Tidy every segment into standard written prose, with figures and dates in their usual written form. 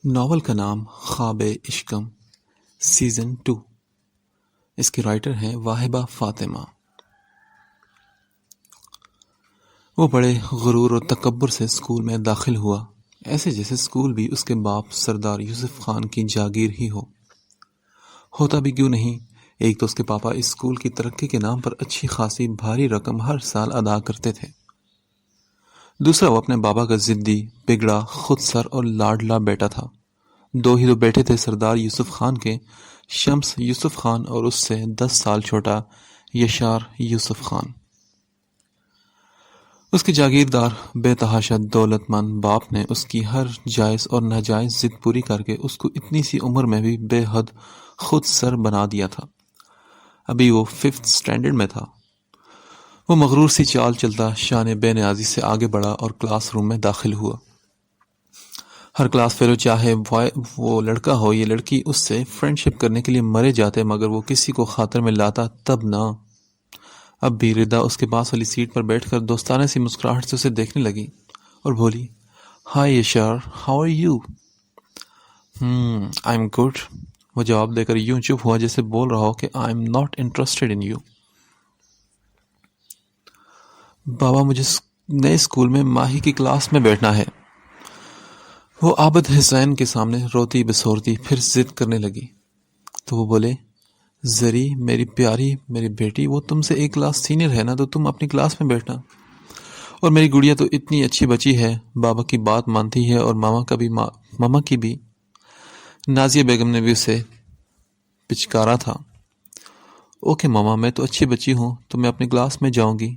Novel کا نام خواب عشقم سیزن 2۔ اس کی رائٹر ہیں واہبہ فاطمہ۔ وہ بڑے غرور اور تکبر سے اسکول میں داخل ہوا، ایسے جیسے اسکول بھی اس کے باپ سردار یوسف خان کی جاگیر ہی ہوتا بھی کیوں نہیں۔ ایک تو اس کے پاپا اس اسکول کی ترقی کے نام پر اچھی خاصی بھاری رقم ہر سال ادا کرتے تھے، دوسرا وہ اپنے بابا کا ضدی، بگڑا، خود سر اور لاڈلا بیٹا تھا۔ دو ہی بیٹے تھے سردار یوسف خان کے، شمس یوسف خان اور اس سے 10 سال چھوٹا یشار یوسف خان۔ اس کے جاگیردار بے تحاشا دولت مند باپ نے اس کی ہر جائز اور ناجائز ضد پوری کر کے اس کو اتنی سی عمر میں بھی بے حد خود سر بنا دیا تھا۔ ابھی وہ 5th اسٹینڈرڈ میں تھا۔ وہ مغرور سی چال چلتا شان بے نیازی سے آگے بڑھا اور کلاس روم میں داخل ہوا۔ ہر کلاس فیلو، چاہے وہ لڑکا ہو یا لڑکی، اس سے فرینڈشپ کرنے کے لیے مرے جاتے، مگر وہ کسی کو خاطر میں لاتا تب نہ۔ اب بھی ردا اس کے پاس والی سیٹ پر بیٹھ کر دوستانے سی مسکراہٹ سے اسے دیکھنے لگی اور بولی، hi Yashar, how are you? I am good. وہ جواب دے کر یوں چپ ہوا جیسے بول رہا ہو کہ I am not interested in you. بابا، مجھے نئے اسکول میں ماہی کی کلاس میں بیٹھنا ہے۔ وہ عابد حسین کے سامنے روتی بسورتی پھر ضد کرنے لگی تو وہ بولے، زری میری پیاری، میری بیٹی، وہ تم سے ایک کلاس سینئر ہے نا، تو تم اپنی کلاس میں بیٹھنا۔ اور میری گڑیا تو اتنی اچھی بچی ہے، بابا کی بات مانتی ہے اور ماما کی بھی۔ نازیہ بیگم نے بھی اسے پچکارا تھا۔ اوکے ماما، میں تو اچھی بچی ہوں، تو میں اپنی کلاس میں جاؤں گی۔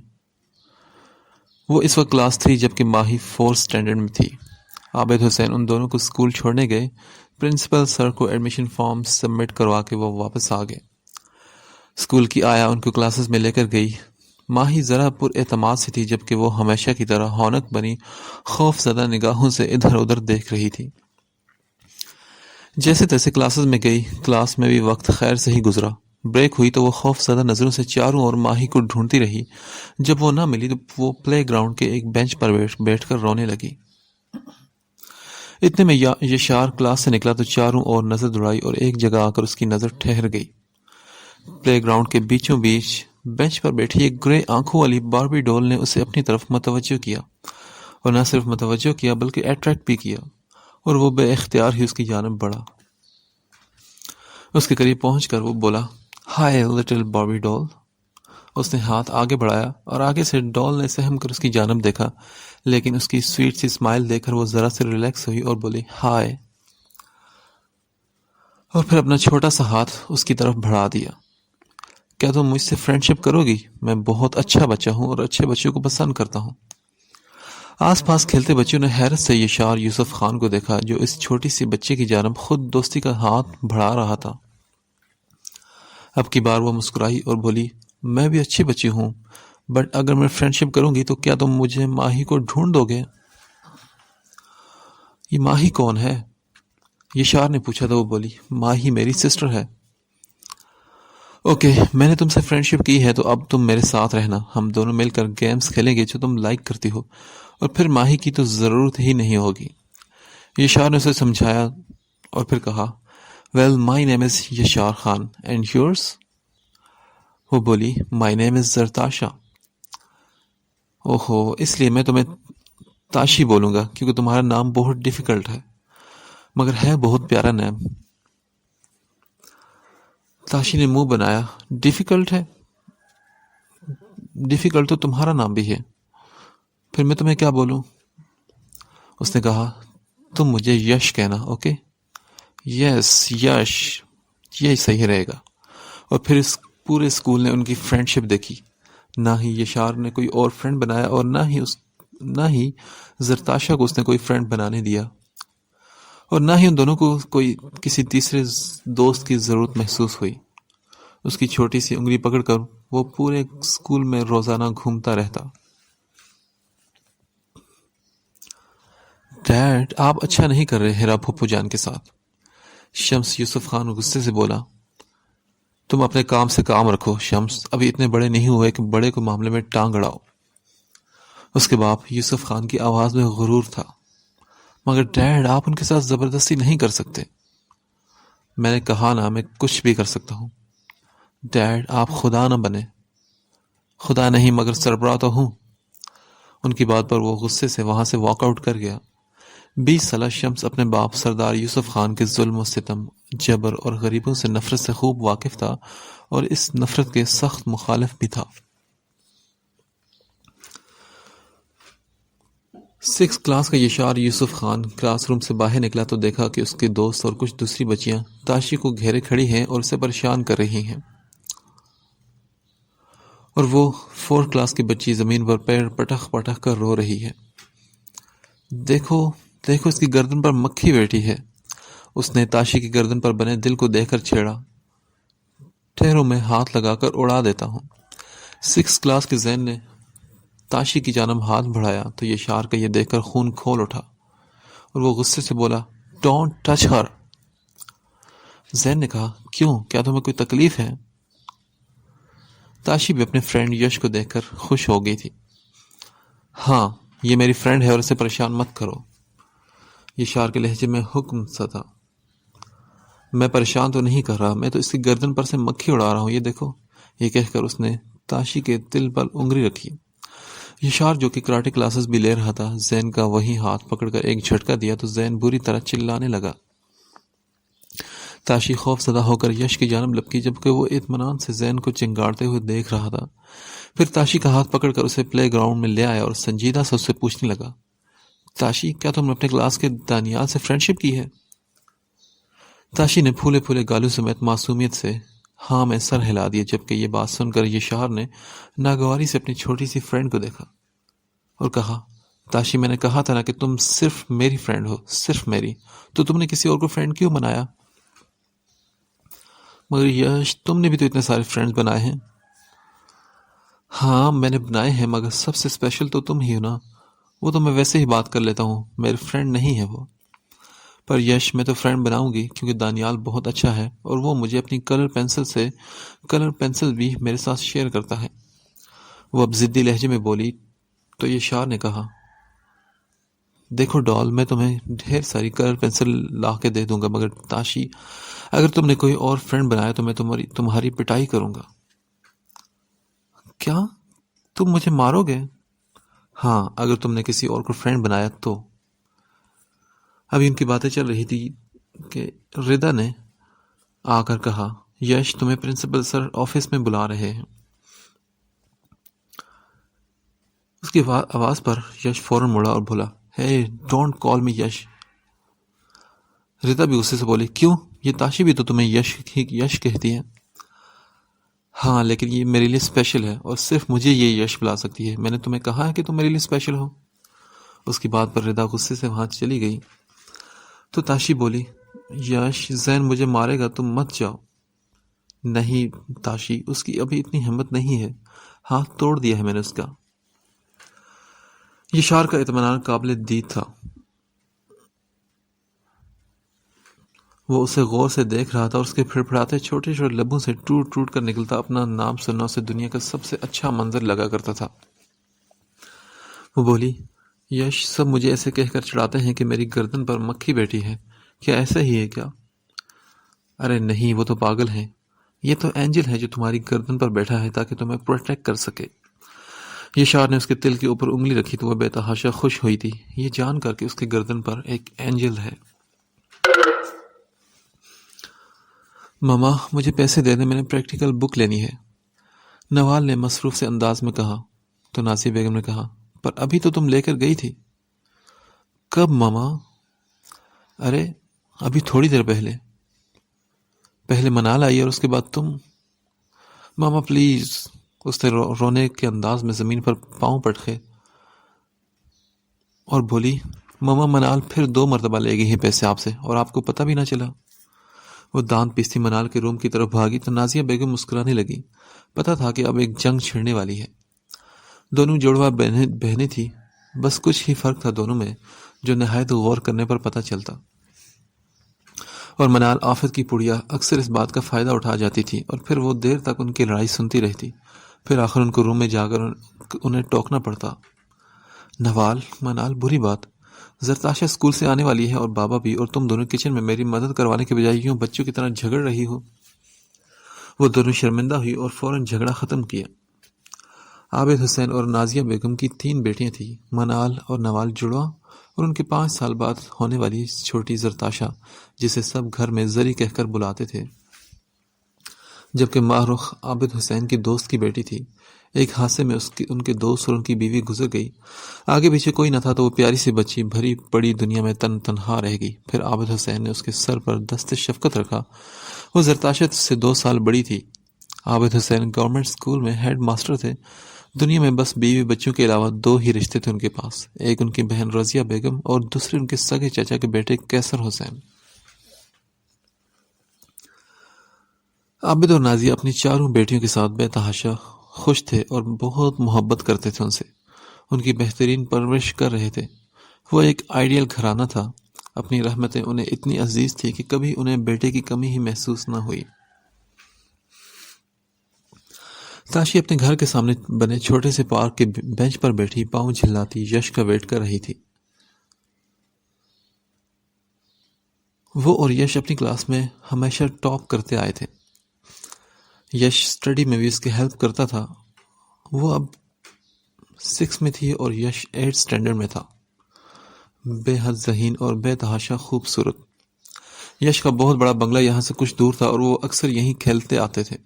وہ اس وقت کلاس 3 جبکہ ماہی 4th اسٹینڈرڈ میں تھی۔ عابد حسین ان دونوں کو اسکول چھوڑنے گئے۔ پرنسپل سر کو ایڈمیشن فارم سبمٹ کروا کے وہ واپس آ گئے۔ اسکول کی آیا ان کو کلاسز میں لے کر گئی۔ ماہی ذرا پر اعتماد سی تھی، جبکہ وہ ہمیشہ کی طرح ہونک بنی خوف زدہ نگاہوں سے ادھر ادھر دیکھ رہی تھی۔ جیسے تیسے کلاسز میں گئی۔ کلاس میں بھی وقت خیر سے ہی گزرا۔ بریک ہوئی تو وہ خوف زدہ نظروں سے چاروں اور ماہی کو ڈھونڈتی رہی۔ جب وہ نہ ملی تو وہ پلے گراؤنڈ کے ایک بینچ پر بیٹھ کر رونے لگی۔ اتنے میں یشار کلاس سے نکلا تو چاروں اور نظر دوڑائی اور ایک جگہ آ کر اس کی نظر ٹھہر گئی۔ پلے گراؤنڈ کے بیچوں بیچ بینچ پر بیٹھی ایک گرے آنکھوں والی باربی ڈول نے اسے اپنی طرف متوجہ کیا، اور نہ صرف متوجہ کیا بلکہ اٹریکٹ بھی کیا، اور وہ بے اختیار ہی اس کی جانب بڑھا۔ اس کے قریب پہنچ کر وہ بولا، ہائی لٹل باربی ڈول۔ اس نے ہاتھ آگے بڑھایا اور آگے سے ڈول نے سہم کر اس کی جانب دیکھا، لیکن اس کی سویٹ سی اسمائل دیکھ کر وہ ذرا سے ریلیکس ہوئی اور بولی، ہائے، اور پھر اپنا چھوٹا سا ہاتھ اس کی طرف بڑھا دیا۔ کیا تم مجھ سے فرینڈشپ کرو گی؟ میں بہت اچھا بچہ ہوں اور اچھے بچوں کو پسند کرتا ہوں۔ آس پاس کھیلتے بچوں نے حیرت سے یشار یوسف خان کو دیکھا، جو اس چھوٹی سی بچے کی جانب خود دوستی کا ہاتھ بڑھا رہا تھا۔ اب کی بار وہ مسکرائی اور بولی، میں بھی اچھی بچی ہوں، بٹ اگر میں فرینڈشپ کروں گی تو کیا تم مجھے ماہی کو ڈھونڈ دو گے؟ یہ ماہی کون ہے؟ یشار نے پوچھا تو وہ بولی، ماہی میری سسٹر ہے۔ اوکے، میں نے تم سے فرینڈشپ کی ہے تو اب تم میرے ساتھ رہنا، ہم دونوں مل کر گیمز کھیلیں گے جو تم لائک کرتی ہو، اور پھر ماہی کی تو ضرورت ہی نہیں ہوگی۔ یشار نے اسے سمجھایا اور پھر کہا، well my name is Yashar Khan, and yours? وہ بولی، مائی نیم از زرتاشا۔ اوہو، اس لیے میں تمہیں تاشی بولوں گا کیونکہ تمہارا نام بہت ڈیفیکلٹ ہے، مگر ہے بہت پیارا نام۔ تاشی نے منہ بنایا، ڈیفیکلٹ ہے؟ ڈیفیکلٹ تو تمہارا نام بھی ہے، پھر میں تمہیں کیا بولوں؟ اس نے کہا، تم مجھے یش کہنا، اوکے؟ یس، یش، یہی صحیح رہے گا۔ اور پھر اس پورے اسکول نے ان کی فرینڈشپ دیکھی۔ نہ ہی یشار نے کوئی اور فرینڈ بنایا اور نہ ہی زرتاشا کو اس نے کوئی فرینڈ بنانے دیا، اور نہ ہی ان دونوں کو کوئی کسی تیسرے دوست کی ضرورت محسوس ہوئی۔ اس کی چھوٹی سی انگلی پکڑ کر وہ پورے اسکول میں روزانہ گھومتا رہتا۔ ڈیڈ، آپ اچھا نہیں کر رہے ہیرا پھپھو جان کے ساتھ، شمس یوسف خان غصے سے بولا۔ تم اپنے کام سے کام رکھو شمس، ابھی اتنے بڑے نہیں ہوئے کہ بڑے کو معاملے میں ٹانگ اڑاؤ۔ اس کے باپ یوسف خان کی آواز میں غرور تھا۔ مگر ڈیڈ آپ ان کے ساتھ زبردستی نہیں کر سکتے۔ میں نے کہا نا میں کچھ بھی کر سکتا ہوں۔ ڈیڈ آپ خدا نہ بنے۔ خدا نہیں مگر سربراہ تو ہوں۔ ان کی بات پر وہ غصے سے وہاں سے واک آؤٹ کر گیا۔ 20 سالہ شمس اپنے باپ سردار یوسف خان کے ظلم و ستم، جبر اور غریبوں سے نفرت سے خوب واقف تھا اور اس نفرت کے سخت مخالف بھی تھا۔ 6 کلاس کا یشار یوسف خان کلاس روم سے باہر نکلا تو دیکھا کہ اس کے دوست اور کچھ دوسری بچیاں تاشی کو گھیرے کھڑی ہیں اور اسے پریشان کر رہی ہیں، اور وہ 4 کلاس کی بچی زمین پر پیر پٹخ پٹخ کر رو رہی ہے۔ دیکھو دیکھو اس کی گردن پر مکھی بیٹھی ہے۔ اس نے تاشی کی گردن پر بنے دل کو دیکھ کر چھیڑا۔ ٹھہرو میں ہاتھ لگا کر اڑا دیتا ہوں۔ 6 کلاس کے زین نے تاشی کی جانب ہاتھ بڑھایا تو یشار کا یہ دیکھ کر خون کھول اٹھا اور وہ غصے سے بولا، ڈونٹ ٹچ ہر۔ زین نے کہا، کیوں، کیا تمہیں کوئی تکلیف ہے؟ تاشی بھی اپنے فرینڈ یش کو دیکھ کر خوش ہو گئی تھی۔ ہاں یہ میری فرینڈ ہے اور اسے پریشان مت کرو۔ یشار کے لہجے میں حکم سا تھا۔ میں پریشان تو نہیں کر رہا، میں تو اس کی گردن پر سے مکھی اڑا رہا ہوں، یہ دیکھو۔ یہ کہہ کر اس نے تاشی کے دل پر انگلی رکھی۔ یشار جو کہ کراٹے کلاسز بھی لے رہا تھا، زین کا وہی ہاتھ پکڑ کر ایک جھٹکا دیا تو زین بری طرح چلانے لگا۔ تاشی خوف زدہ ہو کر یش کی جانب لپکی جبکہ وہ اطمینان سے زین کو چنگاڑتے ہوئے دیکھ رہا تھا۔ پھر تاشی کا ہاتھ پکڑ کر اسے پلے گراؤنڈ میں لے آیا اور سنجیدہ سے اس سے پوچھنے لگا، تاشی کیا تم نے اپنے کلاس کے دانیال سے فرینڈشپ کی ہے؟ تاشی نے پھولے پھولے گالوں سمیت معصومیت سے ہاں میں سر ہلا دیا، جبکہ یہ بات سن کر یشار نے ناگواری سے اپنی چھوٹی سی فرینڈ کو دیکھا اور کہا، تاشی میں نے کہا تھا نا کہ تم صرف میری فرینڈ ہو، صرف میری، تو تم نے کسی اور کو فرینڈ کیوں بنایا؟ مگر یش تم نے بھی تو اتنے سارے فرینڈز بنائے ہیں۔ ہاں میں نے بنائے ہیں مگر سب سے اسپیشل تو تم ہی ہو نا۔ وہ تو میں ویسے ہی بات کر لیتا ہوں، میری فرینڈ نہیں ہے وہ۔ پر یش میں تو فرینڈ بناؤں گی کیونکہ دانیال بہت اچھا ہے اور وہ مجھے اپنی کلر پینسل بھی میرے ساتھ شیئر کرتا ہے۔ وہ اب ضدی لہجے میں بولی تو یشار نے کہا، دیکھو ڈال میں تمہیں ڈھیر ساری کلر پینسل لا کے دے دوں گا، مگر تاشی اگر تم نے کوئی اور فرینڈ بنایا تو میں تمہاری پٹائی کروں گا۔ کیا تم مجھے مارو گے؟ ہاں اگر تم نے کسی اور کو فرینڈ بنایا تو۔ ابھی ان کی باتیں چل رہی تھی کہ ردا نے آ کر کہا، یش تمہیں پرنسپل سر آفس میں بلا رہے ہیں۔ اس کی آواز پر یش فوراً مڑا اور بولا، ہے ڈونٹ کال می یش۔ ردا بھی غصے سے بولی، کیوں، یہ تاشی بھی تو تمہیں یش کہتی ہے۔ ہاں لیکن یہ میرے لیے اسپیشل ہے اور صرف مجھے یہ یش بلا سکتی ہے، میں نے تمہیں کہا ہے کہ تم میرے لیے اسپیشل ہو۔ اس کی بات پر ردا غصے سے وہاں چلی گئی تو تاشی بولی، یش زین مجھے مارے گا، تم مت جاؤ۔ نہیں تاشی، اس کی ابھی اتنی ہمت نہیں ہے، ہاتھ توڑ دیا ہے میں نے اس کا۔ یشار کا اطمینان قابل دید تھا۔ وہ اسے غور سے دیکھ رہا تھا اور اس کے پھڑپھڑاتے چھوٹے چھوٹے لبوں سے ٹوٹ ٹوٹ کر نکلتا اپنا نام سننا اسے دنیا کا سب سے اچھا منظر لگا کرتا تھا۔ وہ بولی، یش سب مجھے ایسے کہہ کر چڑھاتے ہیں کہ میری گردن پر مکھی بیٹھی ہے، کیا ایسا ہی ہے کیا؟ ارے نہیں، وہ تو پاگل ہیں، یہ تو اینجل ہے جو تمہاری گردن پر بیٹھا ہے تاکہ تمہیں پروٹیکٹ کر سکے۔ یشار نے اس کے تل کے اوپر انگلی رکھی تو وہ بے تحاشا خوش ہوئی تھی یہ جان کر کہ اس کی گردن پر ایک اینجل ہے۔ ماما مجھے پیسے دے دیں، میں نے پریکٹیکل بک لینی ہے، نوال نے مصروف سے انداز میں کہا تو ناصیہ بیگم نے کہا، پر ابھی تو تم لے کر گئی تھی۔ کب ماما؟ ارے ابھی تھوڑی دیر پہلے منال آئی اور اس کے بعد تم۔ ماما پلیز، اس نے رونے کے انداز میں زمین پر پاؤں پٹکے اور بولی، ماما منال پھر 2 مرتبہ لے گئی ہے پیسے آپ سے اور آپ کو پتہ بھی نہ چلا۔ وہ دانت پیستی منال کے روم کی طرف بھاگی تو نازیہ بیگم مسکرانے لگی، پتہ تھا کہ اب ایک جنگ چھڑنے والی ہے۔ دونوں جڑواں بہنیں تھی، بس کچھ ہی فرق تھا دونوں میں جو نہایت غور کرنے پر پتہ چلتا، اور منال آفت کی پڑیا اکثر اس بات کا فائدہ اٹھا جاتی تھی اور پھر وہ دیر تک ان کی لڑائی سنتی رہتی، پھر آخر ان کو روم میں جا کر انہیں ٹوکنا پڑتا۔ نوال، منال، بری بات، زرتاشا اسکول سے آنے والی ہے اور بابا بھی، اور تم دونوں کچن میں میری مدد کروانے کے بجائے یوں بچوں کی طرح جھگڑ رہی ہو۔ وہ دونوں شرمندہ ہوئی اور فوراً جھگڑا ختم کیا۔ عابد حسین اور نازیہ بیگم کی 3 بیٹیاں تھیں، منال اور نوال جڑواں، اور ان کے 5 سال بعد ہونے والی چھوٹی زرتاشا، جسے سب گھر میں زری کہہ کر بلاتے تھے، جبکہ ماہ رخ عابد حسین کی دوست کی بیٹی تھی۔ ایک حادثے میں ان کے دوست اور ان کی بیوی گزر گئی۔ آگے پیچھے کوئی نہ تھا تو وہ پیاری سی بچی بھری پڑی دنیا میں تنہا رہ گئی۔ پھر عابد حسین نے اس کے سر پر دست شفقت رکھا۔ وہ زرتاشا سے 2 سال بڑی تھی۔ عابد حسین گورنمنٹ اسکول میں ہیڈ ماسٹر تھے۔ دنیا میں بس بیوی بچوں کے علاوہ 2 ہی رشتے تھے ان کے پاس، ایک ان کی بہن رضیہ بیگم اور دوسرے ان کے سگے چچا کے بیٹے کیسر حسین۔ عابد اور نازیہ اپنی 4 بیٹیوں کے ساتھ بے تحاشا خوش تھے اور بہت محبت کرتے تھے ان سے، ان کی بہترین پرورش کر رہے تھے۔ وہ ایک آئیڈیل گھرانہ تھا۔ اپنی رحمتیں انہیں اتنی عزیز تھی کہ کبھی انہیں بیٹے کی کمی ہی محسوس نہ ہوئی۔ تاشی اپنے گھر کے سامنے بنے چھوٹے سے پارک کے بینچ پر بیٹھی پاؤں جھلاتی یش کا ویٹ کر رہی تھی۔ وہ اور یش اپنی کلاس میں ہمیشہ ٹاپ کرتے آئے تھے۔ یش اسٹڈی میں بھی اس کی ہیلپ کرتا تھا۔ وہ اب 6 میں تھی اور یش 8 اسٹینڈرڈ میں تھا۔ بے حد ذہین اور بے تحاشا خوبصورت۔ یش کا بہت بڑا بنگلہ یہاں سے کچھ دور تھا اور وہ اکثر یہیں کھیلتے آتے تھے۔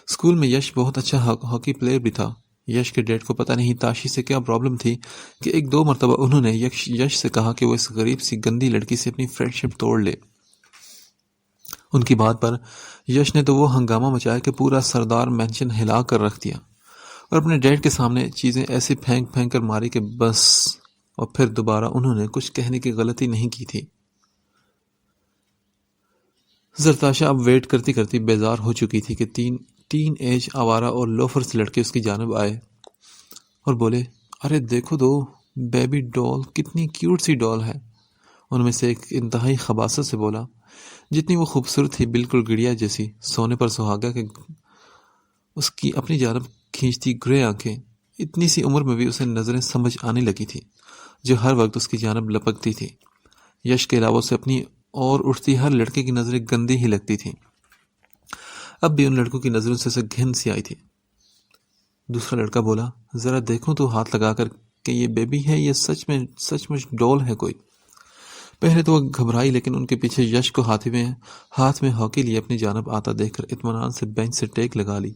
اسکول میں یش بہت اچھا ہاکی پلیئر بھی تھا۔ یش کے ڈیڈ کو پتہ نہیں تاشی سے کیا پرابلم تھی کہ 1-2 مرتبہ انہوں نے یش سے کہا کہ وہ اس غریب سی گندی لڑکی سے اپنی فرینڈ شپ توڑ لے۔ ان کی بات پر یش نے تو وہ ہنگامہ مچایا کہ پورا سردار مینشن ہلا کر رکھ دیا، اور اپنے ڈیڈ کے سامنے چیزیں ایسے پھینک پھینک کر ماری کہ بس، اور پھر دوبارہ انہوں نے کچھ کہنے کی غلطی نہیں کی تھی۔ زرتاشا اب ویٹ کرتی کرتی بیزار ہو چکی تھی کہ 3 ایج آوارہ اور لوفر سے لڑکے اس کی جانب آئے اور بولے، ارے دیکھو دو بیبی ڈول، کتنی کیوٹ سی ڈول ہے۔ ان میں سے ایک انتہائی خباثت سے بولا، جتنی وہ خوبصورت تھی بالکل گڑیا جیسی، سونے پر سہاگا کے اس کی اپنی جانب کھینچتی گرے آنکھیں۔ اتنی سی عمر میں بھی اسے نظریں سمجھ آنے لگی تھی جو ہر وقت اس کی جانب لپکتی تھی۔ یش کے علاوہ سے اپنی اور اٹھتی ہر لڑکے کی نظریں گندی ہی لگتی تھیں۔ اب بھی ان لڑکوں کی نظروں سے گھن سی آئی تھی۔ دوسرا لڑکا بولا، ذرا دیکھوں تو ہاتھ لگا کر کہ یہ بیبی ہے یا سچ مچ ڈول ہے کوئی۔ پہلے تو وہ گھبرائی، لیکن ان کے پیچھے یش کو ہاتھ میں ہاکی لیے اپنی جانب آتا دیکھ کر اطمینان سے بینچ سے ٹیک لگا لی۔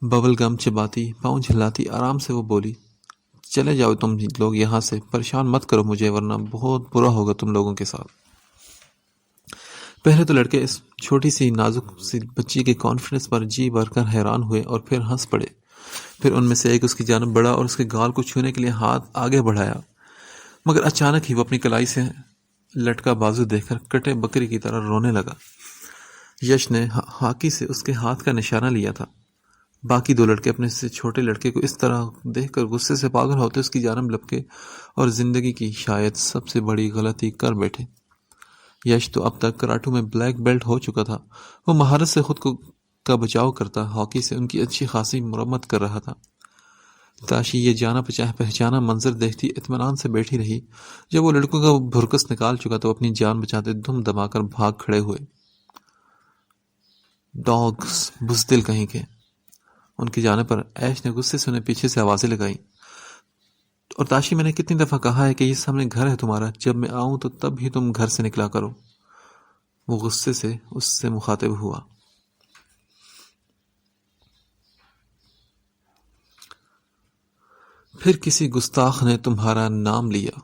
ببل گم چباتی پاؤں جھلاتی آرام سے وہ بولی، چلے جاؤ تم لوگ یہاں سے، پریشان مت کرو مجھے ورنہ بہت برا ہوگا تم لوگوں کے ساتھ۔ پہلے تو لڑکے اس چھوٹی سی نازک سی بچی کے کانفیڈنس پر جی بھر کر حیران ہوئے اور پھر ہنس پڑے۔ پھر ان میں سے ایک اس کی جانب بڑھا اور اس کے گال کو چھونے کے لیے ہاتھ آگے بڑھایا، مگر اچانک ہی وہ اپنی کلائی سے لٹکا بازو دیکھ کر کٹے بکری کی طرح رونے لگا۔ یش نے ہاکی سے اس کے ہاتھ کا نشانہ لیا تھا۔ باقی 2 لڑکے اپنے سے چھوٹے لڑکے کو اس طرح دیکھ کر غصے سے پاگل ہوتے اس کی جانب لپکے اور زندگی کی شاید سب سے بڑی غلطی کر بیٹھے۔ یش تو اب تک کراٹو میں بلیک بیلٹ ہو چکا تھا۔ وہ مہارت سے خود کا بچاؤ کرتا ہاکی سے ان کی اچھی خاصی مرمت کر رہا تھا۔ تاشی یہ جانا پہچانا منظر دیکھتی اطمینان سے بیٹھی رہی۔ جب وہ لڑکوں کا بھرکس نکال چکا تو اپنی جان بچاتے دم دما کر بھاگ کھڑے ہوئے۔ ڈاگز، بزدل کہیں کے۔ ان کی جانے پر ایش نے غصے سے انہیں پیچھے سے آوازیں لگائیں، اور تاشی، میں نے کتنی دفعہ کہا ہے کہ یہ سامنے گھر ہے تمہارا، جب میں آؤں تو تب ہی تم گھر سے نکلا کرو۔ وہ غصے سے اس سے مخاطب ہوا۔ پھر کسی گستاخ نے تمہارا نام لیا،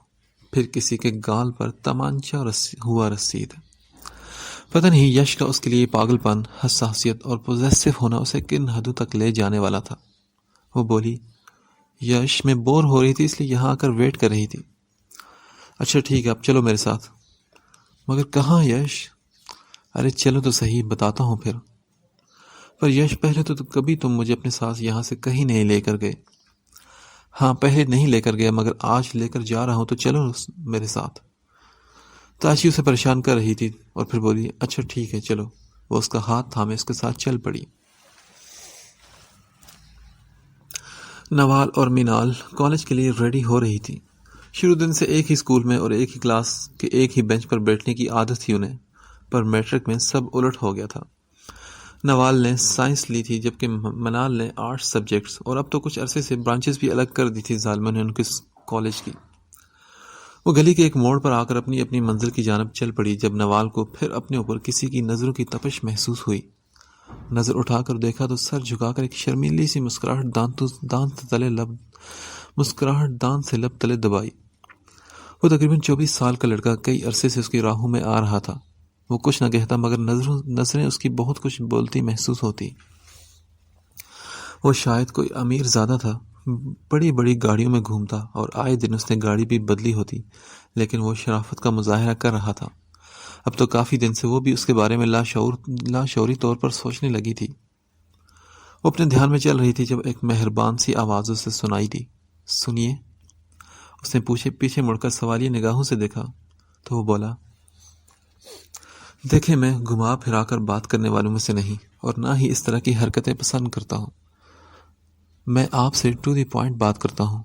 پھر کسی کے گال پر تمانچہ ہوا رسید۔ پتہ نہیں یش کا اس کے لیے پاگل پن، حساسیت اور پوزیسو ہونا اسے کن حدوں تک لے جانے والا تھا۔ وہ بولی، یش میں بور ہو رہی تھی اس لیے یہاں آ کر ویٹ کر رہی تھی۔ اچھا ٹھیک ہے، اب چلو میرے ساتھ۔ مگر کہاں یش؟ ارے چلو تو صحیح، بتاتا ہوں پھر۔ پر یش، پہلے تو کبھی تم مجھے اپنے ساتھ یہاں سے کہیں نہیں لے کر گئے۔ ہاں پہلے نہیں لے کر گیا، مگر آج لے کر جا رہا ہوں تو چلو میرے ساتھ۔ تاشی اسے پریشان کر رہی تھی اور پھر بولی، اچھا ٹھیک ہے چلو۔ وہ اس کا ہاتھ تھامے اس کے ساتھ چل پڑی۔ نوال اور مینال کالج کے لیے ریڈی ہو رہی تھی۔ شروع دن سے ایک ہی اسکول میں اور ایک ہی کلاس کے ایک ہی بینچ پر بیٹھنے کی عادت تھی انہیں، پر میٹرک میں سب الٹ ہو گیا تھا۔ نوال نے سائنس لی تھی جبکہ منال نے آرٹس سبجیکٹس، اور اب تو کچھ عرصے سے برانچز بھی الگ کر دی تھی ظالموں نے ان کے کالج کی۔ وہ گلی کے ایک موڑ پر آ کر اپنی اپنی منزل کی جانب چل پڑی جب نوال کو پھر اپنے اوپر کسی کی نظروں کی تپش محسوس ہوئی۔ نظر اٹھا کر دیکھا تو سر جھکا کر ایک شرمیلی سی مسکراہٹ دانت سے لب تلے دبائی۔ وہ تقریباً 24 سال کا لڑکا کئی عرصے سے اس کی راہوں میں آ رہا تھا۔ وہ کچھ نہ کہتا مگر نظریں اس کی بہت کچھ بولتی محسوس ہوتی۔ وہ شاید کوئی امیر زادہ تھا، بڑی بڑی گاڑیوں میں گھومتا اور آئے دن اس نے گاڑی بھی بدلی ہوتی، لیکن وہ شرافت کا مظاہرہ کر رہا تھا۔ اب تو کافی دن سے وہ بھی اس کے بارے میں لاشعوری طور پر سوچنے لگی تھی۔ وہ اپنے دھیان میں چل رہی تھی جب ایک مہربان سی آواز اسے سنائی دی۔ سنیے۔ اس نے پیچھے مڑ کر سوالیہ نگاہوں سے دیکھا تو وہ بولا، دیکھیں میں گھما پھرا کر بات کرنے والوں میں سے نہیں، اور نہ ہی اس طرح کی حرکتیں پسند کرتا ہوں۔ میں آپ سے ٹو دی پوائنٹ بات کرتا ہوں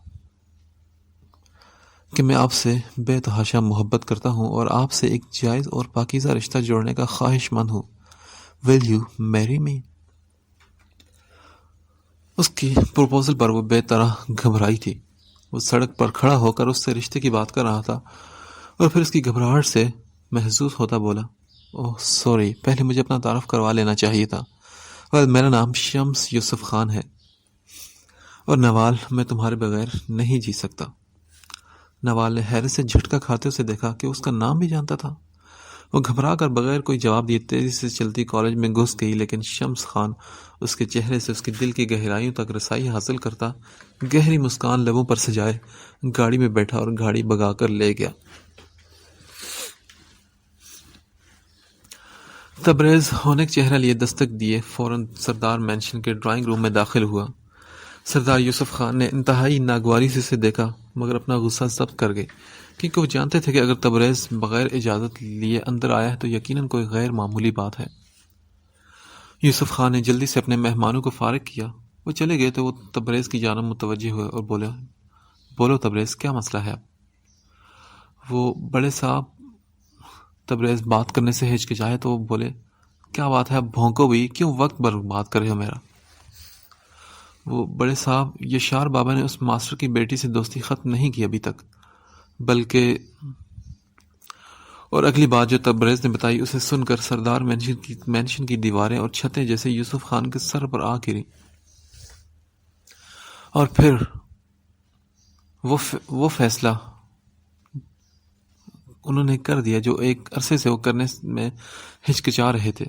کہ میں آپ سے بے تحاشا محبت کرتا ہوں اور آپ سے ایک جائز اور پاکیزہ رشتہ جوڑنے کا خواہش مند ہوں۔ Will you marry me؟ اس کی پروپوزل پر وہ بے طرح گھبرائی تھی۔ وہ سڑک پر کھڑا ہو کر اس سے رشتے کی بات کر رہا تھا اور پھر اس کی گھبراہٹ سے محسوس ہوتا بولا، اوہ سوری، پہلے مجھے اپنا تعارف کروا لینا چاہیے تھا۔ میرا نام شمس یوسف خان ہے، اور نوال، میں تمہارے بغیر نہیں جی سکتا۔ نوال نے حیرت سے جھٹکا کھاتے اسے دیکھا کہ اس کا نام بھی جانتا تھا۔ وہ گھبرا کر بغیر کوئی جواب دیے تیزی سے چلتی کالج میں گھس گئی، لیکن شمس خان اس کے چہرے سے اس کے دل کی گہرائیوں تک رسائی حاصل کرتا گہری مسکان لبوں پر سجائے گاڑی میں بیٹھا اور گاڑی بگا کر لے گیا۔ تبریز ہونک چہرہ لیے دستک دیے فوراً سردار مینشن کے ڈرائنگ روم میں داخل ہوا۔ سردار یوسف خان نے انتہائی ناگواری سے اسے دیکھا مگر اپنا غصہ ضبط کر گئے، کیونکہ وہ جانتے تھے کہ اگر تبریز بغیر اجازت لیے اندر آیا ہے تو یقیناً کوئی غیر معمولی بات ہے۔ یوسف خان نے جلدی سے اپنے مہمانوں کو فارغ کیا۔ وہ چلے گئے تو وہ تبریز کی جانب متوجہ ہوئے اور بولو تبریز، کیا مسئلہ ہے؟ وہ بڑے صاحب، تبریز بات کرنے سے ہچکچائے تو وہ بولے، کیا بات ہے، اب بھونکو بھی، کیوں وقت برباد کر رہے ہو میرا؟ وہ بڑے صاحب، یشار بابا نے اس ماسٹر کی بیٹی سے دوستی ختم نہیں کی ابھی تک، بلکہ… اور اگلی بات جو تبریز نے بتائی اسے سن کر سردار مینشن کی دیواریں اور چھتیں جیسے یوسف خان کے سر پر آ گری، اور پھر وہ فیصلہ انہوں نے کر دیا جو ایک عرصے سے وہ کرنے میں ہچکچا رہے تھے۔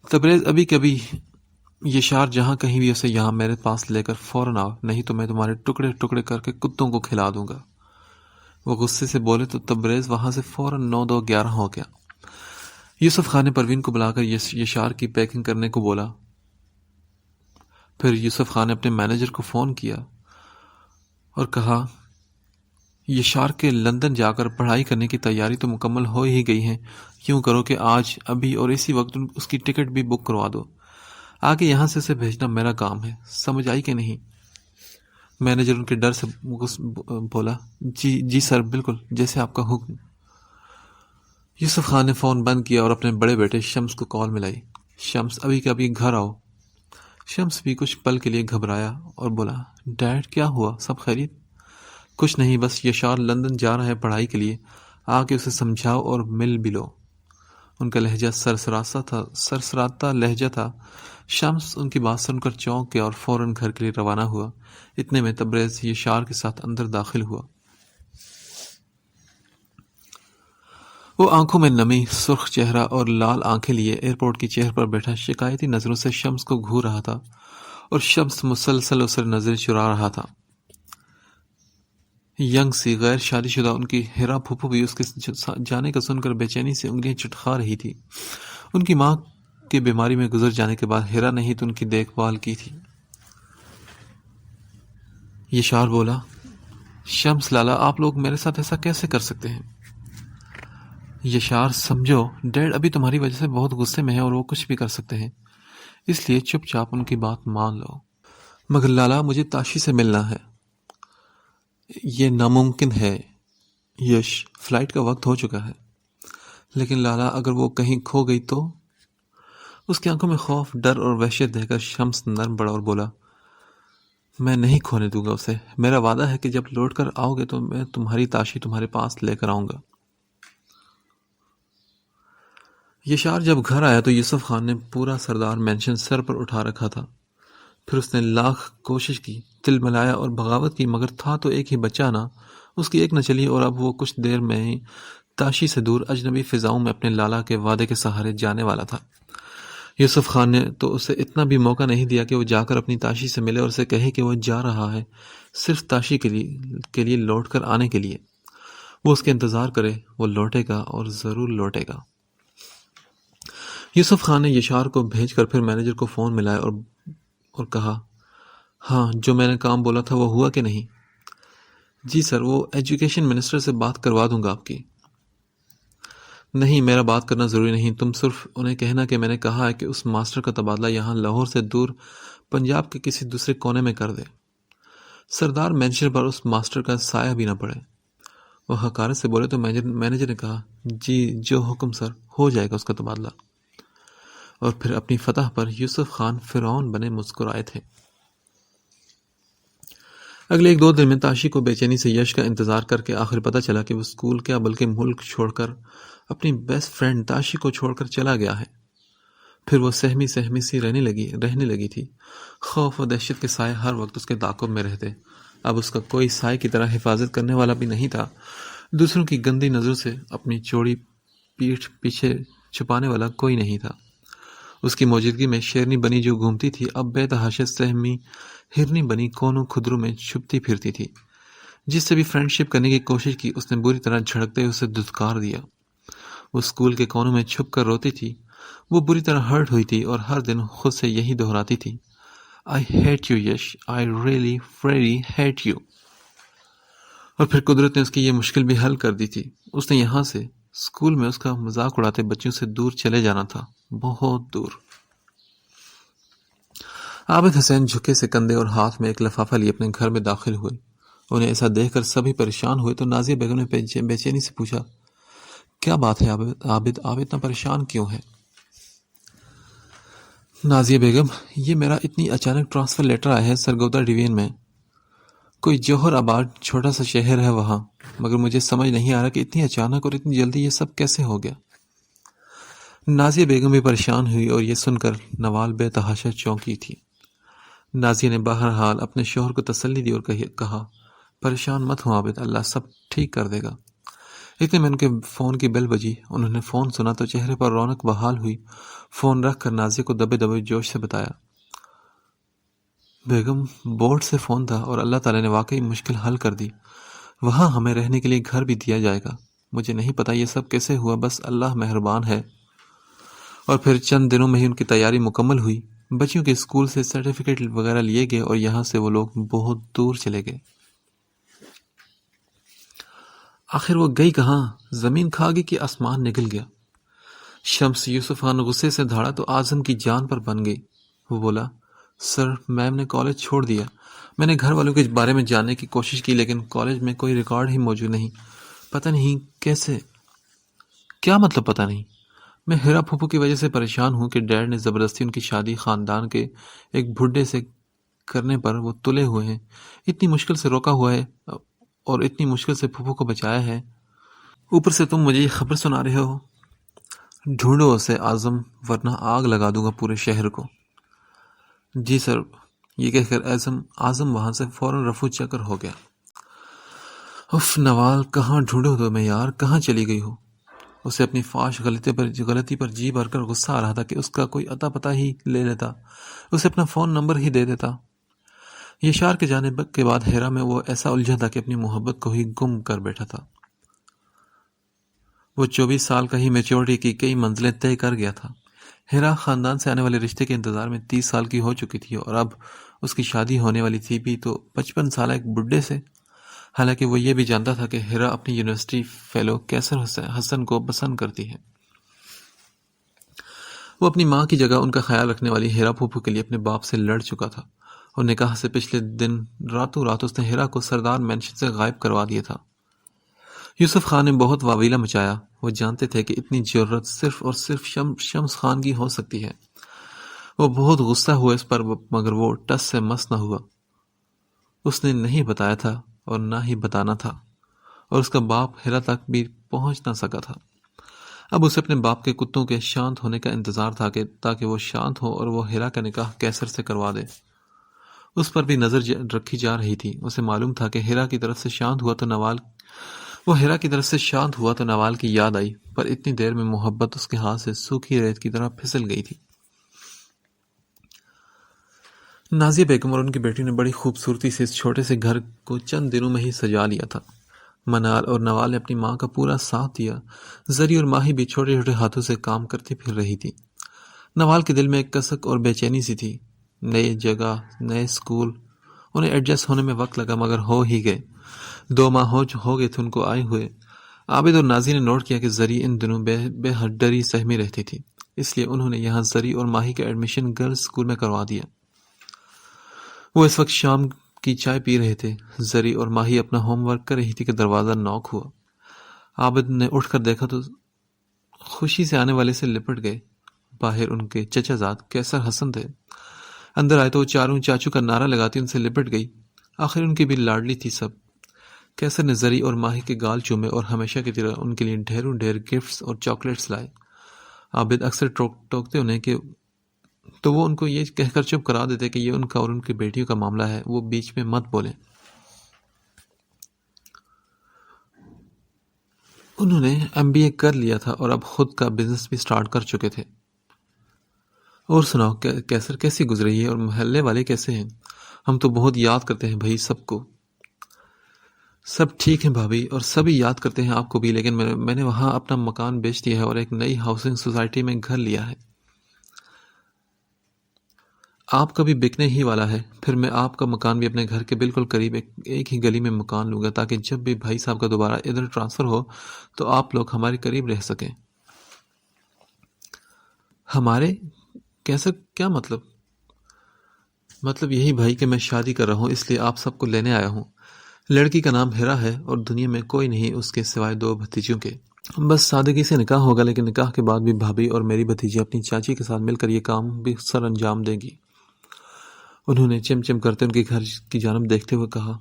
تبریز، ابھی کبھی یشار جہاں کہیں بھی اسے یہاں میرے پاس لے کر فوراً آؤ، نہیں تو میں تمہارے ٹکڑے ٹکڑے کر کے کتوں کو کھلا دوں گا۔ وہ غصے سے بولے تو تبریز وہاں سے فوراً 9-2-11 ہو گیا۔ یوسف خان نے پروین کو بلا کر یشار کی پیکنگ کرنے کو بولا۔ پھر یوسف خان نے اپنے مینیجر کو فون کیا اور کہا، یشار کے لندن جا کر پڑھائی کرنے کی تیاری تو مکمل ہو ہی گئی ہے، یوں کرو کہ آج ابھی اور اسی وقت اس کی ٹکٹ بھی بک کروا دو۔ آگے یہاں سے اسے بھیجنا میرا کام ہے، سمجھ آئی کہ نہیں؟ مینیجر ان کے ڈر سے بولا، جی سر، بالکل جیسے آپ کا حکم۔ یوسف خان نے فون بند کیا اور اپنے بڑے بیٹے شمس کو کال ملائی۔ شمس، ابھی کے ابھی گھر آؤ۔ شمس بھی کچھ پل کے لیے گھبرایا اور بولا، ڈیڈ کیا ہوا، سب خیریت؟ کچھ نہیں، بس یشار لندن جا رہا ہے پڑھائی کے لیے، آ کے اسے سمجھاؤ اور مل بھی لو۔ ان کا لہجہ سرسراتا لہجہ تھا۔ شمس ان کی بات سن کر چونک گیا اور فوراً گھر کے لیے روانہ ہوا۔ اتنے میں تبریز یشار کے ساتھ اندر داخل ہوا۔ وہ آنکھوں میں نمی، سرخ چہرہ اور لال آنکھیں لیے ایئرپورٹ کی چیئر پر بیٹھا شکایتی نظروں سے شمس کو گھور رہا تھا، اور شمس مسلسل اسے نظریں چرا رہا تھا۔ ینگ سی غیر شادی شدہ ان کی ہیرا پھوپھو بھی اس کے جانے کا سن کر بے چینی سے انگلیاں چٹخا رہی تھی۔ ان کی ماں کے بیماری میں گزر جانے کے بعد ہیرا نے ہی تو ان کی دیکھ بھال کی تھی۔ یشار بولا، شمس لالا، آپ لوگ میرے ساتھ ایسا کیسے کر سکتے ہیں؟ یشار، سمجھو ڈیڈ ابھی تمہاری وجہ سے بہت غصے میں ہے اور وہ کچھ بھی کر سکتے ہیں، اس لیے چپ چاپ ان کی بات مان لو۔ مگر لالا، مجھے تاشی سے ملنا ہے۔ یہ ناممکن ہے یش، فلائٹ کا وقت ہو چکا ہے۔ لیکن لالا اگر وہ کہیں کھو گئی تو؟ اس کی آنکھوں میں خوف، ڈر اور وحشت دیکھ کر شمس نرم پڑا اور بولا، میں نہیں کھونے دوں گا اسے۔ میرا وعدہ ہے کہ جب لوٹ کر آؤ گے تو میں تمہاری تاشی تمہارے پاس لے کر آؤں گا۔ یشار جب گھر آیا تو یوسف خان نے پورا سردار مینشن سر پر اٹھا رکھا تھا۔ پھر اس نے لاکھ کوشش کی، تل ملایا اور بغاوت کی، مگر تھا تو ایک ہی بچہ نا، اس کی ایک نہ چلی اور اب وہ کچھ دیر میں ہی تاشی سے دور اجنبی فضاؤں میں اپنے لالا کے وعدے کے سہارے جانے والا تھا۔ یوسف خان نے تو اسے اتنا بھی موقع نہیں دیا کہ وہ جا کر اپنی تاشی سے ملے اور اسے کہے کہ وہ جا رہا ہے صرف تاشی کے لیے لوٹ کر آنے کے لیے۔ وہ اس کے انتظار کرے، وہ لوٹے گا اور ضرور لوٹے گا۔ یوسف خان نے یشار کو بھیج کر پھر مینیجر کو فون ملایا اور کہا، ہاں جو میں نے کام بولا تھا وہ ہوا کہ نہیں؟ جی سر، وہ ایجوکیشن منسٹر سے بات کروا دوں گا آپ کی۔ نہیں، میرا بات کرنا ضروری نہیں، تم صرف انہیں کہنا کہ میں نے کہا ہے کہ اس ماسٹر کا تبادلہ یہاں لاہور سے دور پنجاب کے کسی دوسرے کونے میں کر دے۔ سردار مینشن پر اس ماسٹر کا سایہ بھی نہ پڑے۔ وہ حقارت سے بولے تو مینیجر نے کہا، جی جو حکم سر، ہو جائے گا اس کا تبادلہ۔ اور پھر اپنی فتح پر یوسف خان فرعون بنے مسکرائے تھے۔ اگلے ایک دو دن میں تاشی کو بے چینی سے یش کا انتظار کر کے آخر پتہ چلا کہ وہ اسکول کیا بلکہ ملک چھوڑ کر اپنی بیسٹ فرینڈ تاشی کو چھوڑ کر چلا گیا ہے۔ پھر وہ سہمی سی رہنے لگی تھی۔ خوف و دہشت کے سائے ہر وقت اس کے تعاقب میں رہتے۔ اب اس کا کوئی سائے کی طرح حفاظت کرنے والا بھی نہیں تھا، دوسروں کی گندی نظروں سے اپنی چوڑی پیٹھ پیچھے چھپانے والا کوئی نہیں تھا۔ اس کی موجودگی میں شیرنی بنی جو گھومتی تھی اب بے تحاشا سہمی ہرنی بنی کونوں خدروں میں چھپتی پھرتی تھی۔ جس سے بھی فرینڈ شپ کرنے کی کوشش کی اس نے بری طرح جھڑکتے اسے دھتکار دیا۔ وہ اسکول کے کونوں میں چھپ کر روتی تھی، وہ بری طرح ہرٹ ہوئی تھی اور ہر دن خود سے یہی دہراتی تھی، I hate you Yash, I really really hate you۔ اور پھر قدرت نے اس کی یہ مشکل بھی حل کر دی تھی۔ اس نے یہاں سے اسکول میں اس کا مذاق اڑاتے بچوں سے دور چلے جانا تھا، بہت دور۔ عابد حسین جھکے سے کندھے اور ہاتھ میں ایک لفافہ لیے اپنے گھر میں داخل ہوئے۔ انہیں ایسا دیکھ کر سبھی پریشان ہوئے تو نازیہ بیگم نے بے چینی سے پوچھا، کیا بات ہے عابد، آپ اتنا پریشان کیوں ہیں؟ نازیہ بیگم، یہ میرا اتنی اچانک ٹرانسفر لیٹر آیا ہے سرگودا ڈویژن میں، کوئی جوہر آباد چھوٹا سا شہر ہے وہاں، مگر مجھے سمجھ نہیں آ رہا کہ اتنی اچانک اور اتنی جلدی یہ سب کیسے ہو گیا۔ نازیہ بیگم بھی پریشان ہوئی اور یہ سن کر نوال بے تحاشا چونکی تھی۔ نازیہ نے بہرحال اپنے شوہر کو تسلی دی اور کہا، پریشان مت ہو عابد، اللہ سب ٹھیک کر دے گا۔ اتنے میں ان کے فون کی بیل بجی، انہوں نے فون سنا تو چہرے پر رونق بحال ہوئی۔ فون رکھ کر نازیہ کو دبے دبے جوش سے بتایا، بیگم بورڈ سے فون تھا اور اللہ تعالی نے واقعی مشکل حل کر دی، وہاں ہمیں رہنے کے لیے گھر بھی دیا جائے گا۔ مجھے نہیں پتا یہ سب کیسے ہوا، بس اللہ مہربان ہے۔ اور پھر چند دنوں میں ہی ان کی تیاری مکمل ہوئی، بچیوں کے اسکول سے سرٹیفکیٹ وغیرہ لیے گئے اور یہاں سے وہ لوگ بہت دور چلے گئے۔ آخر وہ گئی کہاں؟ زمین کھا گئی کہ آسمان نگل گیا؟ شمس یوسف خان غصے سے دھاڑا تو اعظم کی جان پر بن گئی۔ وہ بولا، سر میم نے کالج چھوڑ دیا۔ میں نے گھر والوں کے بارے میں جاننے کی کوشش کی لیکن کالج میں کوئی ریکارڈ ہی موجود نہیں، پتہ نہیں کیسے۔ کیا مطلب پتہ نہیں؟ میں ہیرا پھوپھو کی وجہ سے پریشان ہوں کہ ڈیڈ نے زبردستی ان کی شادی خاندان کے ایک بھڈے سے کرنے پر وہ تلے ہوئے ہیں، اتنی مشکل سے روکا ہوا ہے اور اتنی مشکل سے پھوپھو کو بچایا ہے، اوپر سے تم مجھے یہ خبر سنا رہے ہو۔ ڈھونڈو اسے اعظم، ورنہ آگ لگا دوں گا پورے شہر کو۔ جی سر، یہ کہہ کر اعظم وہاں سے فوراً رفو چکر ہو گیا۔ اف نوال، کہاں ڈھونڈو تمہیں یار، کہاں چلی گئی ہو؟ اسے اپنی فاش غلطی پر جی بھر کر غصہ آ رہا تھا کہ اس کا کوئی اتا پتہ ہی لے لیتا، اسے اپنا فون نمبر ہی دے دیتا۔ یشار کے جانے کے بعد ہیرا میں وہ ایسا الجھا تھا کہ اپنی محبت کو ہی گم کر بیٹھا تھا۔ وہ 24 سال کا ہی میچورٹی کی کئی منزلیں طے کر گیا تھا۔ ہیرا خاندان سے آنے والے رشتے کے انتظار میں 30 سال کی ہو چکی تھی اور اب اس کی شادی ہونے والی تھی بھی تو 55 سالہ ایک بڈھے سے۔ حالانکہ وہ یہ بھی جانتا تھا کہ ہیرا اپنی یونیورسٹی فیلو کیسر حسن کو پسند کرتی ہے۔ وہ اپنی ماں کی جگہ ان کا خیال رکھنے والی ہیرا پھوپھو کے لیے اپنے باپ سے لڑ چکا تھا اور نکاح سے پچھلے دن راتوں رات اس نے ہیرا کو سردار مینشن سے غائب کروا دیا تھا۔ یوسف خان نے بہت واویلا مچایا۔ وہ جانتے تھے کہ اتنی جرت صرف اور صرف شمس خان کی ہو سکتی ہے۔ وہ بہت غصہ ہوا اس پر، مگر وہ ٹس سے مس نہ ہوا۔ اس نے نہیں بتایا تھا اور نہ ہی بتانا تھا، اور اس کا باپ ہیرا تک بھی پہنچ نہ سکا تھا۔ اب اسے اپنے باپ کے کتوں کے شانت ہونے کا انتظار تھا تاکہ وہ شانت ہو اور وہ ہیرا کا نکاح کیسر سے کروا دے۔ اس پر بھی نظر رکھی جا رہی تھی۔ اسے معلوم تھا کہ ہیرا کی طرف سے شانت ہوا تو نوال کی یاد آئی، پر اتنی دیر میں محبت اس کے ہاتھ سے سوکھی ریت کی طرح پھسل گئی تھی۔ نازیہ بیگم اور ان کی بیٹی نے بڑی خوبصورتی سے اس چھوٹے سے گھر کو چند دنوں میں ہی سجا لیا تھا۔ منال اور نوال نے اپنی ماں کا پورا ساتھ دیا۔ زری اور ماہی بھی چھوٹے چھوٹے ہاتھوں سے کام کرتی پھر رہی تھی۔ نوال کے دل میں ایک کسک اور بے چینی سی تھی۔ نئی جگہ، نئے اسکول، انہیں ایڈجسٹ ہونے میں وقت لگا، مگر ہو ہی گئے۔ 2 ماہ ہو گئے تھے ان کو آئے ہوئے۔ عابد اور نازی نے نوٹ کیا کہ زری ان دنوں بے حد ڈری سہمی رہتی تھی، اس لیے انہوں نے یہاں زری اور ماہی کا ایڈمیشن گرلز اسکول میں کروا دیا۔ وہ اس وقت شام کی چائے پی رہے تھے۔ زری اور ماہی اپنا ہوم ورک کر رہی تھی کہ دروازہ نوک ہوا۔ عابد نے اٹھ کر دیکھا تو خوشی سے آنے والے سے لپٹ گئے۔ باہر ان کے چچا زاد کیسر حسن تھے۔ اندر آئے تو وہ چاروں چاچو کا نعرہ لگاتی ان سے لپٹ گئی۔ آخر ان کی بھی لاڈلی تھی سب۔ کیسر نے زری اور ماہی کے گال چومے اور ہمیشہ کی طرح ان کے لیے ڈھیروں ڈھیر گفٹس اور چاکلیٹس لائے۔ عابد اکثر ٹوکتے انہیں کہ تو وہ ان کو یہ کہہ کر چپ کرا دیتے کہ یہ ان کا اور ان کی بیٹیوں کا معاملہ ہے، وہ بیچ میں مت بولیں۔ انہوں نے MBA کر لیا تھا اور اب خود کا بزنس بھی سٹارٹ کر چکے تھے۔ اور سناؤ کیسر کیسی گزری ہے اور محلے والے کیسے ہیں؟ ہم تو بہت یاد کرتے ہیں بھائی سب کو۔ سب ٹھیک ہیں بھابھی، اور سبھی یاد کرتے ہیں آپ کو بھی، لیکن میں نے وہاں اپنا مکان بیچ دیا ہے اور ایک نئی ہاؤسنگ سوسائٹی میں گھر لیا ہے۔ آپ کا بھی بکنے ہی والا ہے، پھر میں آپ کا مکان بھی اپنے گھر کے بالکل قریب ایک ہی گلی میں مکان لوں گا، تاکہ جب بھی بھائی صاحب کا دوبارہ ادھر ٹرانسفر ہو تو آپ لوگ ہمارے قریب رہ سکیں۔ ہمارے کیسے؟ کیا مطلب؟ مطلب یہی بھائی کہ میں شادی کر رہا ہوں، اس لیے آپ سب کو لینے آیا ہوں۔ لڑکی کا نام ہیرا ہے اور دنیا میں کوئی نہیں اس کے سوائے 2 بھتیجوں کے۔ بس سادگی سے نکاح ہوگا، لیکن نکاح کے بعد بھی بھابھی اور میری بھتیجی اپنی چاچی کے ساتھ مل کر یہ کام بھی سر انجام دیں گی۔ انہوں نے چم چم کرتے ان کے گھر کی جانب دیکھتے ہوئے کہا۔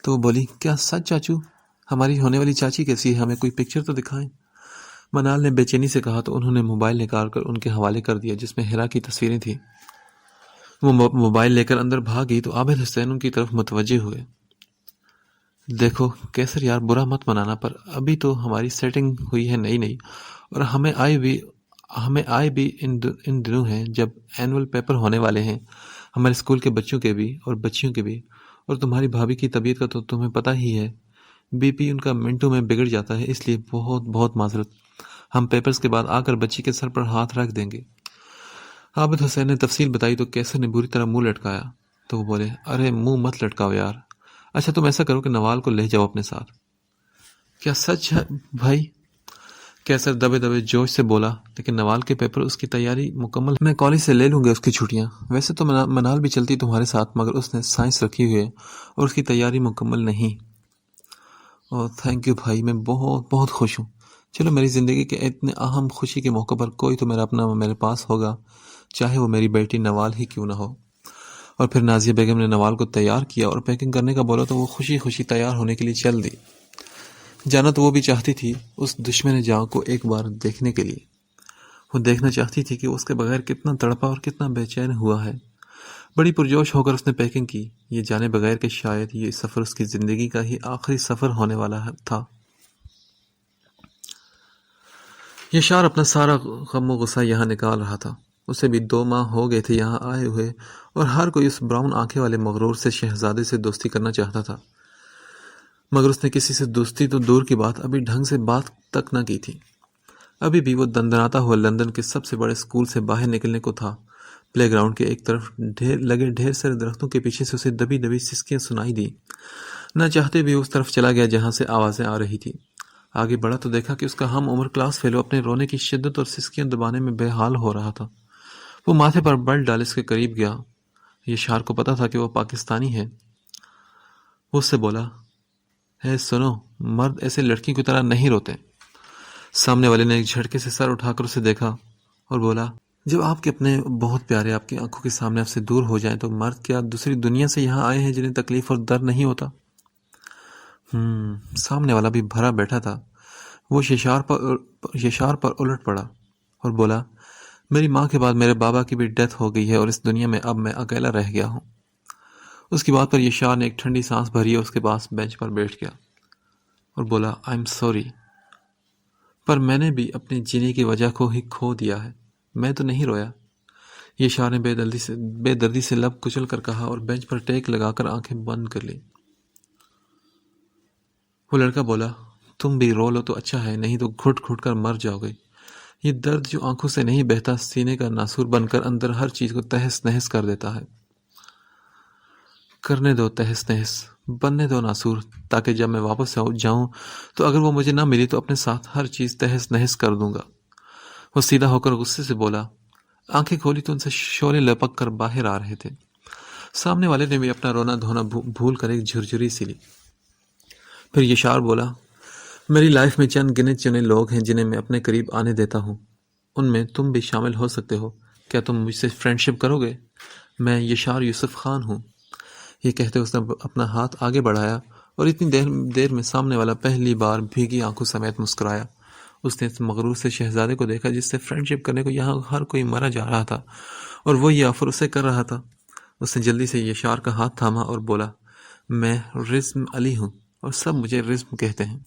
تو وہ بولی، کیا سچ چاچو؟ ہماری ہونے والی چاچی کیسی ہے؟ ہمیں کوئی پکچر تو دکھائیں۔ منال نے بے چینی سے کہا تو انہوں نے موبائل نکال کر ان کے حوالے کر دیا، جس میں ہیرا کی تصویریں تھیں۔ وہ موبائل لے کر اندر بھاگ گئی تو عابد حسین ان کی طرف متوجہ ہوئے۔ دیکھو کیسر یار، برا مت منانا، پر ابھی تو ہماری سیٹنگ ہوئی ہے نئی اور ہمیں آئے بھی ان دنوں ہیں جب اینول پیپر ہونے والے ہیں، ہمارے اسکول کے بچوں کے بھی اور بچیوں کے بھی، اور تمہاری بھابھی کی طبیعت کا تو تمہیں پتہ ہی ہے، BP ان کا منٹوں میں بگڑ جاتا ہے، اس لیے بہت بہت معذرت۔ ہم پیپرز کے بعد آ کر بچی کے سر پر ہاتھ رکھ دیں گے۔ عابد حسین نے تفصیل بتائی تو کیسر نے بری طرح منہ لٹکایا، تو وہ بولے، ارے منہ مت لٹکاؤ یار۔ اچھا تم ایسا کرو کہ نوال کو لے جاؤ اپنے ساتھ۔ کیا سچ ہے بھائی؟ کیسر دبے دبے جوش سے بولا، لیکن نوال کے پیپر اس کی تیاری مکمل، میں کالج سے لے لوں گا اس کی چھٹیاں۔ ویسے تو منال بھی چلتی تمہارے ساتھ، مگر اس نے سائنس رکھی ہوئی ہے اور اس کی تیاری مکمل نہیں۔ اوہ تھینک یو بھائی، میں بہت بہت خوش ہوں۔ چلو میری زندگی کے اتنے اہم خوشی کے موقع پر کوئی تو میرا اپنا میرے پاس ہوگا، چاہے وہ میری بیٹی نوال ہی کیوں نہ ہو۔ اور پھر نازیہ بیگم نے نوال کو تیار کیا اور پیکنگ کرنے کا بولا تو وہ خوشی خوشی تیار ہونے کے لیے چل دی۔ جانا تو وہ بھی چاہتی تھی اس دشمن جاں کو ایک بار دیکھنے کے لیے۔ وہ دیکھنا چاہتی تھی کہ اس کے بغیر کتنا تڑپا اور کتنا بے چین ہوا ہے۔ بڑی پرجوش ہو کر اس نے پیکنگ کی، یہ جانے بغیر کہ شاید یہ سفر اس کی زندگی کا ہی آخری سفر ہونے والا تھا۔ یشار اپنا سارا غم و غصہ یہاں نکال رہا تھا۔ اسے بھی 2 ماہ ہو گئے تھے یہاں آئے ہوئے، اور ہر کوئی اس براؤن آنکھیں والے مغرور سے شہزادے سے دوستی کرنا چاہتا تھا، مگر اس نے کسی سے دوستی تو دور کی بات ابھی ڈھنگ سے بات تک نہ کی تھی۔ ابھی بھی وہ دندناتا ہوا لندن کے سب سے بڑے اسکول سے باہر نکلنے کو تھا۔ پلے گراؤنڈ کے ایک طرف لگے ڈھیر سارے درختوں کے پیچھے سے اسے دبی دبی سسکیاں سنائی دی۔ نہ چاہتے بھی اس طرف چلا گیا جہاں سے آوازیں آ رہی تھی۔ آگے بڑھا تو دیکھا کہ اس کا ہم عمر کلاس فیلو اپنے رونے کی شدت اور سسکیاں دبانے میں بے حال ہو رہا تھا۔ وہ ماتھے پر بل ڈال اس کے قریب گیا۔ یشار کو پتا تھا کہ وہ پاکستانی ہے. وہ اس سے بولا, ہے سنو, مرد ایسے لڑکی کی طرح نہیں روتے. سامنے والے نے ایک جھٹکے سے سر اٹھا کر اسے دیکھا اور بولا, جب آپ کے اپنے بہت پیارے آپ کی آنکھوں کے سامنے آپ سے دور ہو جائیں تو مرد کیا دوسری دنیا سے یہاں آئے ہیں جنہیں تکلیف اور درد نہیں ہوتا؟ سامنے والا بھی بھرا بیٹھا تھا. وہ یشار پر الٹ پڑا اور بولا, میری ماں کے بعد میرے بابا کی بھی ڈیتھ ہو گئی ہے اور اس دنیا میں اب میں اکیلا رہ گیا ہوں. اس کی بات پر یشار نے ایک ٹھنڈی سانس بھری اور اس کے پاس بینچ پر بیٹھ گیا اور بولا, آئی ایم سوری, پر میں نے بھی اپنی جینے کی وجہ کو ہی کھو دیا ہے. میں تو نہیں رویا. یشار نے بے دردی سے لب کچل کر کہا اور بینچ پر ٹیک لگا کر آنکھیں بند کر لی. وہ لڑکا بولا, تم بھی رو لو تو اچھا ہے, نہیں تو گھٹ گھٹ کر مر جاؤ گے. یہ درد جو آنکھوں سے نہیں بہتا سینے کا ناسور بن کر اندر ہر چیز کو تہس نہس کر دیتا ہے. کرنے دو تہس نہس, بننے دو ناسور, تاکہ جب میں واپس جاؤں تو اگر وہ مجھے نہ ملی تو اپنے ساتھ ہر چیز تہس نہس کر دوں گا. وہ سیدھا ہو کر غصے سے بولا. آنکھیں کھولی تو ان سے شعلے لپک کر باہر آ رہے تھے. سامنے والے نے بھی اپنا رونا دھونا بھول کر ایک جھرجھری سی لی. پھر یشار بولا, میری لائف میں چند گنے چنے لوگ ہیں جنہیں میں اپنے قریب آنے دیتا ہوں. ان میں تم بھی شامل ہو سکتے ہو. کیا تم مجھ سے فرینڈ شپ کرو گے؟ میں یشار یوسف خان ہوں. یہ کہتے اس نے اپنا ہاتھ آگے بڑھایا اور اتنی دیر میں سامنے والا پہلی بار بھیگی آنکھوں سمیت مسکرایا. اس نے اس مغرور سے شہزادے کو دیکھا جس سے فرینڈ شپ کرنے کو یہاں ہر کوئی مرا جا رہا تھا اور وہ یہ آفر اسے کر رہا تھا. اس نے جلدی سے یشار کا ہاتھ تھاما اور بولا, میں رزم علی ہوں اور سب مجھے رزم کہتے ہیں.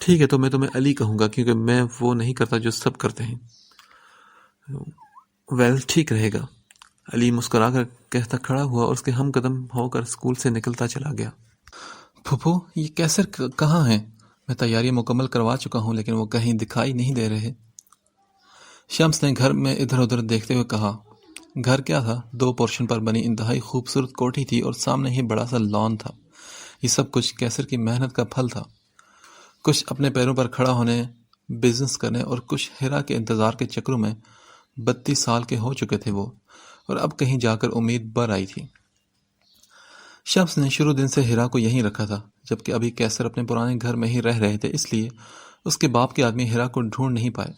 ٹھیک ہے, تو میں تمہیں علی کہوں گا کیونکہ میں وہ نہیں کرتا جو سب کرتے ہیں. ویل, ٹھیک رہے گا. علی مسکرا کر کہتا کھڑا ہوا اور اس کے ہم قدم ہو کر اسکول سے نکلتا چلا گیا. پھپھو, یہ کیسر کہاں ہیں؟ میں تیاری مکمل کروا چکا ہوں لیکن وہ کہیں دکھائی نہیں دے رہے. شمس نے گھر میں ادھر ادھر دیکھتے ہوئے کہا. گھر کیا تھا؟ 2 پورشن پر بنی انتہائی خوبصورت کوٹھی تھی اور سامنے ہی بڑا سا لان تھا. یہ سب کچھ کیسر کی محنت کا پھل تھا. کچھ اپنے پیروں پر کھڑا ہونے, بزنس کرنے اور کچھ ہیرا کے انتظار کے چکروں میں 32 سال کے ہو چکے تھے وہ, اور اب کہیں جا کر امید بر آئی تھی. شمس نے شروع دن سے ہیرا کو یہیں رکھا تھا, جبکہ ابھی کیسر اپنے پرانے گھر میں ہی رہ رہے تھے, اس لیے اس کے باپ کے آدمی ہیرا کو ڈھونڈ نہیں پائے.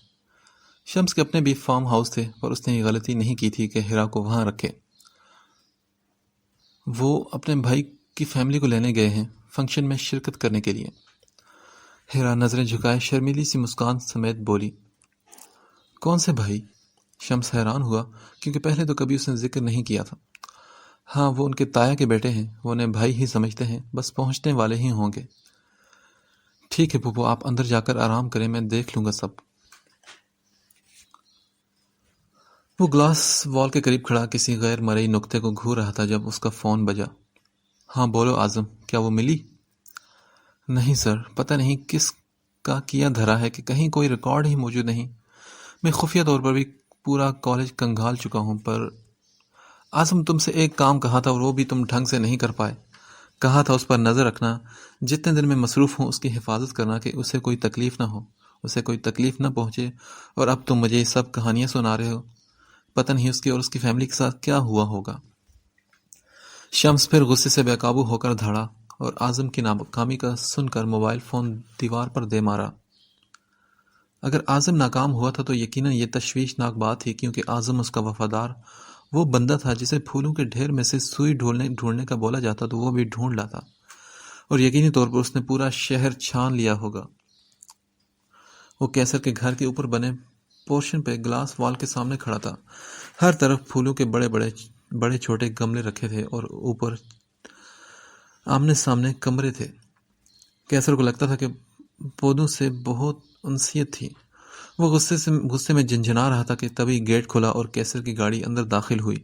شمس کے اپنے بھی فارم ہاؤس تھے, پر اس نے یہ غلطی نہیں کی تھی کہ ہیرا کو وہاں رکھے. وہ اپنے بھائی کی فیملی کو لینے گئے ہیں, فنکشن میں شرکت کرنے کے لیے. ہیرا نظریں جھکائے شرمیلی سی مسکان سمیت بولی. کون سے بھائی؟ شمس حیران ہوا کیونکہ پہلے تو کبھی اس نے ذکر نہیں کیا تھا. ہاں, وہ ان کے تایا کے بیٹے ہیں, وہ انہیں بھائی ہی سمجھتے ہیں, بس پہنچنے والے ہی ہوں گے. ٹھیک ہے پھوپھو, آپ اندر جا کر آرام کریں, میں دیکھ لوں گا سب. وہ گلاس وال کے قریب کھڑا کسی غیر مرئی نقطے کو گھور رہا تھا جب اس کا فون بجا. ہاں بولو اعظم, کیا وہ ملی؟ نہیں سر, پتہ نہیں کس کا کیا دھرا ہے کہ کہیں کوئی ریکارڈ ہی موجود نہیں. میں خفیہ طور پر بھی پورا کالج کنگھال چکا ہوں, پر اعظم تم سے ایک کام کہا تھا اور وہ بھی تم ڈھنگ سے نہیں کر پائے. کہا تھا اس پر نظر رکھنا, جتنے دن میں مصروف ہوں اس کی حفاظت کرنا کہ اسے کوئی تکلیف نہ ہو, اسے کوئی تکلیف نہ پہنچے. اور اب تم مجھے یہ سب کہانیاں سنا رہے ہو. پتہ نہیں اس کی اور اس کی فیملی کے ساتھ کیا ہوا ہوگا. شمس پھر غصے سے بے قابو ہو کر دھڑا اور اعظم کی ناکامی کا سن کر موبائل فون دیوار پر دے مارا. اگر اعظم ناکام ہوا تھا تو یقیناً یہ تشویشناک بات تھی, کیونکہ اعظم اس کا وفادار وہ بندہ تھا جسے پھولوں کے ڈھیر میں سے سوئی ڈھونڈنے کا بولا جاتا تو وہ بھی ڈھونڈ لاتا, اور یقینی طور پر اس نے پورا شہر چھان لیا ہوگا. وہ کیسر کے گھر کے اوپر بنے پورشن پہ گلاس وال کے سامنے کھڑا تھا. ہر طرف پھولوں کے بڑے چھوٹے گملے رکھے تھے اور اوپر آمنے سامنے کمرے تھے. کیسر کو لگتا تھا کہ پودوں سے بہت انسیت تھی. وہ غصے میں جھنجھنا رہا تھا کہ تبھی گیٹ کھلا اور کیسر کی گاڑی اندر داخل ہوئی.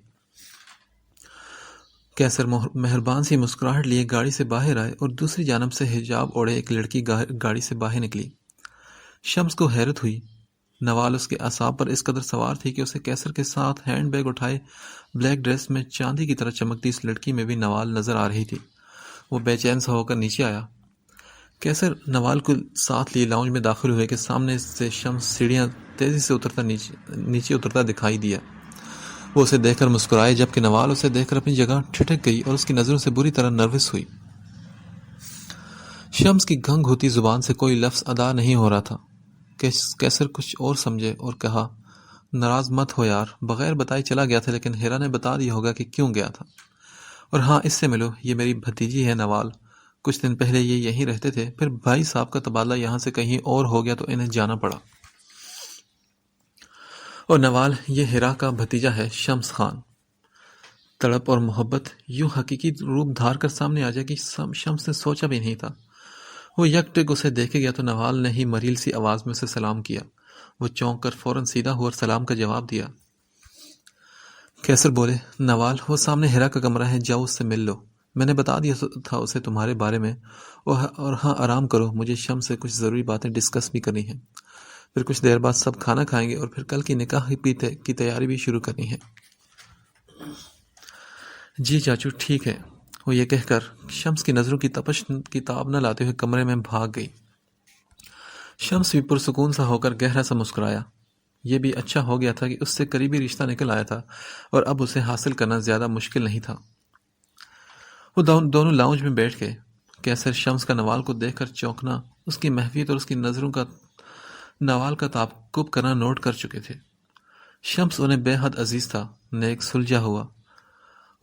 کیسر مہربان سی مسکراہٹ لیے گاڑی سے باہر آئے اور دوسری جانب سے حجاب اوڑھے ایک لڑکی گاڑی سے باہر نکلی. شمس کو حیرت ہوئی. نوال اس کے اعصاب پر اس قدر سوار تھی کہ اسے کیسر کے ساتھ ہینڈ بیگ اٹھائے بلیک ڈریس میں چاندی کی طرح چمکتی اس لڑکی میں بھی نوال نظر آ رہی تھی. وہ بے چین سا ہو کر نیچے آیا. کیسر نوال کو ساتھ لیے لاؤنج میں داخل ہوئے کہ سامنے سے شمس سیڑھیاں تیزی سے نیچے اترتا دکھائی دیا. وہ اسے دیکھ کر مسکرائے، جبکہ نوال اسے دیکھ کر اپنی جگہ ٹھٹک گئی اور اس کی نظروں سے بری طرح نروس ہوئی۔ شمس کی گھنگ ہوتی زبان سے کوئی لفظ ادا نہیں ہو رہا تھا۔ کیسر کچھ اور سمجھے اور کہا، ناراض مت ہو یار، بغیر بتائے چلا گیا تھا، لیکن ہیرا نے بتا دیا ہوگا کہ کیوں گیا تھا۔ اور ہاں، اس سے ملو، یہ میری بھتیجی ہے نوال۔ کچھ دن پہلے یہ یہیں رہتے تھے، پھر بھائی صاحب کا تبادلہ یہاں سے کہیں اور ہو گیا تو انہیں جانا پڑا۔ اور نوال یہ ہیرا کا بھتیجا ہے، شمس خان۔ تڑپ اور محبت یوں حقیقی روپ دھار کر سامنے آ جائے کہ شمس نے سوچا بھی نہیں تھا۔ وہ یک ٹک اسے دیکھے گیا تو نوال نے ہی مریل سی آواز میں اسے سلام کیا۔ وہ چونک کر فوراً سیدھا ہوا اور سلام کا جواب دیا۔ کیسر بولے، نوال، وہ سامنے ہیرا کا کمرہ ہے، جاؤ اس سے مل لو۔ میں نے بتا دیا تھا اسے تمہارے بارے میں، اور ہاں آرام کرو، مجھے شمس سے کچھ ضروری باتیں ڈسکس بھی کرنی ہیں۔ پھر کچھ دیر بعد سب کھانا کھائیں گے اور پھر کل کی نکاح کی تیاری بھی شروع کرنی ہے۔ جی چاچو، ٹھیک ہے۔ وہ یہ کہہ کر شمس کی نظروں کی تپش کی تاب نہ لاتے ہوئے کمرے میں بھاگ گئی۔ شمس بھی پرسکون سا ہو کر گہرا سا مسکرایا۔ یہ بھی اچھا ہو گیا تھا کہ اس سے قریبی رشتہ نکل آیا تھا اور اب اسے حاصل کرنا زیادہ مشکل نہیں تھا۔ وہ دونوں لاؤنج میں بیٹھ گئے۔ کیسر شمس کا نوال کو دیکھ کر چونکنا، اس کی محویت اور اس کی نظروں کا نوال کا تعاقب کرنا نوٹ کر چکے تھے۔ شمس انہیں بے حد عزیز تھا، نیک، سلجھا ہوا،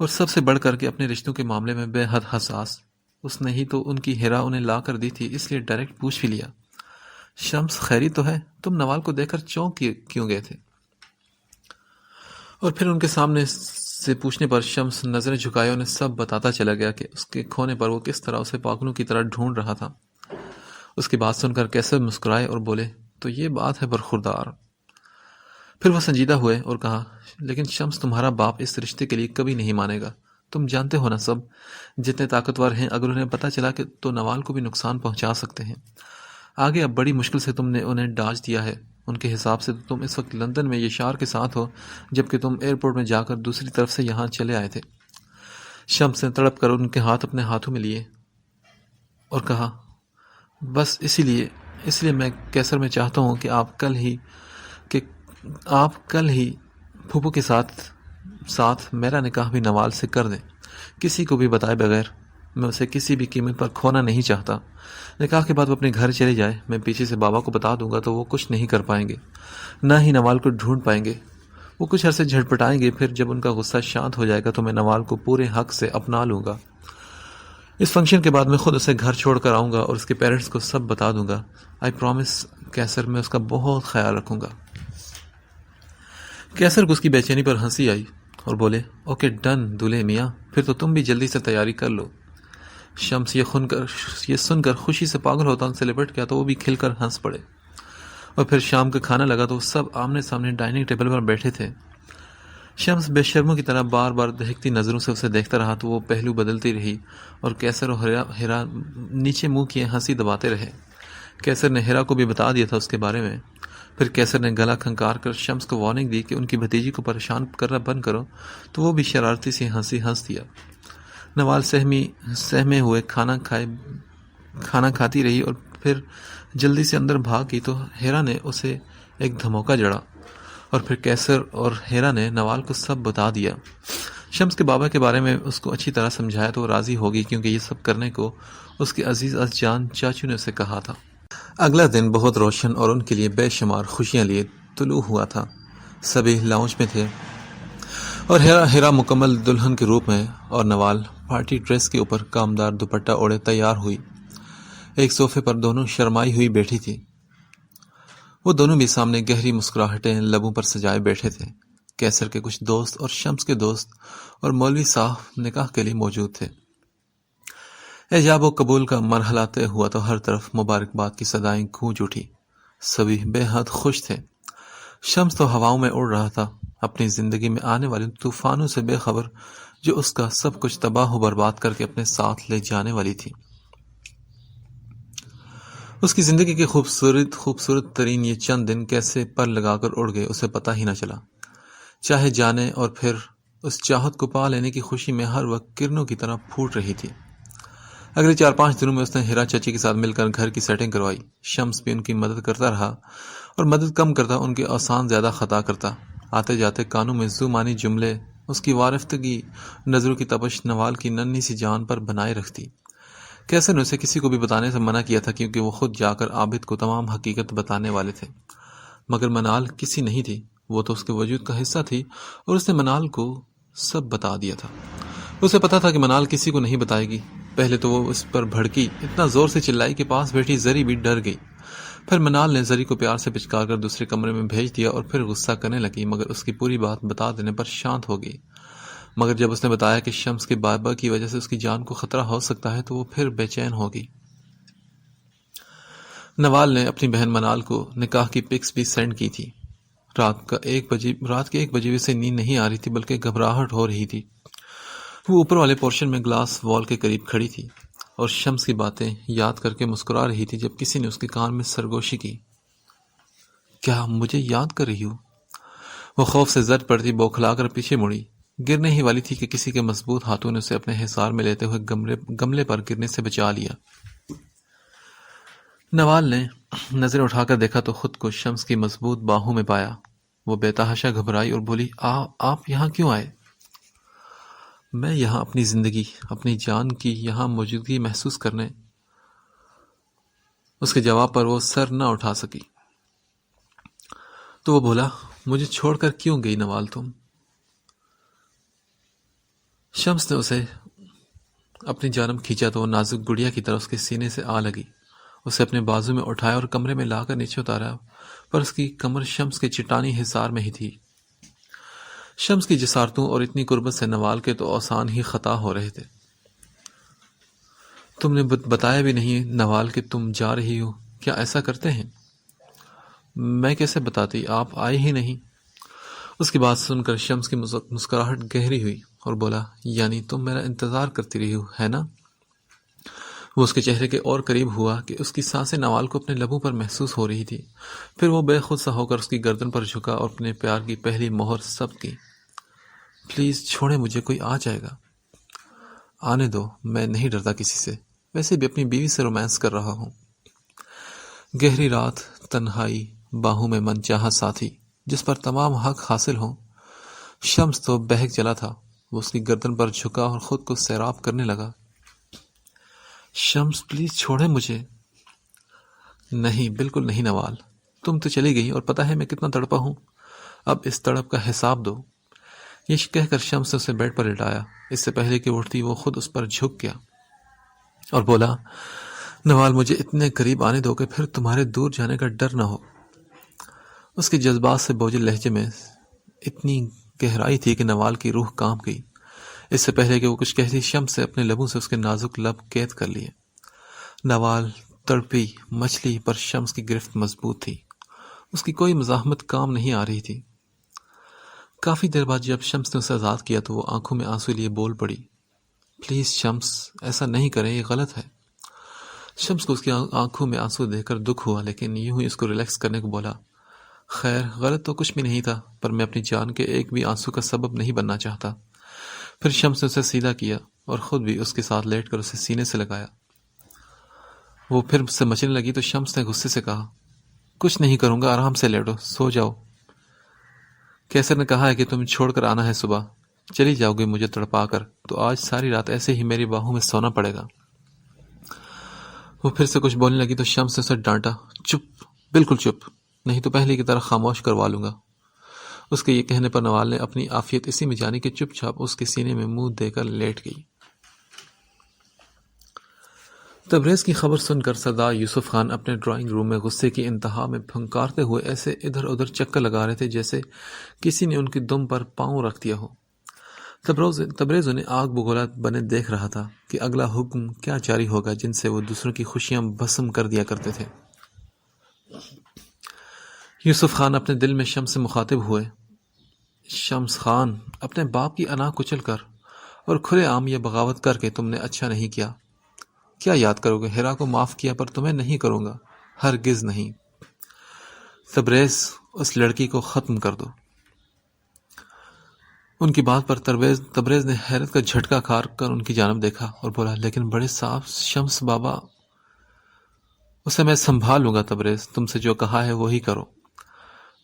اور سب سے بڑھ کر کے اپنے رشتوں کے معاملے میں بے حد حساس۔ اس نے ہی تو ان کی ہیرا انہیں لا کر دی تھی، اس لیے ڈائریکٹ پوچھ بھی لیا، شمس خیری تو ہے؟ تم نوال کو دیکھ کر چونک کیوں گئے تھے؟ اور پھر ان کے سامنے سے پوچھنے پر شمس نظریں جھکائے انہیں سب بتاتا چلا گیا کہ اس کے کھونے پر وہ کس طرح اسے پاگلوں کی طرح ڈھونڈ رہا تھا۔ اس کی بات سن کر کیسر مسکرائے اور بولے، تو یہ بات ہے برخوردار۔ پھر وہ سنجیدہ ہوئے اور کہا، لیکن شمس تمہارا باپ اس رشتے کے لیے کبھی نہیں مانے گا۔ تم جانتے ہو نا، سب جتنے طاقتور ہیں، اگر انہیں پتہ چلا کہ تو نوال کو بھی نقصان پہنچا سکتے ہیں۔ آگے اب بڑی مشکل سے تم نے انہیں ڈاج دیا ہے۔ ان کے حساب سے تو تم اس وقت لندن میں یشار کے ساتھ ہو، جبکہ تم ایئرپورٹ میں جا کر دوسری طرف سے یہاں چلے آئے تھے۔ شمس نے تڑپ کر ان کے ہاتھ اپنے ہاتھوں میں لیے اور کہا، بس اسی لیے میں کیسر میں چاہتا ہوں کہ آپ کل ہی پھوپھو کے ساتھ میرا نکاح بھی نوال سے کر دیں، کسی کو بھی بتائے بغیر۔ میں اسے کسی بھی قیمت پر کھونا نہیں چاہتا۔ نکاح کے بعد وہ اپنے گھر چلے جائے، میں پیچھے سے بابا کو بتا دوں گا تو وہ کچھ نہیں کر پائیں گے، نہ ہی نوال کو ڈھونڈ پائیں گے۔ وہ کچھ عرصے جھٹپٹائیں گے، پھر جب ان کا غصہ شانت ہو جائے گا تو میں نوال کو پورے حق سے اپنا لوں گا۔ اس فنکشن کے بعد میں خود اسے گھر چھوڑ کر آؤں گا اور اس کے پیرنٹس کو سب بتا دوں گا۔ آئی پرومس کیسر، میں اس کا بہت خیال رکھوں گا۔ کیسر کو اس کی بے چینی پر ہنسی آئی اور بولے، اوکے ڈن دولہے میاں، پھر تو تم بھی جلدی سے تیاری کر لو۔ شمس یہ سن کر خوشی سے پاگل ہوتا ان سے لپٹ گیا تو وہ بھی کھل کر ہنس پڑے۔ اور پھر شام کا کھانا لگا تو وہ سب آمنے سامنے ڈائننگ ٹیبل پر بیٹھے تھے۔ شمس بے شرموں کی طرح بار بار دہکتی نظروں سے اسے دیکھتا رہا تو وہ پہلو بدلتی رہی اور کیسر اور ہیرا نیچے منہ کیے ہنسی دباتے رہے۔ کیسر نے ہیرا کو بھی بتا دیا تھا اس کے بارے میں۔ پھر کیسر نے گلا کھنکار کر شمس کو وارننگ دی کہ ان کی بھتیجی کو پریشان کرنا بند کرو، تو وہ بھی شرارتی سی ہنسی ہنس دیا۔ نوال سہمے ہوئے کھانا کھاتی رہی اور پھر جلدی سے اندر بھاگ گئی تو ہیرا نے اسے ایک دھموکا جڑا اور پھر کیسر اور ہیرا نے نوال کو سب بتا دیا۔ شمس کے بابا کے بارے میں اس کو اچھی طرح سمجھایا تو وہ راضی ہو گئی، کیونکہ یہ سب کرنے کو اس کے عزیز از جان چاچو نے اسے کہا تھا۔ اگلا دن بہت روشن اور ان کے لیے بے شمار خوشیاں لیے طلوع ہوا تھا۔ سبھی لاؤنج میں تھے اور ہیرا مکمل دلہن کے روپ میں اور نوال پارٹی ڈریس کے اوپر کامدار دوپٹہ اوڑھے تیار ہوئی ایک صوفے پر دونوں شرمائی ہوئی بیٹھی تھی۔ وہ دونوں بھی سامنے گہری مسکراہٹیں لبوں پر سجائے بیٹھے تھے۔ کیسر کے کچھ دوست اور شمس کے دوست اور مولوی صاحب نکاح کے لیے موجود تھے۔ ایجاب و قبول کا مرحلہ طے ہوا تو ہر طرف مبارکباد کی صدائیں گونج اٹھی۔ سبھی بے حد خوش تھے۔ شمس تو ہواؤں میں اڑ رہا تھا، اپنی زندگی میں آنے والے طوفانوں سے بے خبر، جو اس کا سب کچھ تباہ و برباد کر کے اپنے ساتھ لے جانے والی تھی۔ اس کی زندگی کے خوبصورت ترین یہ چند دن کیسے پر لگا کر اڑ گئے اسے پتہ ہی نہ چلا۔ چاہے جانے اور پھر اس چاہت کو پا لینے کی خوشی میں ہر وقت کرنوں کی طرح پھوٹ رہی تھی۔ اگلے 4-5 دنوں میں اس نے ہیرا چچی کے ساتھ مل کر گھر کی سیٹنگ کروائی۔ شمس بھی ان کی مدد کرتا رہا اور مدد کم کرتا ان کے اوسان زیادہ خطا کرتا۔ آتے جاتے کانوں میں زو مانی جملے، اس کی وارفتگی، نظروں کی تپش نوال کی ننھی سی جان پر بنائے رکھتی۔ کیسر نے اسے کسی کو بھی بتانے سے منع کیا تھا کیونکہ وہ خود جا کر عابد کو تمام حقیقت بتانے والے تھے، مگر منال کسی نہیں تھی، وہ تو اس کے وجود کا حصہ تھی اور اس نے منال کو سب بتا دیا تھا۔ اسے پتا تھا کہ منال کسی کو نہیں بتائے گی۔ پہلے تو وہ اس پر بھڑکی، اتنا زور سے چلائی کہ پاس بیٹھی زری بھی ڈر گئی۔ پھر منال نے زری کو پیار سے پچکار کر دوسرے کمرے میں بھیج دیا اور پھر غصہ کرنے لگی، مگر اس کی پوری بات بتا دینے پر شانت ہو گئی۔ مگر جب اس نے بتایا کہ شمس کے بابا کی وجہ سے اس کی جان کو خطرہ ہو سکتا ہے تو وہ پھر بے چین ہو گئی۔ نوال نے اپنی بہن منال کو نکاح کی پکس بھی سینڈ کی تھی۔ رات کے 1 بجے اسے نیند نہیں آ رہی تھی بلکہ گھبراہٹ ہو رہی تھی۔ وہ اوپر والے پورشن میں گلاس وال کے قریب کھڑی تھی اور شمس کی باتیں یاد کر کے مسکرا رہی تھی جب کسی نے اس کے کان میں سرگوشی کی۔ کیا مجھے یاد کر رہی ہو؟ وہ خوف سے زد پڑتی بوکھلا کر پیچھے مڑی۔ گرنے ہی والی تھی کہ کسی کے مضبوط ہاتھوں نے اسے اپنے حصار میں لیتے ہوئے گملے پر گرنے سے بچا لیا۔ نوال نے نظر اٹھا کر دیکھا تو خود کو شمس کی مضبوط باہوں میں پایا۔ وہ بے تحاشا گھبرائی اور بولی، آپ یہاں کیوں آئے؟ میں یہاں اپنی زندگی، اپنی جان کی یہاں موجودگی محسوس کرنے۔ اس کے جواب پر وہ سر نہ اٹھا سکی۔ تو وہ بولا، مجھے چھوڑ کر کیوں گئی نوال تم؟ شمس نے اسے اپنی جانب کھینچا تو وہ نازک گڑیا کی طرح اس کے سینے سے آ لگی۔ اسے اپنے بازو میں اٹھایا اور کمرے میں لا کر نیچے اتارا، پر اس کی کمر شمس کے چٹانی حصار میں ہی تھی۔ شمس کی جسارتوں اور اتنی قربت سے نوال کے تو اوسان ہی خطا ہو رہے تھے۔ تم نے بتایا بھی نہیں نوال کہ تم جا رہی ہو، کیا ایسا کرتے ہیں؟ میں کیسے بتاتی، آپ آئے ہی نہیں۔ اس کی بات سن کر شمس کی مسکراہٹ گہری ہوئی اور بولا، یعنی تم میرا انتظار کرتی رہی ہو، ہے نا؟ وہ اس کے چہرے کے اور قریب ہوا کہ اس کی سانسیں نوال کو اپنے لبوں پر محسوس ہو رہی تھی۔ پھر وہ بے خود سا ہو کر اس کی گردن پر جھکا اور اپنے پیار کی پہلی مہر ثبت کی۔ پلیز چھوڑے مجھے، کوئی آ جائے گا۔ آنے دو، میں نہیں ڈرتا کسی سے، ویسے بھی اپنی بیوی سے رومانس کر رہا ہوں۔ گہری رات، تنہائی، باہوں میں من چاہا ساتھی جس پر تمام حق حاصل ہوں۔ شمس تو بہک چلا تھا۔ وہ اس کی گردن پر جھکا اور خود کو سیراب کرنے لگا۔ شمس پلیز چھوڑے مجھے۔ نہیں، بالکل نہیں نوال، تم تو چلی گئی اور پتہ ہے میں کتنا تڑپا ہوں۔ اب اس تڑپ کا حساب دو۔ یہ کہہ کر شمس نے اسے بیڈ پر لٹایا۔ اس سے پہلے کہ اٹھتی وہ خود اس پر جھک گیا اور بولا، نوال مجھے اتنے قریب آنے دو کہ پھر تمہارے دور جانے کا ڈر نہ ہو۔ اس کے جذبات سے بوجھل لہجے میں اتنی گہرائی تھی کہ نوال کی روح کانپ گئی۔ اس سے پہلے کہ وہ کچھ کہتی، شمس نے اپنے لبوں سے اس کے نازک لب قید کر لیے۔ نوال تڑپی مچھلی پر شمس کی گرفت مضبوط تھی۔ اس کی کوئی مزاحمت کام نہیں آ رہی تھی۔ کافی دیر بعد جب شمس نے اسے آزاد کیا تو وہ آنکھوں میں آنسو لیے بول پڑی، پلیز شمس، ایسا نہیں کریں، یہ غلط ہے۔ شمس کو اس کی آنکھوں میں آنسو دیکھ کر دکھ ہوا، لیکن یوں ہی اس کو ریلیکس کرنے کو بولا، خیر غلط تو کچھ بھی نہیں تھا، پر میں اپنی جان کے ایک بھی آنسو کا سبب نہیں بننا چاہتا۔ پھر شمس نے اسے سیدھا کیا اور خود بھی اس کے ساتھ لیٹ کر اسے سینے سے لگایا۔ وہ پھر سے مچنے لگی تو شمس نے غصے سے کہا، کچھ نہیں کروں گا، آرام سے لیٹو، سو جاؤ۔ کیسر نے کہا ہے کہ تم چھوڑ کر آنا ہے صبح، چلی جاؤ گے مجھے تڑپا کر، تو آج ساری رات ایسے ہی میری باہوں میں سونا پڑے گا۔ وہ پھر سے کچھ بولنے لگی تو شمس نے اسے ڈانٹا، چپ، بالکل چپ، نہیں تو پہلے کی طرح خاموش کروا لوں گا۔ اس کے یہ کہنے پر نوال نے اپنی عافیت اسی میں جانی کہ چپ چاپ اس کے سینے میں منہ دے کر لیٹ گئی۔ تبریز کی خبر سن کر سردار یوسف خان اپنے ڈرائنگ روم میں غصے کی انتہا میں پھنکارتے ہوئے ایسے ادھر ادھر چکر لگا رہے تھے جیسے کسی نے ان کی دم پر پاؤں رکھ دیا ہو۔ تبریز انہیں آگ بگولا بنے دیکھ رہا تھا کہ اگلا حکم کیا جاری ہوگا جن سے وہ دوسروں کی خوشیاں بھسم کر دیا کرتے تھے۔ یوسف خان اپنے دل میں شمس سے مخاطب ہوئے، شمس خان، اپنے باپ کی انا کچل کر اور کھلے عام یہ بغاوت کر کے تم نے اچھا نہیں کیا۔ کیا یاد کرو گے؟ ہیرا کو معاف کیا پر تمہیں نہیں کروں گا، ہرگز نہیں۔ تبریز، اس لڑکی کو ختم کر دو۔ ان کی بات پر تبریز نے حیرت کا جھٹکا کھا کر ان کی جانب دیکھا اور بولا، لیکن بڑے صاف شمس بابا، اسے میں سنبھال لوں گا تبریز، تم سے جو کہا ہے وہی کرو۔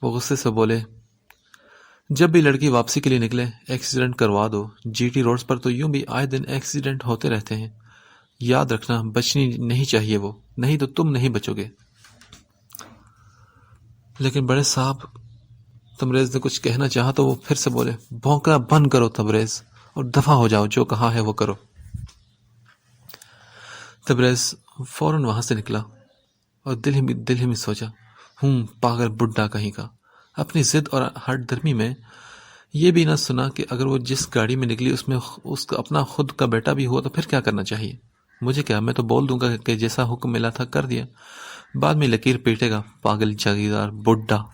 وہ غصے سے بولے، جب بھی لڑکی واپسی کے لیے نکلے ایکسیڈنٹ کروا دو. جی ٹی روڈز پر تو یوں بھی آئے دن ایکسیڈنٹ ہوتے رہتے ہیں. یاد رکھنا بچنی نہیں چاہیے وہ، نہیں تو تم نہیں بچو گے. لیکن بڑے صاحب، تبریز نے کچھ کہنا چاہا تو وہ پھر سے بولے، بھونکنا بند کرو تبریز اور دفع ہو جاؤ، جو کہا ہے وہ کرو. تبریز فوراً وہاں سے نکلا اور دل ہی میں سوچا، پاگل بڈھا کہیں کا. اپنی ضد اور ہٹ درمی میں یہ بھی نہ سنا کہ اگر وہ جس گاڑی میں نکلی اس میں اس کا اپنا خود کا بیٹا بھی ہوا تو پھر کیا کرنا چاہیے. مجھے کیا، میں تو بول دوں گا کہ جیسا حکم ملا تھا کر دیا، بعد میں لکیر پیٹے گا پاگل جاگیردار بڈھا.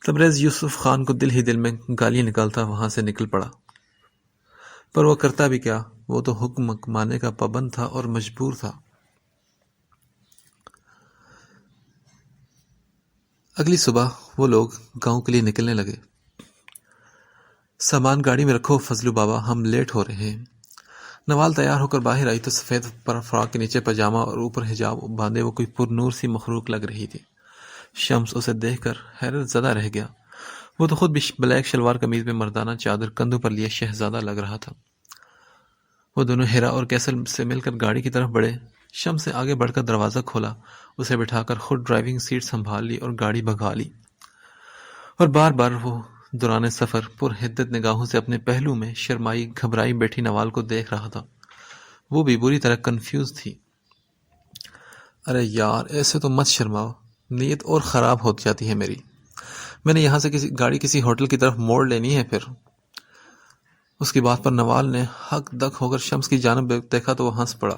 تبریز یوسف خان کو دل ہی دل میں گالیاں نکالتا وہاں سے نکل پڑا. پر وہ کرتا بھی کیا، وہ تو حکم ماننے کا پابند تھا اور مجبور تھا. اگلی صبح وہ لوگ گاؤں کے لیے نکلنے لگے. سامان گاڑی میں رکھو فضلو بابا، ہم لیٹ ہو رہے ہیں. نوال تیار ہو کر باہر آئی تو سفید فراق کے نیچے پاجامہ اور اوپر حجاب باندھے وہ کوئی پر نور سی مخلوق لگ رہی تھی. شمس اسے دیکھ کر حیرت زدہ رہ گیا. وہ تو خود بھی بلیک شلوار قمیض میں مردانہ چادر کندھوں پر لیے شہزادہ لگ رہا تھا. وہ دونوں ہیرا اور کیسل سے مل کر گاڑی کی طرف بڑھے. شمس نے آگے بڑھ کر دروازہ کھولا، اسے بٹھا کر خود ڈرائیونگ سیٹ سنبھال لی اور گاڑی بھگا لی. اور بار بار وہ دوران سفر پر حدت نگاہوں سے اپنے پہلو میں شرمائی گھبرائی بیٹھی نوال کو دیکھ رہا تھا. وہ بھی بری طرح کنفیوز تھی. ارے یار ایسے تو مت شرماؤ، نیت اور خراب ہو جاتی ہے میری. میں نے یہاں سے گاڑی کسی ہوٹل کی طرف موڑ لینی ہے. پھر اس کی بات پر نوال نے حق دک ہو کر شمس کی جانب دیکھا تو وہ ہنس پڑا.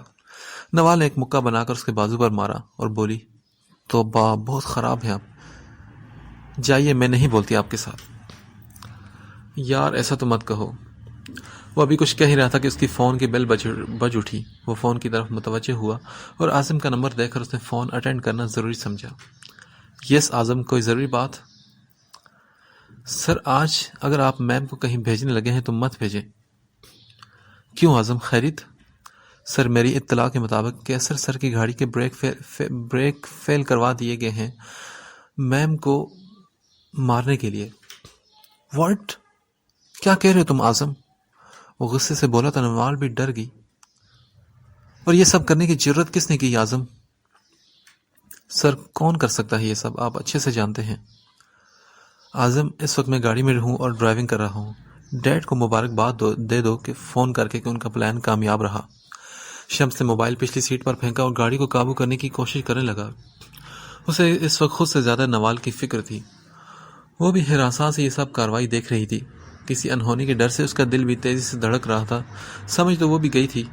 نوال نے ایک مکہ بنا کر اس کے بازو پر مارا اور بولی، تو بہت خراب ہیں آپ، جائیے، میں نہیں بولتی آپ کے ساتھ. یار ایسا تو مت کہو. وہ ابھی کچھ کہہ ہی رہا تھا کہ اس کی فون کی بیل بج اٹھی. وہ فون کی طرف متوجہ ہوا اور اعظم کا نمبر دیکھ کر اس نے فون اٹینڈ کرنا ضروری سمجھا. یس اعظم، کوئی ضروری بات؟ سر آج اگر آپ میم کو کہیں بھیجنے لگے ہیں تو مت بھیجیں. کیوں اعظم، خیریت؟ سر میری اطلاع کے مطابق کیسر سر کی گاڑی کے بریک فیل کروا دیے گئے ہیں میم کو مارنے کے لیے. واٹ؟ کیا کہہ رہے ہو تم اعظم؟ وہ غصے سے بولا تو نوال بھی ڈر گئی. اور یہ سب کرنے کی جرت کس نے کی اعظم؟ سر کون کر سکتا ہے یہ سب، آپ اچھے سے جانتے ہیں. اعظم اس وقت میں گاڑی میں ہوں اور ڈرائیونگ کر رہا ہوں. ڈیڈ کو مبارکباد دے دو کہ فون کر کے کہ ان کا پلان کامیاب رہا. شمس نے موبائل پچھلی سیٹ پر پھینکا اور گاڑی کو قابو کرنے کی کوشش کرنے لگا. اسے اس وقت خود سے زیادہ نوال کی فکر تھی. وہ بھی ہراساں سے یہ سب کاروائی دیکھ رہی تھی. کسی انہونی کے ڈر سے اس کا دل بھی تیزی سے دھڑک رہا تھا. سمجھ تو وہ بھی گئی تھی،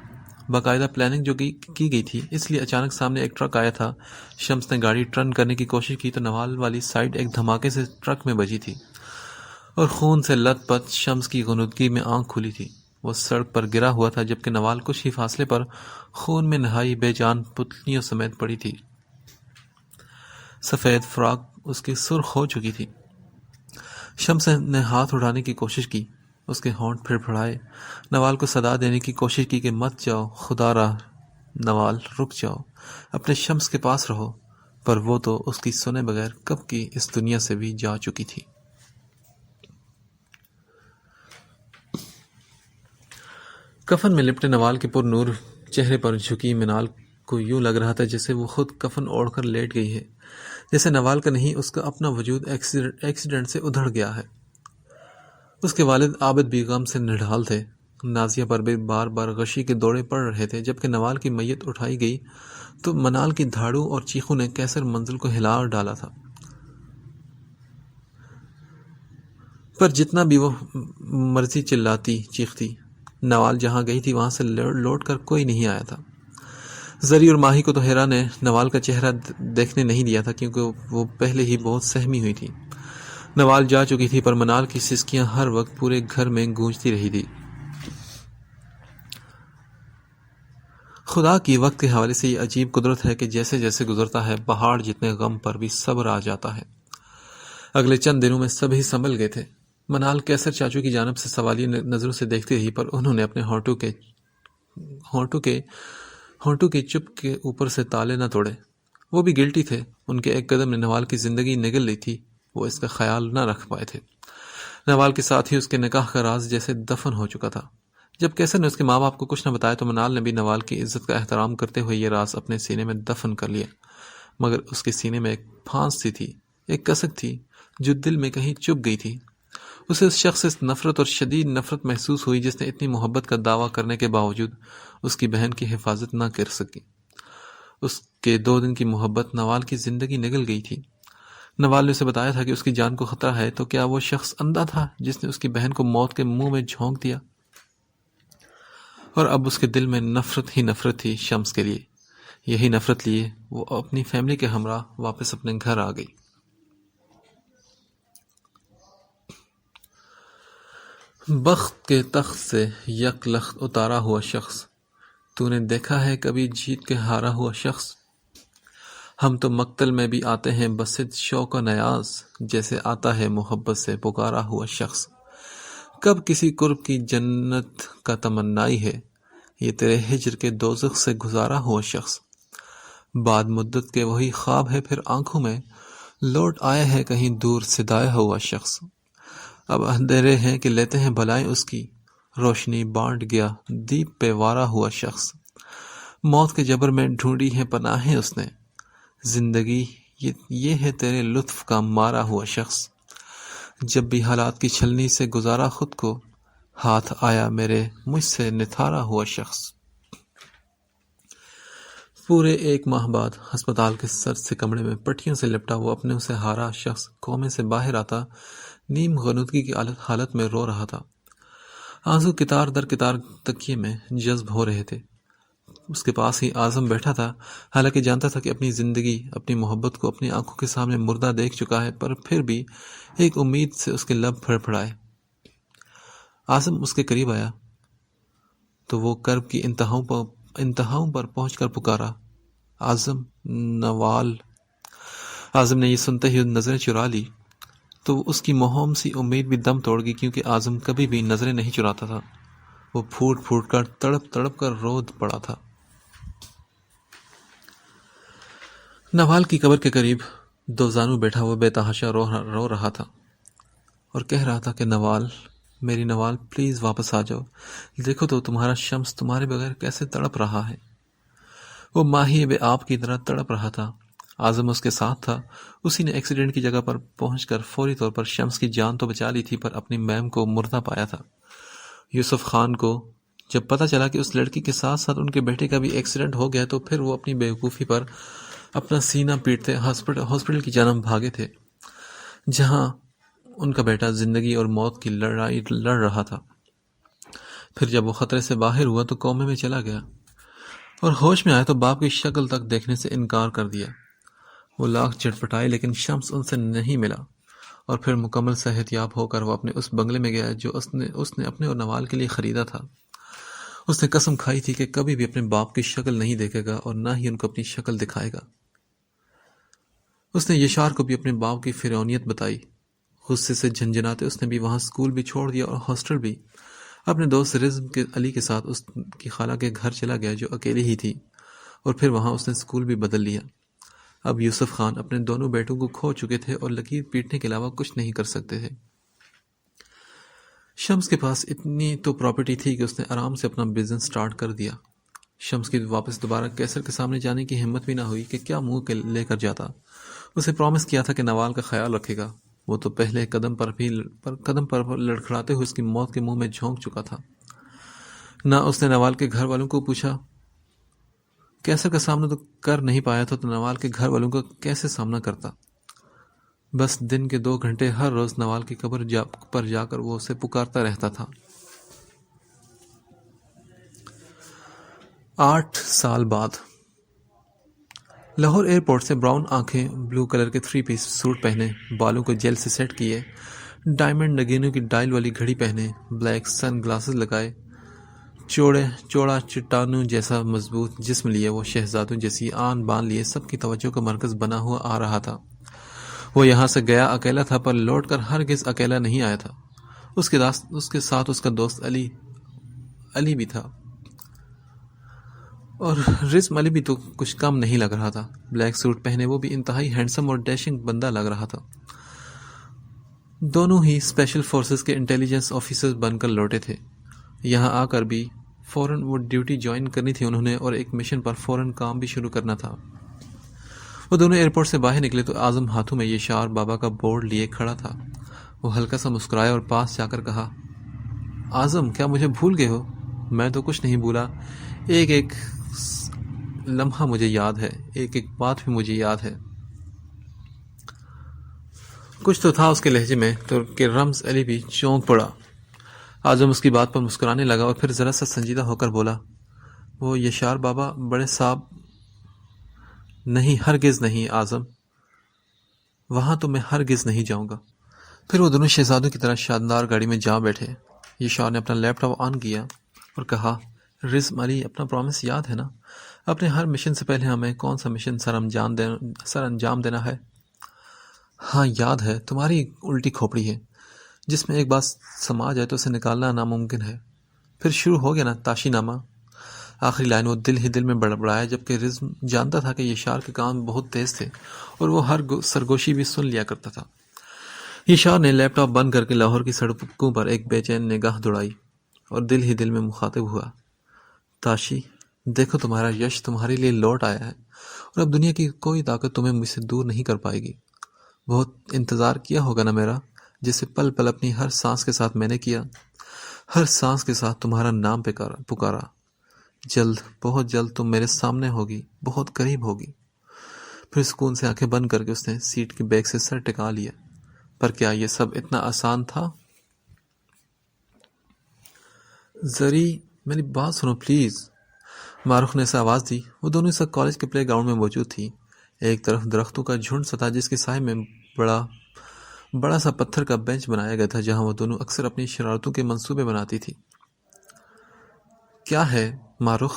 باقاعدہ پلاننگ جو کی گئی تھی، اس لیے اچانک سامنے ایک ٹرک آیا تھا. شمس نے گاڑی ٹرن کرنے کی کوشش کی تو نوال والی سائڈ ایک دھماکے سے ٹرک میں بجی تھی اور خون سے لت پت شمس کی غنودگی میں آنکھ کھلی تھی. وہ سڑک پر گرا ہوا تھا جبکہ نوال کچھ ہی فاصلے پر خون میں نہائی بے جان پتلیوں سمیت پڑی تھی. سفید فراق اس کی سرخ ہو چکی تھی. شمس نے ہاتھ اٹھانے کی کوشش کی، اس کے ہونٹ پھڑپھڑائے. نوال کو صدا دینے کی کوشش کی کہ مت جاؤ، خدا را نوال رک جاؤ، اپنے شمس کے پاس رہو. پر وہ تو اس کی سنے بغیر کب کی اس دنیا سے بھی جا چکی تھی. کفن میں لپٹے نوال کے پر نور چہرے پر جھکی منال کو یوں لگ رہا تھا جیسے وہ خود کفن اوڑھ کر لیٹ گئی ہے، جیسے نوال کا نہیں اس کا اپنا وجود ایکسیڈنٹ سے ادھڑ گیا ہے. اس کے والد عابد بیگم سے نڈھال تھے. نازیہ پر بھی بار بار غشی کے دوڑے پڑ رہے تھے. جبکہ نوال کی میت اٹھائی گئی تو منال کی دھاڑوں اور چیخوں نے کیسر منزل کو ہلا ڈالا تھا. پر جتنا بھی وہ مرضی چلاتی چیختی، نوال جہاں گئی تھی وہاں سے لوٹ کر کوئی نہیں آیا تھا. زری اور ماہی کو تو ہیرا نے نوال کا چہرہ دیکھنے نہیں دیا تھا کیونکہ وہ پہلے ہی بہت سہمی ہوئی تھی. نوال جا چکی تھی پر منال کی سسکیاں ہر وقت پورے گھر میں گونجتی رہی تھی. خدا کی وقت کے حوالے سے یہ عجیب قدرت ہے کہ جیسے جیسے گزرتا ہے پہاڑ جتنے غم پر بھی صبر آ جاتا ہے. اگلے چند دنوں میں سب ہی سنبھل گئے تھے. منال کیسر چاچو کی جانب سے سوالیہ نظروں سے دیکھتی رہی پر انہوں نے اپنے ہونٹوں کے چپ کے اوپر سے تالے نہ توڑے. وہ بھی گلٹی تھے. ان کے ایک قدم نے نوال کی زندگی نگل لی تھی، وہ اس کا خیال نہ رکھ پائے تھے. نوال کے ساتھ ہی اس کے نکاح کا راز جیسے دفن ہو چکا تھا۔ جب کیسر نے اس کے ماں باپ کو کچھ نہ بتایا تو منال نے بھی نوال کی عزت کا احترام کرتے ہوئے یہ راز اپنے سینے میں دفن کر لیا، مگر اس کے سینے میں ایک پھانس سی تھی، ایک کسک تھی جو دل میں کہیں چپ گئی تھی۔ اسے اس شخص سے نفرت اور شدید نفرت محسوس ہوئی جس نے اتنی محبت کا دعویٰ کرنے کے باوجود اس کی بہن کی حفاظت نہ کر سکی۔ اس کے 2 دن کی محبت نوال کی زندگی نگل گئی تھی۔ نوال نے اسے بتایا تھا کہ اس کی جان کو خطرہ ہے، تو کیا وہ شخص اندھا تھا جس نے اس کی بہن کو موت کے منہ میں جھونک دیا؟ اور اب اس کے دل میں نفرت ہی نفرت تھی شمس کے لیے۔ یہی نفرت لیے وہ اپنی فیملی کے ہمراہ واپس اپنے گھر آ گئی۔ بخت کے تخت سے یک لخت اتارا ہوا شخص، تو نے دیکھا ہے کبھی جیت کے ہارا ہوا شخص؟ ہم تو مقتل میں بھی آتے ہیں بسط شوق و نیاز، جیسے آتا ہے محبت سے پکارا ہوا شخص۔ کب کسی قرب کی جنت کا تمنائی ہے، یہ تیرے ہجر کے دوزخ سے گزارا ہوا شخص۔ بعد مدت کے وہی خواب ہے پھر آنکھوں میں، لوٹ آیا ہے کہیں دور صدایا ہوا شخص۔ اب اندھیرے ہیں کہ لیتے ہیں بلائیں اس کی، روشنی بانٹ گیا دیپ پہ وارا ہوا شخص۔ موت کے جبر میں ڈھونڈی ہیں پناہیں اس نے، زندگی یہ ہے تیرے لطف کا مارا ہوا شخص۔ جب بھی حالات کی چھلنی سے گزارا خود کو، ہاتھ آیا میرے مجھ سے نتھارا ہوا شخص۔ پورے 1 ماہ بعد ہسپتال کے سر سے کمرے میں پٹیوں سے لپٹا وہ اپنے سے ہارا شخص کومے سے باہر آتا نیم غنودگی کی حالت میں رو رہا تھا۔ آنسو کتار در کتار تکیے میں جذب ہو رہے تھے۔ اس کے پاس ہی اعظم بیٹھا تھا، حالانکہ جانتا تھا کہ اپنی زندگی، اپنی محبت کو اپنی آنکھوں کے سامنے مردہ دیکھ چکا ہے، پر پھر بھی ایک امید سے اس کے لب پھڑپھڑائے۔ اعظم اس کے قریب آیا تو وہ کرب کی انتہاؤں پر پہنچ کر پکارا، اعظم، نوال۔ اعظم نے یہ سنتے ہی نظریں چرا لی تو اس کی موہوم سی امید بھی دم توڑ گئی، کیونکہ اعظم کبھی بھی نظریں نہیں چراتا تھا۔ وہ پھوٹ پھوٹ کر تڑپ تڑپ کر رو پڑا تھا۔ نوال کی قبر کے قریب 2 زانو بیٹھا ہوا بے تحاشا رو رہا تھا اور کہہ رہا تھا کہ نوال، میری نوال، پلیز واپس آ جاؤ، دیکھو تو تمہارا شمس تمہارے بغیر کیسے تڑپ رہا ہے۔ وہ ماہی بے آپ کی طرح تڑپ رہا تھا۔ اعظم اس کے ساتھ تھا۔ اسی نے ایکسیڈنٹ کی جگہ پر پہنچ کر فوری طور پر شمس کی جان تو بچا لی تھی، پر اپنی میم کو مردہ پایا تھا۔ یوسف خان کو جب پتہ چلا کہ اس لڑکی کے ساتھ ساتھ ان کے بیٹے کا بھی ایکسیڈنٹ ہو گیا تو پھر وہ اپنی بیوقوفی پر اپنا سینہ پیٹتے ہاسپٹل کی جانب بھاگے تھے، جہاں ان کا بیٹا زندگی اور موت کی لڑائی لڑ رہا تھا۔ پھر جب وہ خطرے سے باہر ہوا تو کومے میں چلا گیا، اور ہوش میں آیا تو باپ کی شکل تک دیکھنے سے انکار کر دیا۔ وہ لاکھ چٹپٹائے لیکن شمس ان سے نہیں ملا، اور پھر مکمل صحت یاب ہو کر وہ اپنے اس بنگلے میں گیا جو اس نے اپنے اور نوال کے لیے خریدا تھا۔ اس نے قسم کھائی تھی کہ کبھی بھی اپنے باپ کی شکل نہیں دیکھے گا اور نہ ہی ان کو اپنی شکل دکھائے گا۔ اس نے یشار کو بھی اپنے باپ کی فرعونیت بتائی۔ غصے سے جھنجھناتے اس نے بھی وہاں اسکول بھی چھوڑ دیا اور ہاسٹل بھی۔ اپنے دوست رزم علی کے ساتھ اس کی خالہ کے گھر چلا گیا جو اکیلی ہی تھی، اور پھر وہاں اس نے اسکول بھی بدل لیا۔ اب یوسف خان اپنے دونوں بیٹوں کو کھو چکے تھے اور لکیر پیٹنے کے علاوہ کچھ نہیں کر سکتے تھے۔ شمس کے پاس اتنی تو پراپرٹی تھی کہ اس نے آرام سے اپنا بزنس سٹارٹ کر دیا۔ شمس کی واپس دوبارہ کیسر کے سامنے جانے کی ہمت بھی نہ ہوئی کہ کیا منہ لے کر جاتا۔ اسے پرومس کیا تھا کہ نوال کا خیال رکھے گا۔ وہ تو پہلے قدم پر لڑکھڑاتے ہوئے اس کی موت کے منہ میں جھونک چکا تھا۔ نہ اس نے نوال کے گھر والوں کو پوچھا۔ کیسر کا سامنا تو کر نہیں پایا تھا تو نوال کے گھر والوں کا کیسے سامنا کرتا؟ بس دن کے 2 گھنٹے ہر روز نوال کی قبر پر جا کر وہ اسے پکارتا رہتا تھا۔ 8 سال بعد لاہور ایئرپورٹ سے براؤن آنکھیں، بلو کلر کے 3 پیس سوٹ پہنے، بالوں کو جیل سے سیٹ کیے، ڈائمنڈ نگینوں کی ڈائل والی گھڑی پہنے، بلیک سن گلاسز لگائے، چوڑا چٹانوں جیسا مضبوط جسم لیے وہ شہزادوں جیسی آن بان لیے سب کی توجہ کا مرکز بنا ہوا آ رہا تھا۔ وہ یہاں سے گیا اکیلا تھا، پر لوٹ کر ہرگز اکیلا نہیں آیا تھا۔ اس کے ساتھ اس کا دوست علی بھی تھا، اور رزم علی بھی تو کچھ کم نہیں لگ رہا تھا۔ بلیک سوٹ پہنے وہ بھی انتہائی ہینڈسم اور ڈیشنگ بندہ لگ رہا تھا۔ دونوں ہی اسپیشل فورسز کے انٹیلیجنس آفیسرز بن کر لوٹے تھے. یہاں آ کر بھی فوراً وہ ڈیوٹی جوائن کرنی تھی انہوں نے، اور ایک مشن پر فوراً کام بھی شروع کرنا تھا. وہ دونوں ایئرپورٹ سے باہر نکلے تو اعظم ہاتھوں میں یشار بابا کا بورڈ لیے کھڑا تھا. وہ ہلکا سا مسکرایا اور پاس جا کر کہا، اعظم کیا مجھے بھول گئے ہو؟ میں تو کچھ نہیں بھولا، ایک ایک لمحہ مجھے یاد ہے، ایک ایک بات بھی مجھے یاد ہے. کچھ تو تھا اس کے لہجے میں تو کہ رمز علی بھی چونک پڑا. اعظم اس کی بات پر مسکرانے لگا اور پھر ذرا سا سنجیدہ ہو کر بولا، وہ یشار بابا بڑے صاحب؟ نہیں، ہرگز نہیں اعظم، وہاں تو میں ہرگز نہیں جاؤں گا. پھر وہ دونوں شہزادوں کی طرح شاندار گاڑی میں جا بیٹھے. یشار نے اپنا لیپ ٹاپ آن کیا اور کہا، رزم علی اپنا پرومس یاد ہے نا؟ اپنے ہر مشن سے پہلے ہمیں کون سا مشن سر انجام دینا ہے؟ ہاں یاد ہے، تمہاری الٹی کھوپڑی ہے، جس میں ایک بات سما جائے تو اسے نکالنا ناممکن ہے. پھر شروع ہو گیا نا تاشی نامہ. آخری لائن وہ دل ہی دل میں بڑبڑایا، جبکہ رزم جانتا تھا کہ یشار کے کان بہت تیز تھے اور وہ ہر سرگوشی بھی سن لیا کرتا تھا. یشار نے لیپ ٹاپ بند کر کے لاہور کی سڑکوں پر ایک بے چین نگاہ دوڑائی اور دل ہی دل میں مخاطب ہوا، تاشی دیکھو، تمہارا یش تمہارے لیے لوٹ آیا ہے اور اب دنیا کی کوئی طاقت تمہیں مجھ سے دور نہیں کر پائے گی. بہت انتظار کیا ہوگا نا میرا، جسے پل پل اپنی ہر سانس کے ساتھ میں نے کیا، ہر سانس کے ساتھ تمہارا نام پکارا. جلد، بہت جلد تم میرے سامنے ہوگی، بہت قریب ہوگی. پھر سکون سے آنکھیں بند کر کے اس نے سیٹ کے بیک سے سر ٹکا لیا. پر کیا یہ سب اتنا آسان تھا؟ زری، میری بات سنو پلیز، معروف نے اسے آواز دی. وہ دونوں اس وقت کالج کے پلے گراؤنڈ میں موجود تھی. ایک طرف درختوں کا جھنڈ سا تھا جس کے سائے میں بڑا سا پتھر کا بینچ بنایا گیا تھا جہاں وہ دونوں اکثر اپنی شرارتوں کے منصوبے بناتی تھی. کیا ہے معروف؟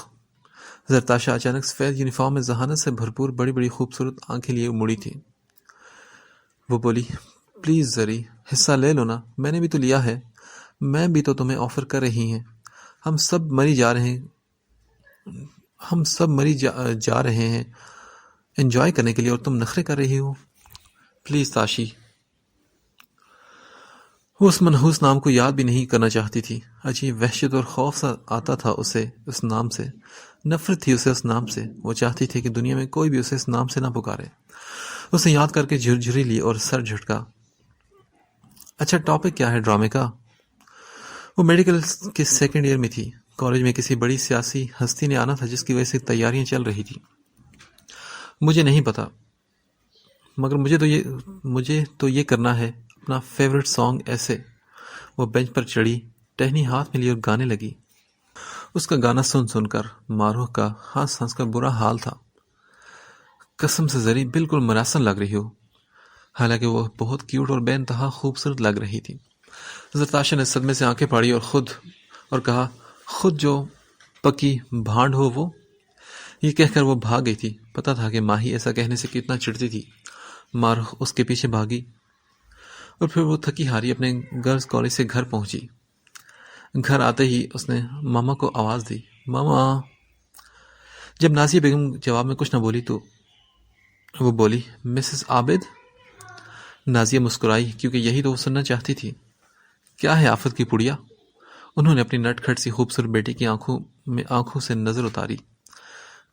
زرتاشا اچانک سفید یونیفارم میں ذہانت سے بھرپور بڑی بڑی خوبصورت آنکھیں لیے مڑی تھی. وہ بولی، پلیز زری، حصہ لے لو نا، میں نے بھی تو لیا ہے، میں بھی تو تمہیں آفر کر رہی ہیں. ہم سب مری جا رہے ہیں انجوائے کرنے کے لیے، اور تم نخرے کر رہی ہو. پلیز تاشی. وہ اس منحوس نام کو یاد بھی نہیں کرنا چاہتی تھی. عجیب وحشت اور خوف سا آتا تھا اسے اس نام سے، نفرت تھی اسے اس نام سے. وہ چاہتی تھی کہ دنیا میں کوئی بھی اسے اس نام سے نہ پکارے. اسے یاد کر کے جھرجھری لی اور سر جھٹکا. اچھا، ٹاپک کیا ہے ڈرامے کا؟ وہ میڈیکل کے سیکنڈ ایئر میں تھی. کالج میں کسی بڑی سیاسی ہستی نے آنا تھا جس کی وجہ سے تیاریاں چل رہی تھی. مجھے نہیں پتا، مگر مجھے تو یہ کرنا ہے. اپنا فیورٹ سانگ ایسے. وہ بینچ پر چڑھی، ٹہنی ہاتھ میں لی اور گانے لگی. اس کا گانا سن کر ماروح کا ہنس ہنس کر برا حال تھا. قسم سے زری بالکل مراسن لگ رہی ہو. حالانکہ وہ بہت کیوٹ اور بے انتہا خوبصورت لگ رہی تھی. زرتاشا نے صدمے سے آنکھیں پھاڑی اور کہا، خود جو پکی بھانڈ ہو وہ. یہ کہہ کر وہ بھاگ گئی تھی. پتا تھا کہ ماہی ایسا کہنے سے کتنا چڑھتی تھی. ماروح اس کے پیچھے بھاگی اور پھر وہ تھکی ہاری اپنے گرلز کالج سے گھر پہنچی. گھر آتے ہی اس نے ماما کو آواز دی، ماما. جب نازیہ بیگم جواب میں کچھ نہ بولی تو وہ بولی، مسز عابد. نازیہ مسکرائی کیونکہ یہی تو وہ سننا چاہتی تھی. کیا ہے آفت کی پڑیا؟ انہوں نے اپنی نٹ کھٹ سی خوبصورت بیٹی کی آنکھوں سے نظر اتاری.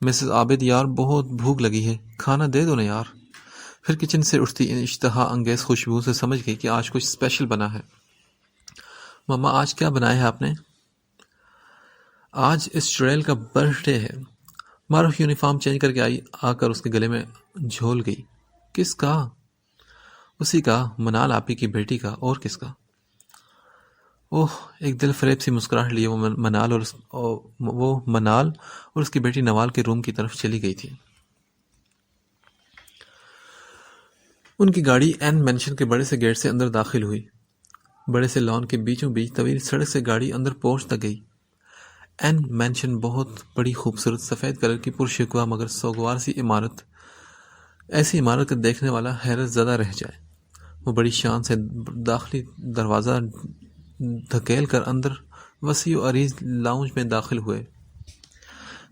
مسز عابد، یار بہت بھوک لگی ہے، کھانا دے دو نا یار. پھر کچن سے اٹھتی اشتہا انگیز خوشبو سے سمجھ گئی کہ آج کچھ اسپیشل بنا ہے. ماما، آج کیا بنایا ہے آپ نے؟ آج اس چڑیل کا برتھ ڈے ہے. معروف یونیفارم چینج کر کے آ کر اس کے گلے میں جھول گئی. کس کا؟ اسی کا، منال آپی کی بیٹی کا. اور کس کا؟ اوہ، ایک دل فریب سی مسکراہٹ لیے وہ منال اور اس کی بیٹی نوال کے روم کی طرف چلی گئی تھی. ان کی گاڑی این مینشن کے بڑے سے گیٹ سے اندر داخل ہوئی. بڑے سے لان کے بیچوں بیچ طویل سڑک سے گاڑی اندر پہنچ تک گئی. این مینشن بہت بڑی خوبصورت سفید کلر کی پرشکوہ مگر سوگوار سی عمارت. ایسی عمارت کا دیکھنے والا حیرت زدہ رہ جائے. وہ بڑی شان سے داخلی دروازہ دھکیل کر اندر وسیع و عریض لاؤنج میں داخل ہوئے.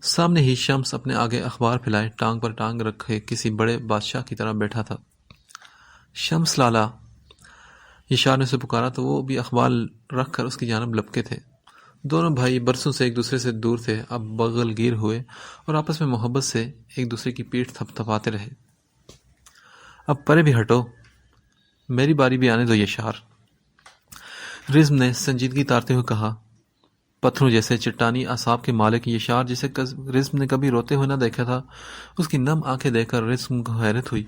سامنے ہی شمس اپنے آگے اخبار پھیلائے ٹانگ پر ٹانگ رکھے کسی بڑے بادشاہ کی طرح بیٹھا تھا. شمس لالا. یشار نے اسے پکارا تو وہ بھی اخبار رکھ کر اس کی جانب لپکے تھے۔ دونوں بھائی برسوں سے ایک دوسرے سے دور تھے، اب بغل گیر ہوئے اور آپس میں محبت سے ایک دوسرے کی پیٹھ تھپ تھپاتے رہے۔ اب پرے بھی ہٹو، میری باری بھی آنے دو یشار، رزم نے سنجیدگی تارتے ہوئے کہا۔ پتھروں جیسے چٹانی اعصاب کے مالک یشار، جسے رزم نے کبھی روتے ہوئے نہ دیکھا تھا، اس کی نم آنکھیں دیکھ کر رزم کو حیرت ہوئی۔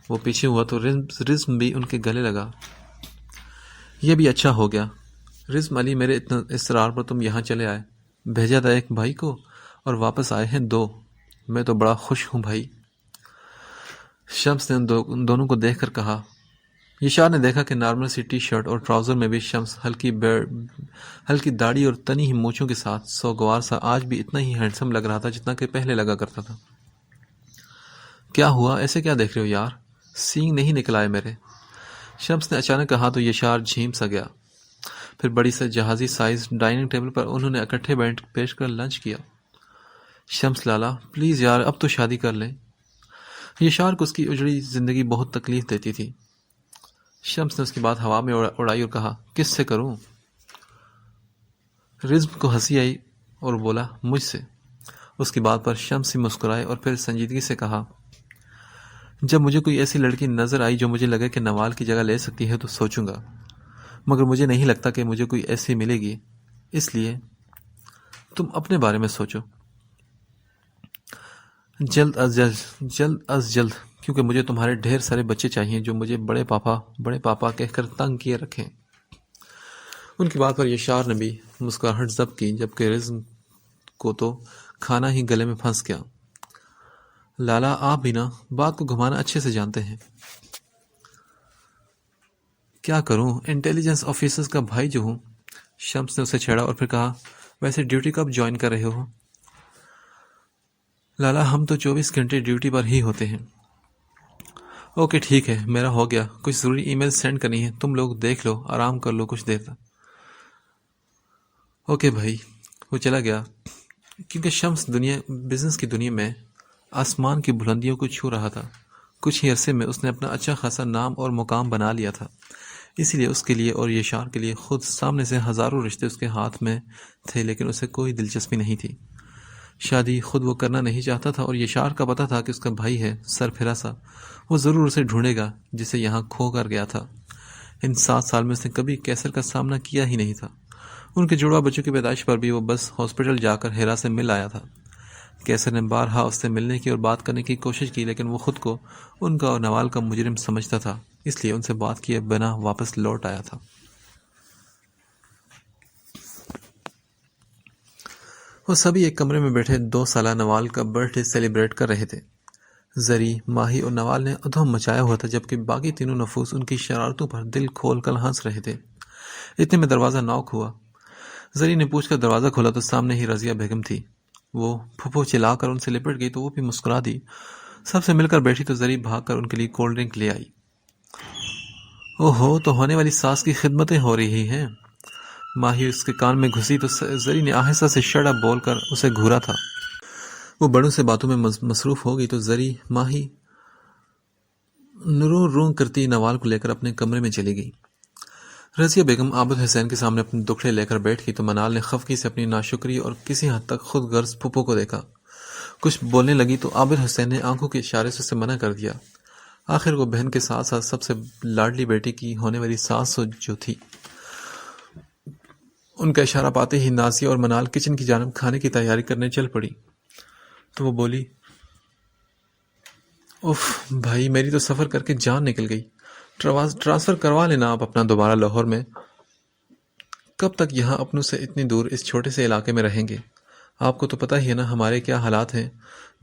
وہ پیچھے ہوا تو رزم بھی ان کے گلے لگا۔ یہ بھی اچھا ہو گیا رزم علی، میرے اتنا اصرار پر تم یہاں چلے آئے۔ بھیجا تھا ایک بھائی کو اور واپس آئے ہیں دو، میں تو بڑا خوش ہوں بھائی۔ شمس نے ان دونوں کو دیکھ کر کہا۔ یشار نے دیکھا کہ نارمل سی ٹی شرٹ اور ٹراؤزر میں بھی شمس ہلکی داڑھی اور تنی ہی مونچھوں کے ساتھ سوگوار سا آج بھی اتنا ہی ہینڈسم لگ رہا تھا جتنا کہ پہلے لگا کرتا تھا۔ کیا ہوا، ایسے کیا دیکھ رہے ہو یار، سینگ نہیں نکل آئے میرے؟ شمس نے اچانک کہا تو یشار جھیم سا گیا۔ پھر بڑی سے جہازی سائز ڈائننگ ٹیبل پر انہوں نے اکٹھے بیٹھ پیش کر لنچ کیا۔ شمس لالا پلیز یار اب تو شادی کر لیں، یشار کو اس کی اجڑی زندگی بہت تکلیف دیتی تھی۔ شمس نے اس کی بات ہوا میں اڑائی اور کہا، کس سے کروں؟ رزم کو ہنسی آئی اور بولا، مجھ سے۔ اس کی بات پر شمس ہی مسکرائے اور پھر سنجیدگی سے کہا، جب مجھے کوئی ایسی لڑکی نظر آئی جو مجھے لگے کہ نوال کی جگہ لے سکتی ہے تو سوچوں گا، مگر مجھے نہیں لگتا کہ مجھے کوئی ایسی ملے گی، اس لیے تم اپنے بارے میں سوچو جلد از جلد، کیونکہ مجھے تمہارے ڈھیر سارے بچے چاہیے جو مجھے بڑے پاپا کہہ کر تنگ کیے رکھیں۔ ان کی بات پر یشار نے بھی مسکراہٹ ضبط کی، جبکہ رزم کو تو کھانا ہی گلے میں پھنس گیا۔ لالا آپ بھی نا بات کو گھمانا اچھے سے جانتے ہیں۔ کیا کروں، انٹیلیجنس آفیسرز کا بھائی جو ہوں۔ شمس نے اسے چھیڑا اور پھر کہا، ویسے ڈیوٹی کب جوائن کر رہے ہو؟ لالا ہم تو 24 گھنٹے ڈیوٹی پر ہی ہوتے ہیں۔ اوکے ٹھیک ہے، میرا ہو گیا، کچھ ضروری ای میل سینڈ کرنی ہے، تم لوگ دیکھ لو، آرام کر لو کچھ دیر تک۔ اوکے بھائی۔ وہ چلا گیا کیونکہ شمس بزنس کی دنیا میں آسمان کی بلندیوں کو چھو رہا تھا۔ کچھ ہی عرصے میں اس نے اپنا اچھا خاصا نام اور مقام بنا لیا تھا، اسی لیے اس کے لیے اور یشار کے لیے خود سامنے سے ہزاروں رشتے اس کے ہاتھ میں تھے، لیکن اسے کوئی دلچسپی نہیں تھی۔ شادی خود وہ کرنا نہیں چاہتا تھا اور یشار کا پتہ تھا کہ اس کا بھائی ہے سر پھرا سا، وہ ضرور اسے ڈھونڈے گا جسے یہاں کھو کر گیا تھا۔ ان 7 سال میں اس نے کبھی کیسر کا سامنا کیا ہی نہیں تھا۔ ان کے جڑواں بچوں کی پیدائش پر بھی وہ بس ہاسپٹل جا کر ہیرا سے مل آیا تھا۔ کیسر نے بارہا اس سے ملنے کی اور بات کرنے کی کوشش کی، لیکن وہ خود کو ان کا اور نوال کا مجرم سمجھتا تھا، اس لیے ان سے بات کیے بنا واپس لوٹ آیا تھا۔ وہ سبھی ایک کمرے میں بیٹھے 2 سالہ نوال کا برتھ ڈے سیلیبریٹ کر رہے تھے۔ زری، ماہی اور نوال نے ادھم مچایا ہوا تھا، جبکہ باقی تینوں نفوس ان کی شرارتوں پر دل کھول کر ہنس رہے تھے۔ اتنے میں دروازہ ناک ہوا۔ زری نے پوچھ کر دروازہ کھولا تو سامنے ہی رضیہ بیگم تھی۔ وہ پھپھو چلا کر ان سے لپٹ گئی تو وہ بھی مسکرا دی۔ سب سے مل کر بیٹھی تو زری بھاگ کر ان کے لیے کولڈ ڈرنک لے آئی۔ اوہو، تو ہونے والی ساس کی خدمتیں ہو رہی ہیں۔ ماہی اس کے کان میں گھسی تو زری نے آہستہ سے شٹ اپ بول کر اسے گھورا تھا۔ وہ بڑوں سے باتوں میں مصروف ہو گئی تو زری ماہی نرو کرتی نوال کو لے کر اپنے کمرے میں چلی گئی۔ رضیہ بیگم عابد حسین کے سامنے اپنے دکھڑے لے کر بیٹھ گئی تو منال نے خفگی سے اپنی ناشکری اور کسی حد تک خود غرض پھپھو کو دیکھا۔ کچھ بولنے لگی تو عابد حسین نے آنکھوں کے اشارے سے اسے منع کر دیا۔ آخر وہ بہن کے ساتھ ساتھ سب سے لاڈلی بیٹی کی ہونے والی ساس جو تھی، ان کا اشارہ پاتے ہی نازیہ اور منال کچن کی جانب کھانے کی تیاری کرنے چل پڑی تو وہ بولی، اف بھائی، میری تو سفر کر کے جان نکل گئی۔ ٹرانسفر کروا لینا آپ اپنا دوبارہ لاہور میں۔ کب تک یہاں اپنوں سے اتنی دور اس چھوٹے سے علاقے میں رہیں گے؟ آپ کو تو پتہ ہی ہے نا ہمارے کیا حالات ہیں،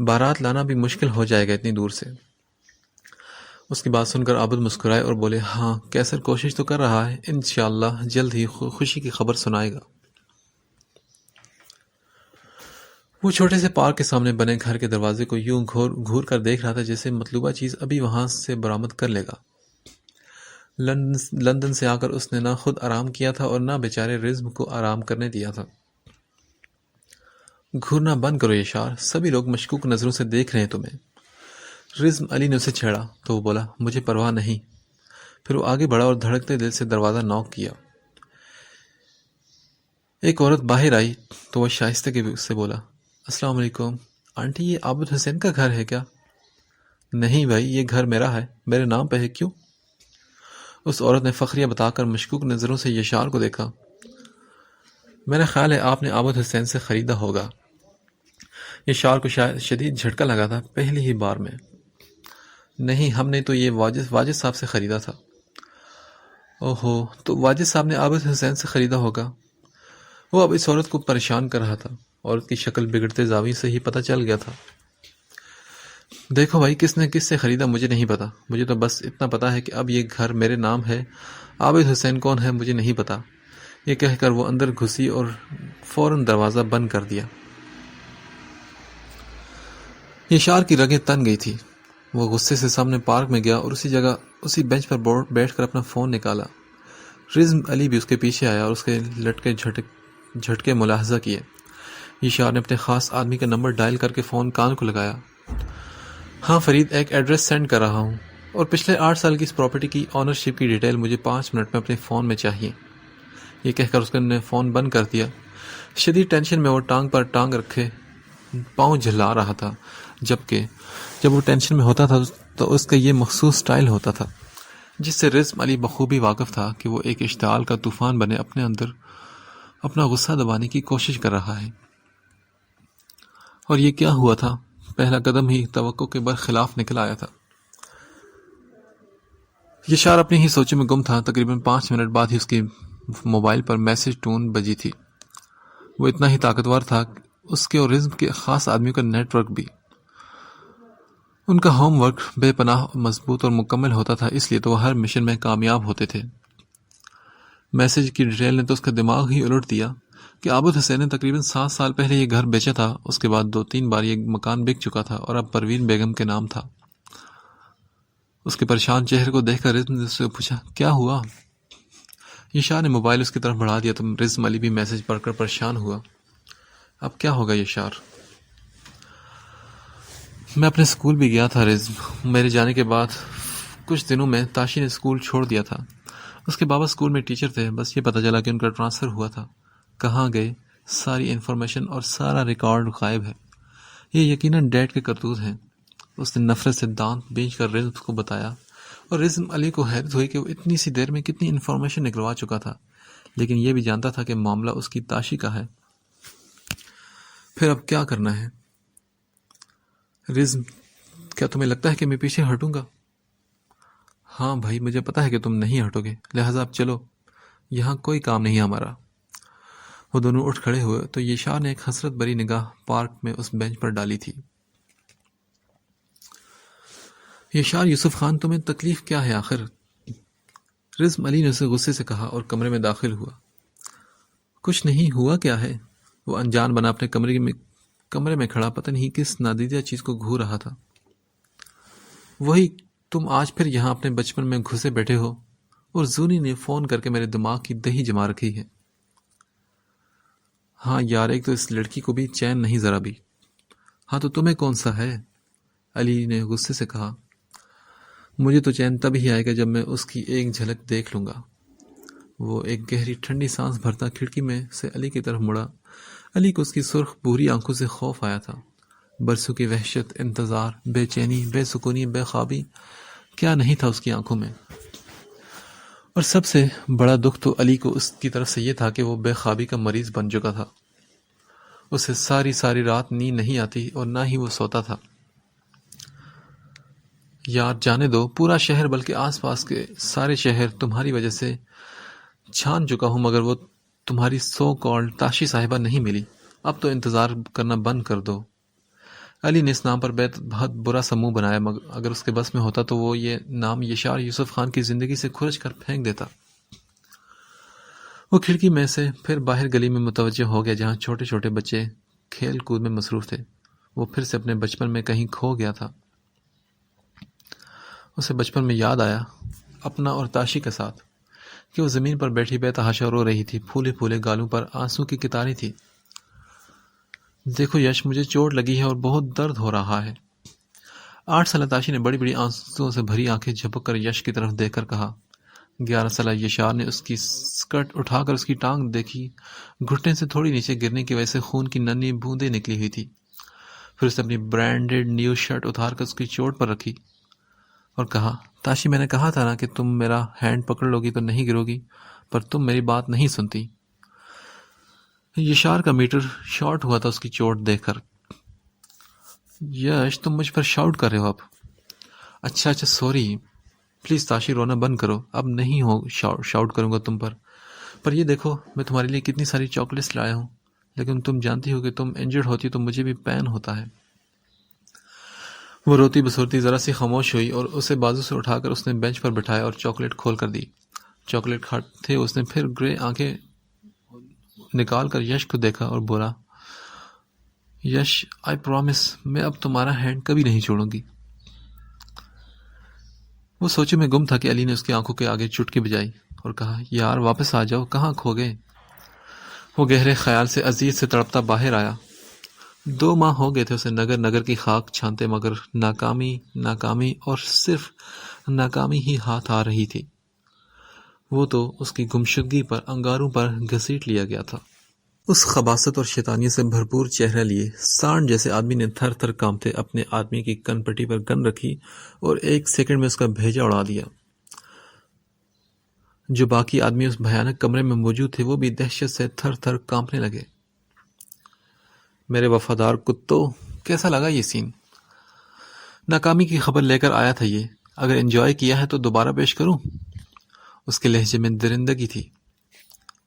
بارات لانا بھی مشکل ہو جائے گا اتنی دور سے۔ اس کی بات سن کر عابد مسکرائے اور بولے، ہاں کیسر کوشش تو کر رہا ہے، انشاءاللہ جلد ہی خوشی کی خبر سنائے گا۔ وہ چھوٹے سے پارک کے سامنے بنے گھر کے دروازے کو یوں گھور کر دیکھ رہا تھا جیسے مطلوبہ چیز ابھی وہاں سے برآمد کر لے گا۔ لندن سے آ کر اس نے نہ خود آرام کیا تھا اور نہ بیچارے رزم کو آرام کرنے دیا تھا۔ گھورنا بند کرو یشار، سبھی لوگ مشکوک نظروں سے دیکھ رہے ہیں تمہیں۔ رزم علی نے اسے چھیڑا تو وہ بولا، مجھے پرواہ نہیں، پھر وہ آگے بڑھا اور دھڑکتے دل سے دروازہ نوک کیا۔ ایک عورت باہر آئی تو وہ شائستگی سے بولا، السلام علیکم آنٹی، یہ عابد حسین کا گھر ہے کیا؟ نہیں بھائی، یہ گھر میرا ہے، میرے نام پہ ہے۔ کیوں؟ اس عورت نے فخریہ بتا کر مشکوک نظروں سے یشار کو دیکھا۔ میرا خیال ہے آپ نے عابد حسین سے خریدا ہوگا۔ یشار کو شاید شدید جھٹکا لگا تھا پہلی ہی بار میں۔ نہیں، ہم نے تو یہ واجد صاحب سے خریدا تھا۔ اوہو، تو واجد صاحب نے عابد حسین سے خریدا ہوگا۔ وہ اب اس عورت کو پریشان کر رہا تھا۔ عورت کی شکل بگڑتے زاویے سے ہی پتہ چل گیا تھا۔ دیکھو بھائی، کس نے کس سے خریدا مجھے نہیں پتا، مجھے تو بس اتنا پتا ہے کہ اب یہ گھر میرے نام ہے۔ عابد حسین کون ہے مجھے نہیں پتا۔ یہ کہہ کر وہ اندر گھسی اور فوراً دروازہ بند کر دیا۔ یشار کی رگیں تن گئی تھی۔ وہ غصے سے سامنے پارک میں گیا اور اسی بینچ پر بیٹھ کر اپنا فون نکالا۔ رزم علی بھی اس کے پیچھے آیا اور اس کے لٹکے جھٹکے ملاحظہ کیے۔ یشار نے اپنے خاص آدمی کا نمبر ڈائل کر کے فون کان کو لگایا۔ ہاں فرید، ایک ایڈریس سینڈ کر رہا ہوں اور پچھلے 8 سال کی اس پراپرٹی کی آنرشپ کی ڈیٹیل مجھے 5 منٹ میں اپنے فون میں چاہیے۔ یہ کہہ کر اس نے فون بند کر دیا۔ شدید ٹینشن میں وہ ٹانگ پر ٹانگ رکھے پاؤں جھلا رہا تھا، جبکہ جب وہ ٹینشن میں ہوتا تھا تو اس کا یہ مخصوص سٹائل ہوتا تھا جس سے رزم علی بخوبی واقف تھا کہ وہ ایک اشتعال کا طوفان بنے اپنے اندر اپنا غصہ دبانے کی کوشش کر رہا ہے۔ اور یہ کیا ہوا تھا؟ پہلا قدم ہی توقع کے برخلاف نکل آیا تھا۔ یشار اپنی ہی سوچوں میں گم تھا۔ تقریباً 5 منٹ بعد ہی اس کی موبائل پر میسج ٹون بجی تھی۔ وہ اتنا ہی طاقتور تھا، اس کے اور رزم کے خاص آدمیوں کا نیٹ ورک بھی۔ ان کا ہوم ورک بے پناہ مضبوط اور مکمل ہوتا تھا، اس لیے تو وہ ہر مشن میں کامیاب ہوتے تھے۔ میسج کی ڈیٹیل نے تو اس کا دماغ ہی الٹ دیا کہ عابد حسین نے تقریباً 7 سال پہلے یہ گھر بیچا تھا، اس کے بعد 2-3 بار یہ مکان بک چکا تھا اور اب پروین بیگم کے نام تھا۔ اس کے پریشان چہرے کو دیکھ کر رزم نے اس سے پوچھا، کیا ہوا؟ یشار نے موبائل اس کی طرف بڑھا دیا تو رزم علی بھی میسج پڑھ کر پریشان ہوا۔ اب کیا ہوگا یشار؟ میں اپنے اسکول بھی گیا تھا رزم۔ میرے جانے کے بعد کچھ دنوں میں تاشی نے اسکول چھوڑ دیا تھا۔ اس کے بابا اسکول میں ٹیچر تھے، بس یہ پتہ چلا کہ ان کا ٹرانسفر ہوا تھا۔ کہاں گئے؟ ساری انفارمیشن اور سارا ریکارڈ غائب ہے۔ یہ یقیناً ڈیڈ کے کرتوت ہیں۔ اس نے نفرت سے دانت بیچ کر رزم کو بتایا اور رزم علی کو حیرت ہوئی کہ وہ اتنی سی دیر میں کتنی انفارمیشن نکلوا چکا تھا، لیکن یہ بھی جانتا تھا کہ معاملہ اس کی تاشی کا ہے۔ پھر اب کیا کرنا ہے؟ رزم، کیا تمہیں لگتا ہے کہ میں پیچھے ہٹوں گا؟ ہاں بھائی، مجھے پتا ہے کہ تم نہیں ہٹو گے، لہٰذا اب چلو، یہاں کوئی کام نہیں ہمارا۔ وہ دونوں اٹھ کھڑے ہوئے تو یشار نے ایک حسرت بری نگاہ پارک میں اس بینچ پر ڈالی تھی۔ یشار یوسف خان، تمہیں تکلیف کیا ہے آخر؟ رزم علی نے اسے غصے سے کہا اور کمرے میں داخل ہوا۔ کچھ نہیں، ہوا کیا ہے؟ وہ انجان بنا اپنے کمرے میں کھڑا پتہ نہیں کس نادیدہ چیز کو گھور رہا تھا۔ وہی، تم آج پھر یہاں اپنے بچپن میں گھسے بیٹھے ہو اور زونی نے فون کر کے میرے دماغ کی دہی جما رکھی ہے۔ ہاں یار، ایک تو اس لڑکی کو بھی چین نہیں ذرا بھی۔ ہاں تو تمہیں کون سا ہے؟ علی نے غصے سے کہا۔ مجھے تو چین تب ہی آئے گا جب میں اس کی ایک جھلک دیکھ لوں گا۔ وہ ایک گہری ٹھنڈی سانس بھرتا کھڑکی میں سے علی کی طرف مڑا۔ علی کو اس کی سرخ بھوری آنکھوں سے خوف آیا تھا۔ برسوں کی وحشت، انتظار، بے چینی، بے سکونی، بے خوابی، کیا نہیں تھا اس کی آنکھوں میں۔ اور سب سے بڑا دکھ تو علی کو اس کی طرف سے یہ تھا کہ وہ بے خوابی کا مریض بن چکا تھا۔ اسے ساری رات نیند نہیں آتی اور نہ ہی وہ سوتا تھا۔ یار جانے دو، پورا شہر بلکہ آس پاس کے سارے شہر تمہاری وجہ سے چھان چکا ہوں، مگر وہ تمہاری سو کالڈ تاشی صاحبہ نہیں ملی۔ اب تو انتظار کرنا بند کر دو۔ علی نے اس نام پر بہت برا سا منہ بنایا، مگر اگر اس کے بس میں ہوتا تو وہ یہ نام یشار یوسف خان کی زندگی سے کھرچ کر پھینک دیتا۔ وہ کھڑکی میں سے پھر باہر گلی میں متوجہ ہو گیا جہاں چھوٹے چھوٹے بچے کھیل کود میں مصروف تھے۔ وہ پھر سے اپنے بچپن میں کہیں کھو گیا تھا۔ اسے بچپن میں یاد آیا اپنا اور تاشی کے ساتھ کہ وہ زمین پر بیٹھی بے تحاشا رو رہی تھی، پھولے پھولے گالوں پر آنسو کی کتاری تھی۔ دیکھو یش، مجھے چوٹ لگی ہے اور بہت درد ہو رہا ہے۔ 8 سالہ تاشی نے بڑی بڑی آنسوؤں سے بھری آنکھیں جھپک کر یش کی طرف دیکھ کر کہا۔ 11 سالہ یشار نے اس کی سکرٹ اٹھا کر اس کی ٹانگ دیکھی. گھٹنے سے تھوڑی نیچے گرنے کی وجہ سے خون کی ننھی بوندیں نکلی ہوئی تھی. پھر اس نے اپنی برانڈڈ نیو شرٹ اتار کر اس کی چوٹ پر رکھی اور کہا, تاشی میں نے کہا تھا نا کہ تم میرا ہینڈ پکڑ لو گی تو نہیں گرو گی, پر تم میری بات نہیں سنتی. یشار کا میٹر شارٹ ہوا تھا اس کی چوٹ دیکھ کر. یش, تم مجھ پر شاؤٹ کر رہے ہو اب. اچھا سوری, پلیز تاشی رونا بند کرو, اب نہیں ہو شاؤٹ کروں گا تم پر یہ دیکھو میں تمہارے لیے کتنی ساری چاکلیٹس لایا ہوں, لیکن تم جانتی ہو کہ تم انجرڈ ہوتی تو مجھے بھی پین ہوتا ہے. وہ روتی بسورتی ذرا سی خاموش ہوئی اور اسے بازو سے اٹھا کر اس نے بینچ پر بٹھایا اور چاکلیٹ کھول کر دی. چاکلیٹ کھاتے اس نے پھر گرے آنکھیں نکال کر یش کو دیکھا اور بولا, یش, آئی پرومس میں اب تمہارا ہینڈ کبھی نہیں چھوڑوں گی. وہ سوچے میں گم تھا کہ علی نے اس کی آنکھوں کے آگے چٹکی بجائی اور کہا, یار واپس آ جاؤ, کہاں کھو گئے. وہ گہرے خیال سے عزیز سے تڑپتا باہر آیا. 2 ماہ ہو گئے تھے اسے نگر نگر کی خاک چھانتے, مگر ناکامی اور صرف ناکامی ہی ہاتھ آ رہی تھی. وہ تو اس کی گمشدگی پر انگاروں پر گھسیٹ لیا گیا تھا. اس خباثت اور شیطانیت سے بھرپور چہرہ لیے سانڈ جیسے آدمی نے تھر تھر کانپتے اپنے آدمی کی کن پٹی پر گن رکھی اور 1 سیکنڈ میں اس کا بھیجا اڑا دیا. جو باقی آدمی اس بھیانک کمرے میں موجود تھے وہ بھی دہشت سے تھر تھر کانپنے لگے. میرے وفادار کتوں, کیسا لگا یہ سین؟ ناکامی کی خبر لے کر آیا تھا یہ, اگر انجوائے کیا ہے تو دوبارہ پیش کروں. اس کے لہجے میں درندگی تھی.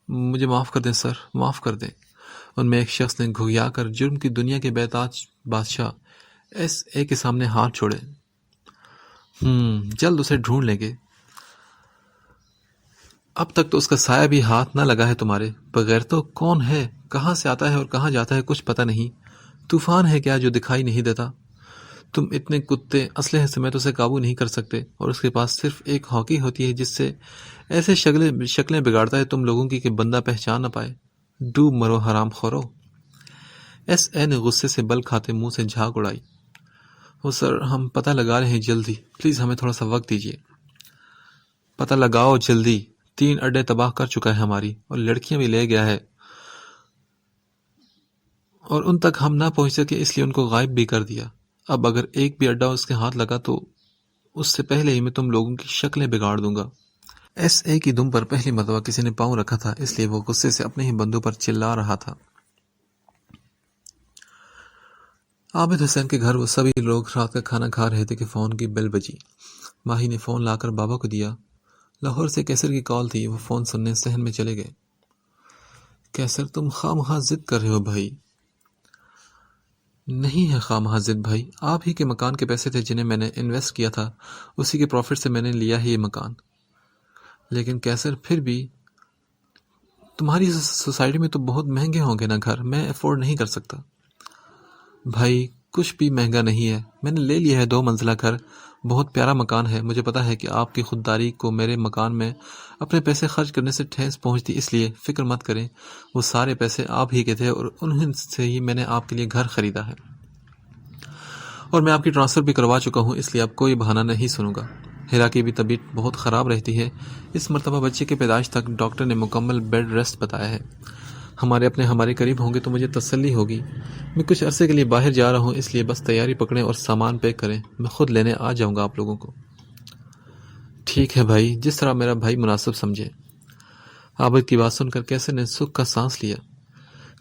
مجھے معاف کر دیں سر, معاف کر دیں. ان میں ایک شخص نے گھگیا کر جرم کی دنیا کے بیتاج بادشاہ SA کے سامنے ہاتھ چھوڑے. جلد اسے ڈھونڈ لیں گے. اب تک تو اس کا سایہ بھی ہاتھ نہ لگا ہے تمہارے. بغیر تو کون ہے, کہاں سے آتا ہے اور کہاں جاتا ہے کچھ پتہ نہیں. طوفان ہے کیا جو دکھائی نہیں دیتا. تم اتنے کتے اسلحے سمیت اسے قابو نہیں کر سکتے, اور اس کے پاس صرف ایک ہاکی ہوتی ہے جس سے ایسے شکلیں بگاڑتا ہے تم لوگوں کی کہ بندہ پہچان نہ پائے. ڈوب مرو حرام خورو. SA نے غصے سے بل کھاتے منہ سے جھاگ اڑائی. وہ سر, ہم پتہ لگا رہے ہیں جلدی, پلیز ہمیں تھوڑا سا وقت دیجیے. پتہ لگاؤ جلدی. 3 اڈے تباہ کر چکا ہے ہماری, اور لڑکیاں بھی لے گیا ہے, اور ان تک ہم نہ پہنچ سکے اس لیے ان کو غائب بھی کر دیا. اب اگر ایک بھی اڈا اس کے ہاتھ لگا تو اس سے پہلے ہی میں تم لوگوں کی شکلیں بگاڑ دوں گا. SA کی دم پر پہلی مرتبہ کسی نے پاؤں رکھا تھا, اس لیے وہ غصے سے اپنے ہی بندوں پر چلا رہا تھا. عابد حسین کے گھر وہ سبھی لوگ رات کا کھانا کھا رہے تھے کہ فون کی بیل بجی. ماہی نے فون لا کر بابا کو دیا. لاہور سے کیسر کی کال تھی. وہ فون سننے صحن میں چلے گئے. کیسر, تم خواہ ضد کر رہے ہو بھائی. نہیں ہے خواہ ضد بھائی, آپ ہی کے مکان کے پیسے تھے جنہیں میں نے انویسٹ کیا تھا, اسی کے پروفٹ سے میں نے لیا ہے یہ مکان. لیکن کیسر, پھر بھی تمہاری سوسائٹی میں تو بہت مہنگے ہوں گے نا گھر, میں افورڈ نہیں کر سکتا. بھائی کچھ بھی مہنگا نہیں ہے, میں نے لے لیا ہے 2 منزلہ گھر, بہت پیارا مکان ہے. مجھے پتا ہے کہ آپ کی خودداری کو میرے مکان میں اپنے پیسے خرچ کرنے سے ٹھیس پہنچتی, اس لیے فکر مت کریں. وہ سارے پیسے آپ ہی کے تھے اور انہیں سے ہی میں نے آپ کے لیے گھر خریدا ہے, اور میں آپ کی ٹرانسفر بھی کروا چکا ہوں, اس لیے اب کوئی بہانہ نہیں سنوں گا. ہیرا کی بھی طبیعت بہت خراب رہتی ہے. اس مرتبہ بچے کے پیدائش تک ڈاکٹر نے مکمل بیڈ ریسٹ بتایا ہے. ہمارے قریب ہوں گے تو مجھے تسلی ہوگی. میں کچھ عرصے کے لیے باہر جا رہا ہوں, اس لیے بس تیاری پکڑیں اور سامان پیک کریں. میں خود لینے آ جاؤں گا آپ لوگوں کو. ٹھیک ہے بھائی, جس طرح میرا بھائی مناسب سمجھے. عابد کی بات سن کر کیسر نے سکھ کا سانس لیا.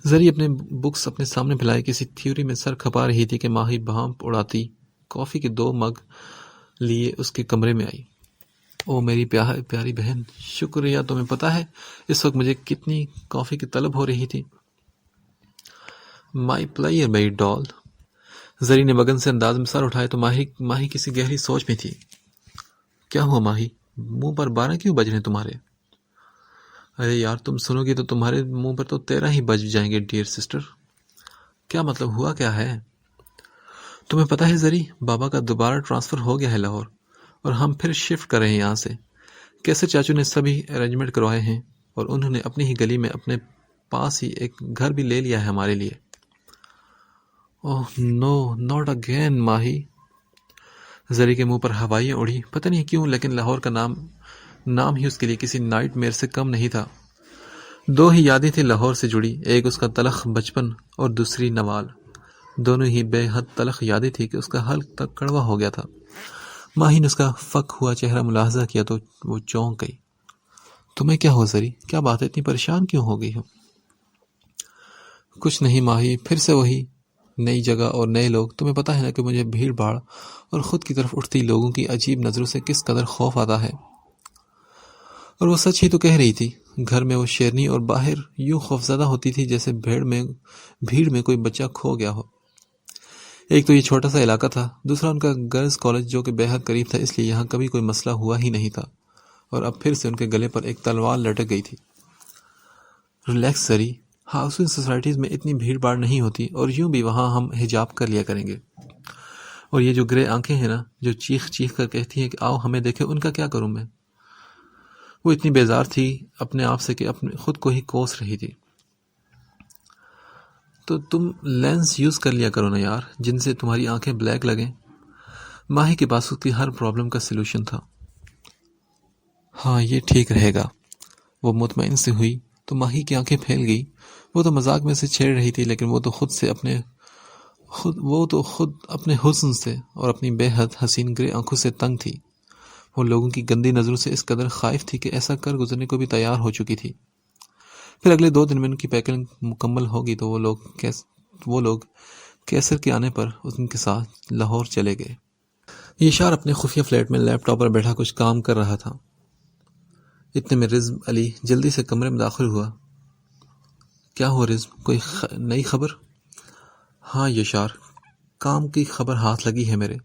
زری اپنے بکس اپنے سامنے پھیلائے کسی تھیوری میں سر کھپا رہی تھی کہ ماہی بھانپ اڑاتی کافی کے 2 مگ لیے اس کے کمرے میں آئی. او میری پیاری بہن, شکریہ. تمہیں پتا ہے اس وقت مجھے کتنی کافی کی طلب ہو رہی تھی. مائی پلیئر میری ڈال. زری نے مگن سے انداز میں سر اٹھائے تو ماہی کسی گہری سوچ میں تھی. کیا ہوا ماہی, منہ پر 12 کیوں بج رہے ہیں تمہارے؟ ارے یار, تم سنو گی تو تمہارے منہ پر تو 13 ہی بج جائیں گے ڈیئر سسٹر. کیا مطلب, ہوا کیا ہے؟ تمہیں پتا ہے زری, بابا کا دوبارہ ٹرانسفر ہو گیا ہے لاہور, اور ہم پھر شفٹ کر رہے ہیں یہاں سے. کیسر چاچو نے سبھی ارینجمنٹ کروائے ہیں, اور انہوں نے اپنی ہی گلی میں اپنے پاس ہی ایک گھر بھی لے لیا ہے ہمارے لیے. اوہ نو, ناٹ اگین ماہی. زری کے منہ پر ہوائیاں اڑی. پتہ نہیں کیوں, لیکن لاہور کا نام نام ہی اس کے لیے کسی نائٹ میئر سے کم نہیں تھا۔ دو ہی یادیں تھیں لاہور سے جڑی، ایک اس کا تلخ بچپن اور دوسری نوال۔ دونوں ہی بے حد تلخ یادیں تھی کہ اس کا حلق تک کڑوا ہو گیا تھا۔ ماہی نے اس کا فک ہوا چہرہ ملاحظہ کیا تو وہ چونک گئی۔ تمہیں کیا ہو زری؟ کیا بات ہے، اتنی پریشان کیوں ہو گئی ہو؟ کچھ نہیں ماہی، پھر سے وہی نئی جگہ اور نئے لوگ۔ تمہیں پتہ ہے نا کہ مجھے بھیڑ بھاڑ اور خود کی طرف اٹھتی لوگوں کی عجیب نظروں سے کس قدر خوف آتا ہے۔ اور وہ سچ ہی تو کہہ رہی تھی۔ گھر میں وہ شیرنی اور باہر یوں خوفزدہ ہوتی تھی جیسے بھیڑ میں کوئی بچہ کھو گیا ہو۔ ایک تو یہ چھوٹا سا علاقہ تھا، دوسرا ان کا گرلز کالج جو کہ بے حد قریب تھا، اس لیے یہاں کبھی کوئی مسئلہ ہوا ہی نہیں تھا، اور اب پھر سے ان کے گلے پر ایک تلوار لٹک گئی تھی۔ ریلیکس سری، ہاؤسنگ سوسائٹیز میں اتنی بھیڑ بھاڑ نہیں ہوتی، اور یوں بھی وہاں ہم حجاب کر لیا کریں گے۔ اور یہ جو گرے آنکھیں ہیں نا، جو چیخ چیخ کر کہتی ہیں کہ آؤ ہمیں دیکھیں، ان کا کیا کروں میں؟ وہ اتنی بیزار تھی اپنے آپ سے کہ اپنے خود کو ہی کوس رہی تھی۔ تو تم لینس یوز کر لیا کرو نا یار، جن سے تمہاری آنکھیں بلیک لگیں۔ ماہی کے پاس اس کی ہر پرابلم کا سلوشن تھا۔ ہاں یہ ٹھیک رہے گا۔ وہ مطمئن سے ہوئی تو ماہی کی آنکھیں پھیل گئی۔ وہ تو مذاق میں سے چھیڑ رہی تھی، لیکن وہ تو خود اپنے حسن سے اور اپنی بے حد حسین گرے آنکھوں سے تنگ تھی۔ وہ لوگوں کی گندی نظروں سے اس قدر خائف تھی کہ ایسا کر گزرنے کو بھی تیار ہو چکی تھی۔ پھر اگلے 2 دن میں ان کی پیکنگ مکمل ہوگی تو وہ لوگ کیسر کے آنے پر ان کے ساتھ لاہور چلے گئے۔ یشار اپنے خفیہ فلیٹ میں لیپ ٹاپ پر بیٹھا کچھ کام کر رہا تھا۔ اتنے میں رزم علی جلدی سے کمرے میں داخل ہوا۔ کیا ہوا رزم، کوئی نئی خبر؟ ہاں یشار، کام کی خبر ہاتھ لگی ہے میرے۔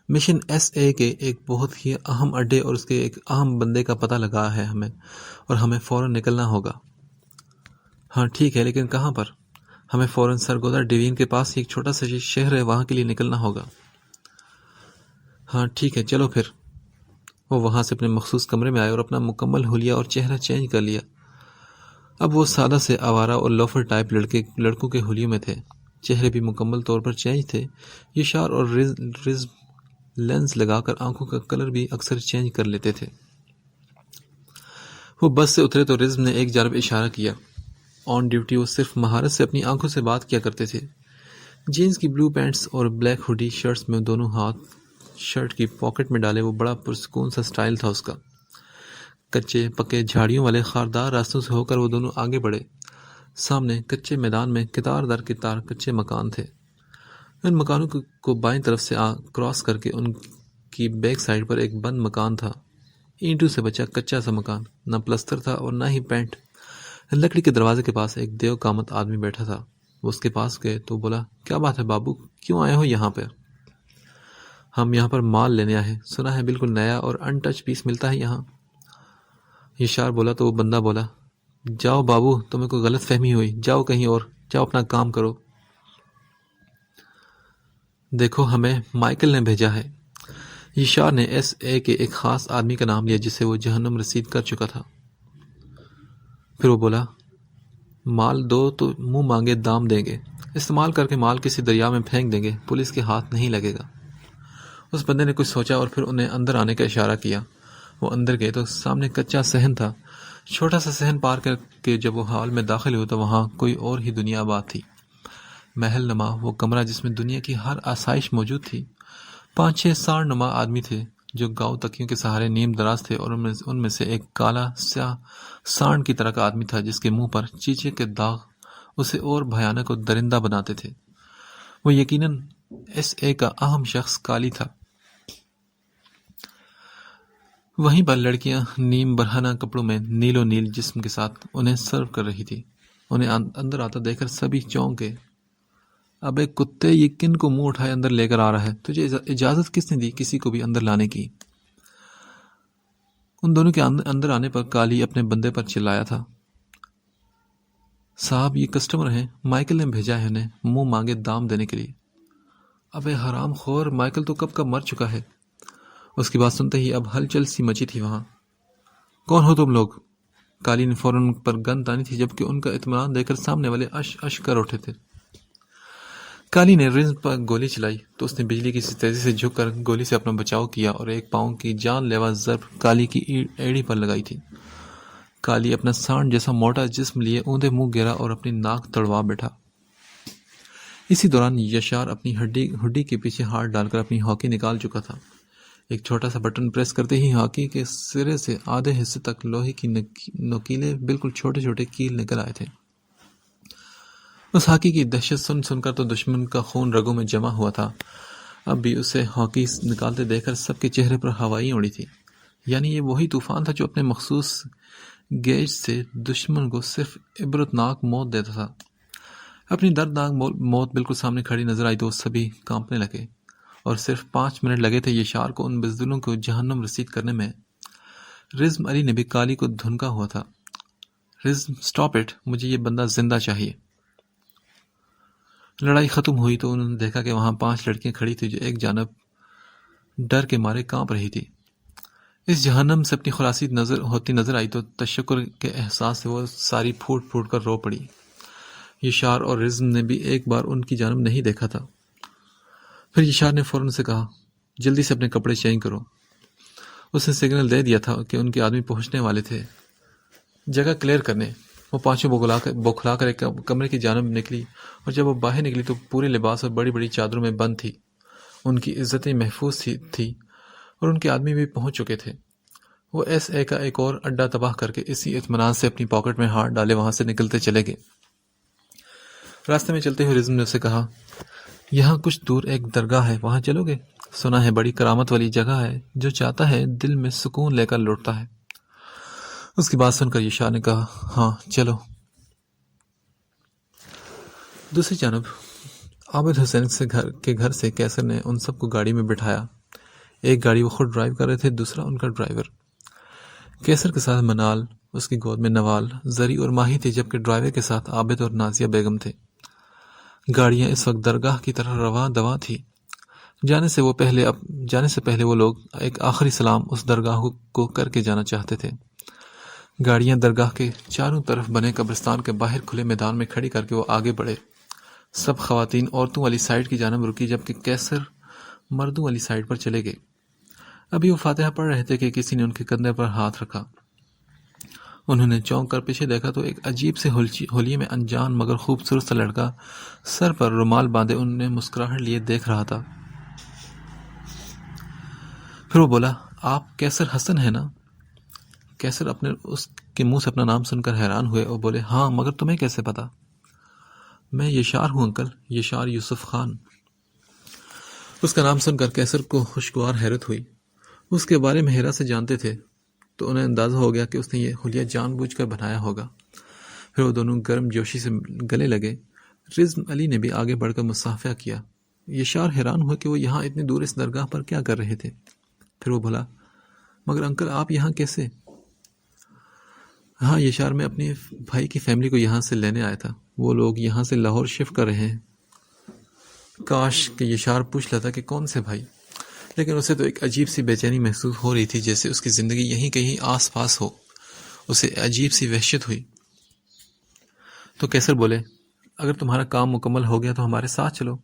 مشن ایس اے کے ایک بہت ہی اہم اڈے اور اس کے ایک اہم بندے کا پتہ لگا ہے ہمیں، اور ہمیں فوراً نکلنا ہوگا۔ ہاں ٹھیک ہے، لیکن کہاں پر؟ ہمیں فوراً سرگودا ڈوین کے پاس ایک چھوٹا سا شہر ہے، وہاں کے لیے نکلنا ہوگا۔ ہاں ٹھیک ہے، چلو پھر۔ وہ وہاں سے اپنے مخصوص کمرے میں آئے اور اپنا مکمل حلیہ اور چہرہ چینج کر لیا۔ اب وہ سادہ سے آوارہ اور لوفر ٹائپ لڑکوں کے حلیوں میں تھے۔ چہرے بھی مکمل طور پر چینج تھے۔ یشار اور رزم لینس لگا کر آنکھوں کا کلر بھی اکثر چینج کر لیتے تھے۔ وہ بس سے اترے تو رزم نے ایک جانب اشارہ کیا۔ آن ڈیوٹی وہ صرف مہارت سے اپنی آنکھوں سے بات کیا کرتے تھے۔ جینز کی بلو پینٹس اور بلیک ہوڈی شرٹس میں دونوں ہاتھ شرٹ کی پاکٹ میں ڈالے، وہ بڑا پرسکون سا سٹائل تھا اس کا۔ کچے پکے جھاڑیوں والے خاردار راستوں سے ہو کر وہ دونوں آگے بڑھے۔ سامنے کچے میدان میں قطار در قطار کچے مکان تھے۔ ان مکانوں کو بائیں طرف سے کراس کر کے ان کی بیک سائڈ پر ایک بند مکان تھا، اینٹوں سے بچا کچا سا مکان، نہ پلستر تھا اور نہ ہی پینٹ۔ لکڑی کے دروازے کے پاس ایک دیو کامت آدمی بیٹھا تھا۔ وہ اس کے پاس گئے تو بولا، کیا بات ہے بابو، کیوں آئے ہو یہاں پہ؟ ہم یہاں پر مال لینے آئے ہیں، سنا ہے بالکل نیا اور ان ٹچ پیس ملتا ہے یہاں۔ یشار بولا تو وہ بندہ بولا، جاؤ بابو، تمہیں کوئی غلط فہمی ہوئی، جاؤ کہیں اور، جاؤ اپنا کام کرو۔ دیکھو ہمیں مائیکل نے بھیجا ہے۔ یشار نے ایس اے کے ایک خاص آدمی کا نام لیا جسے وہ جہنم رسید کر چکا تھا۔ پھر وہ بولا، مال دو تو منہ مانگے دام دیں گے، استعمال کر کے مال کسی دریا میں پھینک دیں گے، پولیس کے ہاتھ نہیں لگے گا۔ اس بندے نے کچھ سوچا اور پھر انہیں اندر آنے کا اشارہ کیا۔ وہ اندر گئے تو سامنے کچا صحن تھا۔ چھوٹا سا صحن پار کر کے جب وہ ہال میں داخل ہوئے تو وہاں کوئی اور ہی دنیا آباد تھی۔ محل نما وہ کمرہ جس میں دنیا کی ہر آسائش موجود تھی۔ 5-6 ساڑ نما آدمی تھے جو گاؤں تکیوں کے سہارے نیم دراز تھے، اور ان میں سے ایک کالا سیاہ سانڈ کی طرح کا آدمی تھا جس کے منہ پر چیچے کے داغ اسے اور بھیانک اور درندہ بناتے تھے۔ وہ یقیناً ایس اے کا اہم شخص کالی تھا۔ وہیں پر لڑکیاں نیم برہنہ کپڑوں میں نیل و نیل جسم کے ساتھ انہیں سرو کر رہی تھی۔ انہیں اندر آتا دیکھ کر سبھی چونک گئے۔ ابے کتے، یہ کن کو منہ اٹھائے اندر لے کر آ رہا ہے؟ تجھے اجازت کس نے دی کسی کو بھی اندر لانے کی؟ ان دونوں کے اندر آنے پر کالی اپنے بندے پر چلایا تھا، صاحب یہ کسٹمر ہیں، مائیکل نے بھیجا ہے انہیں منہ مانگے دام دینے کے لیے۔ ابے حرام خور، مائیکل تو کب کا مر چکا ہے۔ اس کی بات سنتے ہی اب ہلچل سی مچی تھی وہاں۔ کون ہو تم لوگ؟ کالی نے فوراً پر گن تانی تھی، جبکہ ان کا اطمینان دیکھ کر سامنے والے اش اش کر اٹھے تھے۔ کالی نے رزم پر گولی چلائی تو اس نے بجلی کی تیزی سے جھک کر گولی سے اپنا بچاؤ کیا اور ایک پاؤں کی جان لیوا ضرب کالی کی ایڑی پر لگائی تھی۔ کالی اپنا سانڈ جیسا موٹا جسم لیے اوندا منہ گرا اور اپنی ناک تڑوا بیٹھا۔ اسی دوران یشار اپنی ہڈی کے پیچھے ہاتھ ڈال کر اپنی ہاکی نکال چکا تھا۔ ایک چھوٹا سا بٹن پریس کرتے ہی ہاکی کے سرے سے آدھے حصے تک لوہے کی نوکیلے بالکل چھوٹے چھوٹے کیل نکل آئے تھے۔ اس ہاکی کی دہشت سن سن کر تو دشمن کا خون رگوں میں جمع ہوا تھا، اب بھی اسے ہاکی نکالتے دیکھ کر سب کے چہرے پر ہوائیں اڑی تھی۔ یعنی یہ وہی طوفان تھا جو اپنے مخصوص گیج سے دشمن کو صرف عبرتناک موت دیتا تھا۔ اپنی دردناک موت بالکل سامنے کھڑی نظر آئی تو وہ سبھی کانپنے لگے، اور صرف 5 منٹ لگے تھے یشار کو ان بزدلوں کو جہنم رسید کرنے میں۔ رزم علی نے بھی کالی کو دھنکا ہوا تھا۔ رزم اسٹاپ اٹ، مجھے یہ بندہ زندہ چاہیے۔ لڑائی ختم ہوئی تو انہوں نے دیکھا کہ وہاں 5 لڑکیاں کھڑی تھی جو ایک جانب ڈر کے مارے کانپ رہی تھی۔ اس جہنم سے اپنی خلاصی ہوتی نظر آئی تو تشکر کے احساس سے وہ ساری پھوٹ پھوٹ کر رو پڑی۔ یشار اور رزم نے بھی ایک بار ان کی جانب نہیں دیکھا تھا۔ پھر یشار نے فوراً سے کہا، جلدی سے اپنے کپڑے چینج کرو۔ اس نے سگنل دے دیا تھا کہ ان کے آدمی پہنچنے والے تھے جگہ کلیئر کرنے۔ وہ پانچوں بوکھلا کر ایک کمرے کی جانب نکلی، اور جب وہ باہر نکلی تو پورے لباس اور بڑی بڑی چادروں میں بند تھی۔ ان کی عزتیں محفوظ تھی اور ان کے آدمی بھی پہنچ چکے تھے۔ وہ ایس اے کا ایک اور اڈا تباہ کر کے اسی اطمینان سے اپنی پاکٹ میں ہاتھ ڈالے وہاں سے نکلتے چلے گئے۔ راستے میں چلتے ہوئے رزم نے اسے کہا، یہاں کچھ دور ایک درگاہ ہے، وہاں چلو گے؟ سنا ہے بڑی کرامت والی جگہ ہے، جو چاہتا ہے دل میں سکون لے کر لوٹتا ہے۔ اس کی بات سن کر یشار نے کہا، ہاں چلو۔ دوسری جانب عابد حسین کے گھر سے کیسر نے ان سب کو گاڑی میں بٹھایا۔ ایک گاڑی وہ خود ڈرائیو کر رہے تھے، دوسرا ان کا ڈرائیور۔ کیسر کے ساتھ منال، اس کی گود میں نوال، زری اور ماہی تھے، جبکہ ڈرائیور کے ساتھ عابد اور نازیہ بیگم تھے۔ گاڑیاں اس وقت درگاہ کی طرح رواں دواں تھی۔ جانے سے پہلے وہ لوگ ایک آخری سلام اس درگاہ کو کر کے جانا چاہتے تھے۔ گاڑیاں درگاہ کے چاروں طرف بنے قبرستان کے باہر کھلے میدان میں کھڑی کر کے وہ آگے بڑھے۔ سب خواتین عورتوں والی سائیڈ کی جانب رکی، جبکہ کیسر مردوں والی سائیڈ پر چلے گئے۔ ابھی وہ فاتحہ پڑھ رہے تھے کہ کسی نے ان کے کندھے پر ہاتھ رکھا۔ انہوں نے چونک کر پیچھے دیکھا تو ایک عجیب سے ہولیے میں انجان مگر خوبصورت سا لڑکا سر پر رومال باندھے انہیں مسکراہٹ لیے دیکھ رہا تھا۔ پھر وہ بولا، آپ کیسر حسن ہیں نا؟ کیسر اس کے منہ سے اپنا نام سن کر حیران ہوئے اور بولے، ہاں، مگر تمہیں کیسے پتا؟ میں یشار ہوں انکل، یشار یوسف خان۔ اس کا نام سن کر کیسر کو خوشگوار حیرت ہوئی۔ اس کے بارے میں ہیرا سے جانتے تھے تو انہیں اندازہ ہو گیا کہ اس نے یہ حلیہ جان بوجھ کر بنایا ہوگا۔ پھر وہ دونوں گرم جوشی سے گلے لگے۔ رزم علی نے بھی آگے بڑھ کر مصافحہ کیا۔ یشار حیران ہوا کہ وہ یہاں اتنی دور اس درگاہ پر کیا کر رہے تھے۔ پھر وہ بولا، مگر انکل آپ یہاں کیسے؟ ہاں یشار، میں اپنے بھائی کی فیملی کو یہاں سے لینے آیا تھا، وہ لوگ یہاں سے لاہور شفٹ کر رہے ہیں۔ کاش کہ یشار پوچھ لیتا کہ کون سے بھائی، لیکن اسے تو ایک عجیب سی بے چینی محسوس ہو رہی تھی، جیسے اس کی زندگی یہیں کہیں آس پاس ہو۔ اسے عجیب سی وحشت ہوئی۔ تو کیسر بولے، اگر تمہارا کام مکمل ہو گیا تو ہمارے ساتھ چلو۔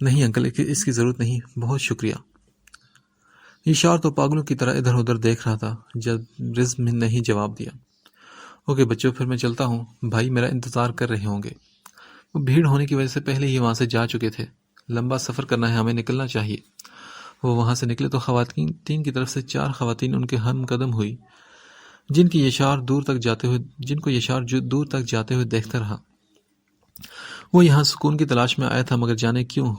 نہیں انکل، اس کی ضرورت نہیں، بہت شکریہ۔ یشار تو پاگلوں کی طرح ادھر ادھر دیکھ رہا تھا جب رزم نے ہی جواب دیا، اوکے بچوں، پھر میں چلتا ہوں، بھائی میرا انتظار کر رہے ہوں گے۔ وہ بھیڑ ہونے کی وجہ سے پہلے ہی وہاں سے جا چکے تھے۔ لمبا سفر کرنا ہے، ہمیں نکلنا چاہیے۔ وہ وہاں سے نکلے تو خواتین کی طرف سے 4 خواتین ان کے ہم قدم ہوئی، جن کو یشار دور تک جاتے ہوئے دیکھتا رہا۔ وہ یہاں سکون کی تلاش میں آیا تھا، مگر جانے کیوں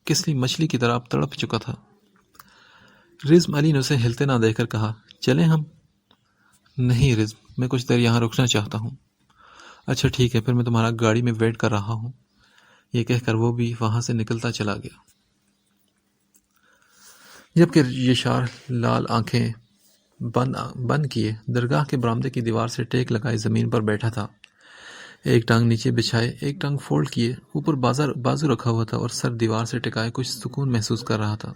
کسلی مچھلی کی طرح تڑپ چکا تھا۔ رزم علی نے اسے ہلتے نہ دیکھ کر کہا، چلیں ہم؟ نہیں رزم، میں کچھ دیر یہاں رکنا چاہتا ہوں۔ اچھا ٹھیک ہے، پھر میں تمہارا گاڑی میں ویٹ کر رہا ہوں۔ یہ کہہ کر وہ بھی وہاں سے نکلتا چلا گیا، جبکہ یشار لال آنکھیں بند کیے درگاہ کے برآمدے کی دیوار سے ٹیک لگائے زمین پر بیٹھا تھا۔ ایک ٹانگ نیچے بچھائے، ایک ٹانگ فولڈ کیے اوپر بازو رکھا ہوا تھا اور سر دیوار سے ٹکائے کچھ سکون محسوس کر رہا تھا۔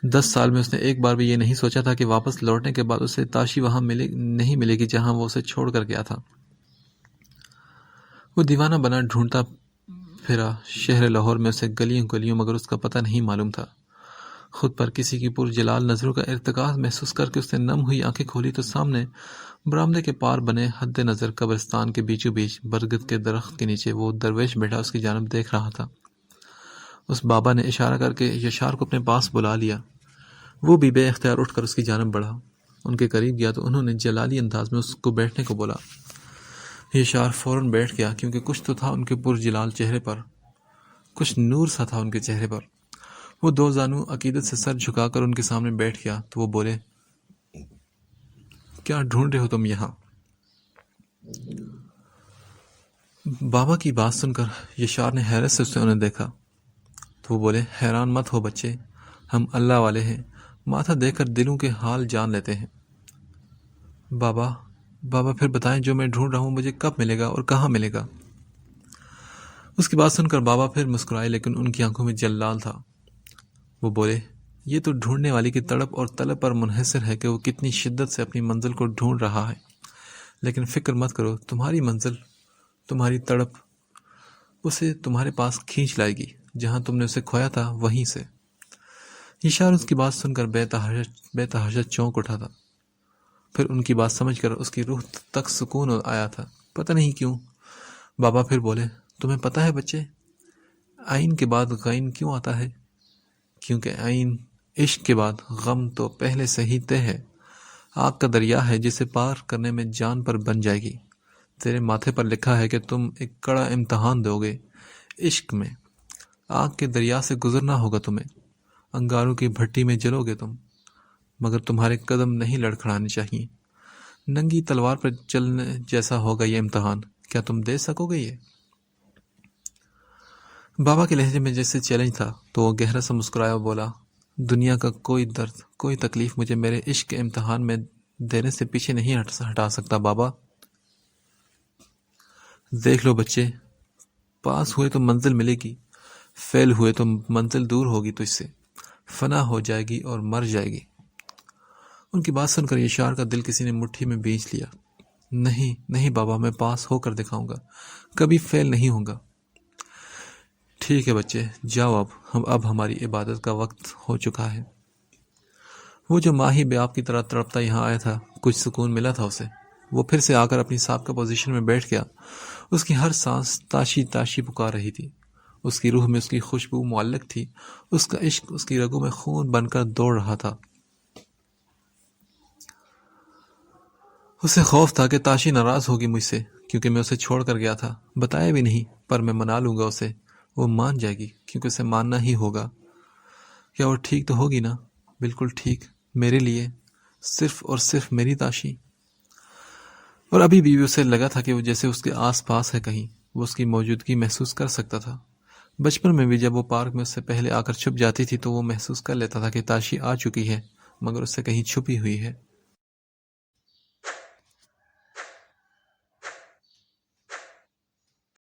10 سال میں اس نے ایک بار بھی یہ نہیں سوچا تھا کہ واپس لوٹنے کے بعد اسے تاشی وہاں نہیں ملے گی جہاں وہ اسے چھوڑ کر گیا تھا۔ وہ دیوانہ بنا ڈھونڈتا پھرا شہر لاہور میں اسے گلیوں گلیوں، مگر اس کا پتہ نہیں معلوم تھا۔ خود پر کسی کی پرجلال نظروں کا ارتکاز محسوس کر کے اس نے نم ہوئی آنکھیں کھولی تو سامنے برآمدے کے پار بنے حد نظر قبرستان کے بیچوں بیچ برگد کے درخت کے نیچے وہ درویش بیٹھا اس کی جانب دیکھ رہا تھا۔ اس بابا نے اشارہ کر کے یشار کو اپنے پاس بلا لیا۔ وہ بھی بے اختیار اٹھ کر اس کی جانب بڑھا، ان کے قریب گیا تو انہوں نے جلالی انداز میں اس کو بیٹھنے کو بولا۔ یشار فوراً بیٹھ گیا، کیونکہ کچھ تو تھا ان کے پرجلال چہرے پر، کچھ نور سا تھا ان کے چہرے پر۔ وہ دو زانو عقیدت سے سر جھکا کر ان کے سامنے بیٹھ گیا تو وہ بولے، کیا ڈھونڈ رہے ہو تم یہاں؟ بابا کی بات سن کر یشار نے حیرت سے انہیں دیکھا تو وہ بولے، حیران مت ہو بچے، ہم اللہ والے ہیں، ماتھا دیکھ کر دلوں کے حال جان لیتے ہیں۔ بابا پھر بتائیں، جو میں ڈھونڈ رہا ہوں مجھے کب ملے گا اور کہاں ملے گا؟ اس کی بات سن کر بابا پھر مسکرائے، لیکن ان کی آنکھوں میں جلال تھا۔ وہ بولے، یہ تو ڈھونڈنے والی کی تڑپ اور طلب پر منحصر ہے کہ وہ کتنی شدت سے اپنی منزل کو ڈھونڈ رہا ہے، لیکن فکر مت کرو، تمہاری منزل، تمہاری تڑپ اسے تمہارے پاس کھینچ لائے گی، جہاں تم نے اسے کھویا تھا وہیں سے۔ یشار اس کی بات سن کر بے تحاشا چونک اٹھا تھا، پھر ان کی بات سمجھ کر اس کی روح تک سکون آیا تھا، پتہ نہیں کیوں۔ بابا پھر بولے، تمہیں پتہ ہے بچے، آئین کے بعد غین کیوں آتا ہے؟ کیونکہ آئین، عشق کے بعد غم تو پہلے سے ہی طے ہے، آگ کا دریا ہے جسے پار کرنے میں جان پر بن جائے گی۔ تیرے ماتھے پر لکھا ہے کہ تم ایک کڑا امتحان دو گے، عشق میں آگ کے دریا سے گزرنا ہوگا تمہیں، انگاروں کی بھٹی میں جلو گے تم، مگر تمہارے قدم نہیں لڑکھڑانے چاہیے، ننگی تلوار پر چلنے جیسا ہوگا یہ امتحان، کیا تم دے سکو گے یہ؟ بابا کے لہجے میں جیسے چیلنج تھا تو وہ گہرا سا مسکرایا اور بولا، دنیا کا کوئی درد، کوئی تکلیف مجھے میرے عشق کے امتحان میں دینے سے پیچھے نہیں ہٹا سکتا بابا۔ دیکھ لو بچے، پاس ہوئے تو منزل ملے گی، فیل ہوئے تو منزل دور ہوگی تجھ سے، فنا ہو جائے گی اور مر جائے گی۔ ان کی بات سن کر یشار کا دل کسی نے مٹھی میں بیچ لیا۔ نہیں بابا، میں پاس ہو کر دکھاؤں گا، کبھی فیل نہیں ہوں گا۔ ٹھیک ہے بچے، جاؤ، اب ہماری عبادت کا وقت ہو چکا ہے۔ وہ جو ماہی بے آپ کی طرح تڑپتا یہاں آیا تھا، کچھ سکون ملا تھا اسے، وہ پھر سے آ کر اپنی سابقہ پوزیشن میں بیٹھ گیا۔ اس کی ہر سانس تاشی تاشی پکار رہی تھی، اس کی روح میں اس کی خوشبو معلق تھی، اس کا عشق اس کی رگوں میں خون بن کر دوڑ رہا تھا۔ اسے خوف تھا کہ تاشی ناراض ہوگی مجھ سے، کیونکہ میں اسے چھوڑ کر گیا تھا، بتایا بھی نہیں، پر میں منا لوں گا اسے، وہ مان جائے گی، کیونکہ اسے ماننا ہی ہوگا۔ کیا وہ ٹھیک تو ہوگی نا؟ بالکل ٹھیک، میرے لیے، صرف اور صرف میری تاشی۔ اور ابھی بھی اسے لگا تھا کہ وہ جیسے اس کے آس پاس ہے، کہیں وہ اس کی موجودگی محسوس کر سکتا تھا۔ بچپن میں بھی جب وہ پارک میں اس سے پہلے آ کر چھپ جاتی تھی تو وہ محسوس کر لیتا تھا کہ تاشی آ چکی ہے، مگر اس سے کہیں چھپی ہوئی ہے۔